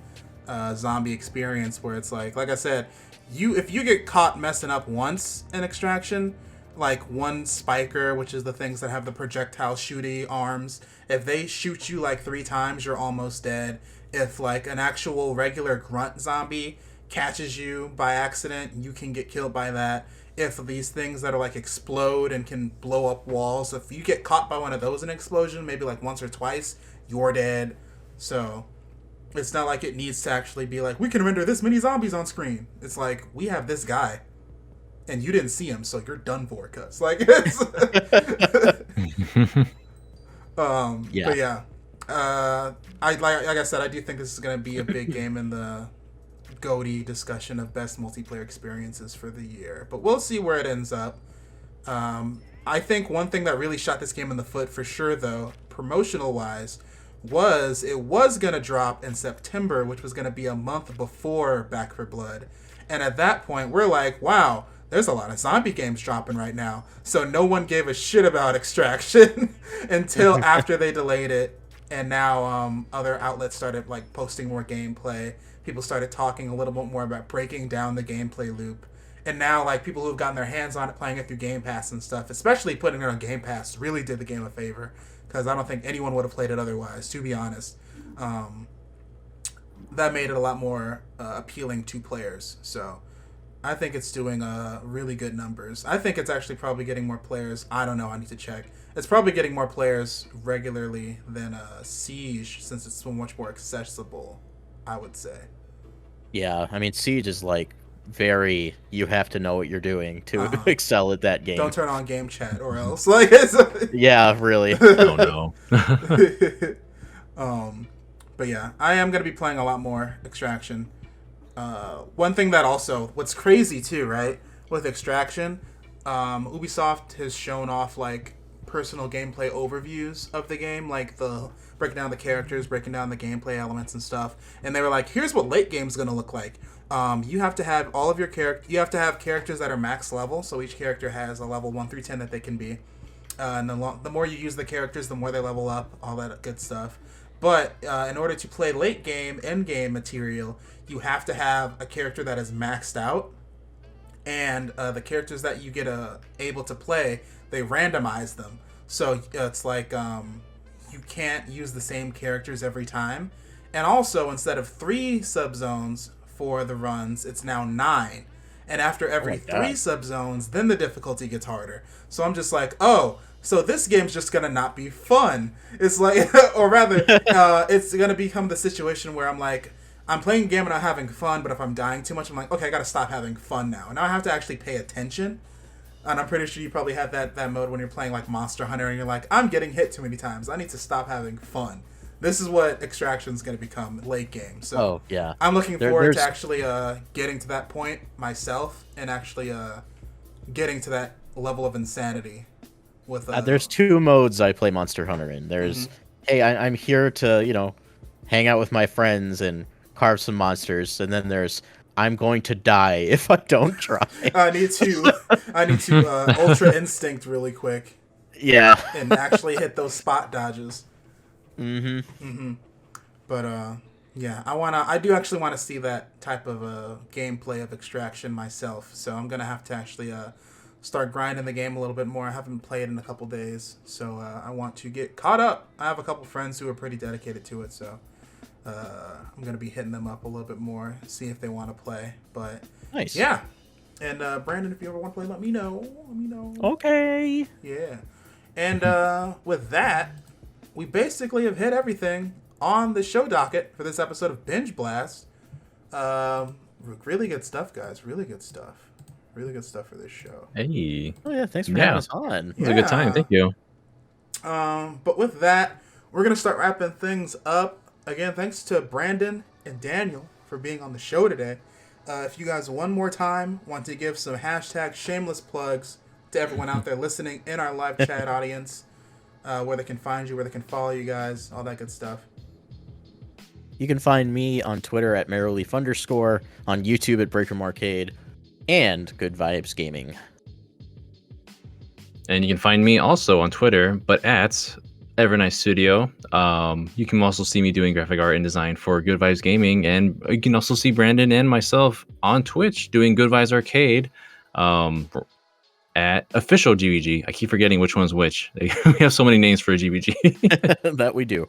zombie experience, where it's like I said, if you get caught messing up once in Extraction, like one spiker, which is the things that have the projectile shooty arms, if they shoot you like 3 times, you're almost dead. If like an actual regular grunt zombie catches you by accident, you can get killed by that. If these things that are like explode and can blow up walls, if you get caught by one of those in an explosion, maybe like once or twice, you're dead. So it's not like it needs to actually be like, we can render this many zombies on screen. It's like, we have this guy and you didn't see him, so you're done for, cuz. Like, it's Yeah. But yeah. Like I said, I do think this is going to be a big game in the GOTY discussion of best multiplayer experiences for the year. But we'll see where it ends up. I think one thing that really shot this game in the foot for sure, though, promotional-wise, was it was going to drop in September, which was going to be a month before Back 4 Blood. And at that point, we're like, wow, there's a lot of zombie games dropping right now. So no one gave a shit about Extraction until after they delayed it. And now other outlets started like posting more gameplay. People started talking a little bit more about breaking down the gameplay loop. And now like people who've gotten their hands on it, playing it through Game Pass and stuff, especially putting it on Game Pass, really did the game a favor. Because I don't think anyone would have played it otherwise, to be honest. That made it a lot more appealing to players. So I think it's doing really good numbers. I think it's actually probably getting more players. I don't know. I need to check. It's probably getting more players regularly than Siege, since it's so much more accessible, I would say. Yeah, I mean, Siege is like very, you have to know what you're doing to excel at that game. Don't turn on game chat or else. Like, it's Yeah, really. Oh no. But yeah, I am going to be playing a lot more Extraction. One thing that also, what's crazy too, right, with Extraction, Ubisoft has shown off like personal gameplay overviews of the game, like the breaking down the characters, breaking down the gameplay elements and stuff, and they were like, here's what late game's going to look like. You have to have all of your you have to have characters that are max level, so each character has a level 1 through 10 that they can be. And the more you use the characters, the more they level up, all that good stuff. But in order to play late game, end game material, you have to have a character that is maxed out, and the characters that you get able to play, they randomize them. So it's like you can't use the same characters every time. And also, instead of 3 subzones for the runs, it's now 9. And after every 3 subzones, then the difficulty gets harder. So I'm just like, oh, so this game's just gonna not be fun. It's like, or rather, it's gonna become the situation where I'm like, I'm playing a game and I'm having fun, but if I'm dying too much, I'm like, okay, I gotta stop having fun now. Now I have to actually pay attention. And I'm pretty sure you probably have that mode when you're playing like Monster Hunter and you're like, I'm getting hit too many times. I need to stop having fun. This is what Extraction's going to become late game. So yeah. I'm looking forward to actually getting to that point myself and actually getting to that level of insanity. With there's 2 modes I play Monster Hunter in. There's, hey, I'm here to, hang out with my friends and carve some monsters. And then there's, I'm going to die if I don't try. I need to Ultra Instinct really quick. Yeah. And actually hit those spot dodges. But yeah, I do actually want to see that type of gameplay of Extraction myself. So I'm gonna have to actually start grinding the game a little bit more. I haven't played in a couple days, so I want to get caught up. I have a couple friends who are pretty dedicated to it, so I'm gonna be hitting them up a little bit more, see if they want to play. But nice. Yeah. And Brandon, if you ever want to play, let me know. Okay. Yeah. And with that, we basically have hit everything on the show docket for this episode of Binge Blast. Really good stuff, guys. Really good stuff. Really good stuff for this show. Hey. Oh yeah, thanks for having us on. It was a good time. Thank you. But with that, we're gonna start wrapping things up. Again, thanks to Brandon and Daniel for being on the show today. If you guys one more time want to give some hashtag shameless plugs to everyone out there listening in our live chat audience, where they can find you, where they can follow you guys, all that good stuff. You can find me on Twitter at @MerrowLeaf_, on YouTube at Breakroom Arcade, and Good Vibes Gaming. And you can find me also on Twitter, but at Evernice Studio. You can also see me doing graphic art and design for Good Vibes Gaming, and you can also see Brandon and myself on Twitch doing Good Vibes Arcade at official GVG. I keep forgetting which one's which. We have so many names for a GVG. That we do.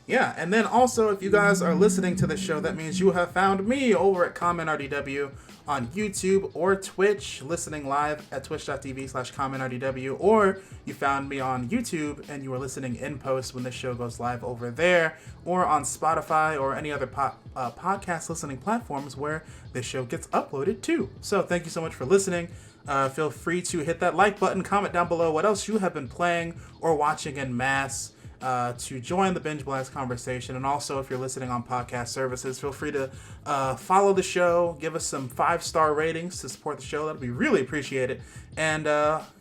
Yeah, and then also, if you guys are listening to the show, that means you have found me over at Comment RDW on YouTube or Twitch, listening live at twitch.tv/Comment RDW, or you found me on YouTube and you were listening in post when the show goes live over there, or on Spotify or any other podcast listening platforms where this show gets uploaded to. So thank you so much for listening. Feel free to hit that like button, comment down below what else you have been playing or watching en masse. To join the Binge Blast conversation. And also, if you're listening on podcast services, feel free to follow the show, give us some 5-star ratings to support the show. That'd be really appreciated. And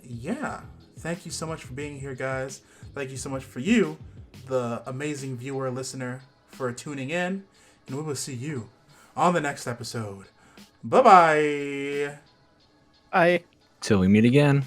yeah, thank you so much for being here, guys. Thank you so much for you, the amazing viewer, listener, for tuning in. And we will see you on the next episode. Bye-bye. Bye. Till we meet again.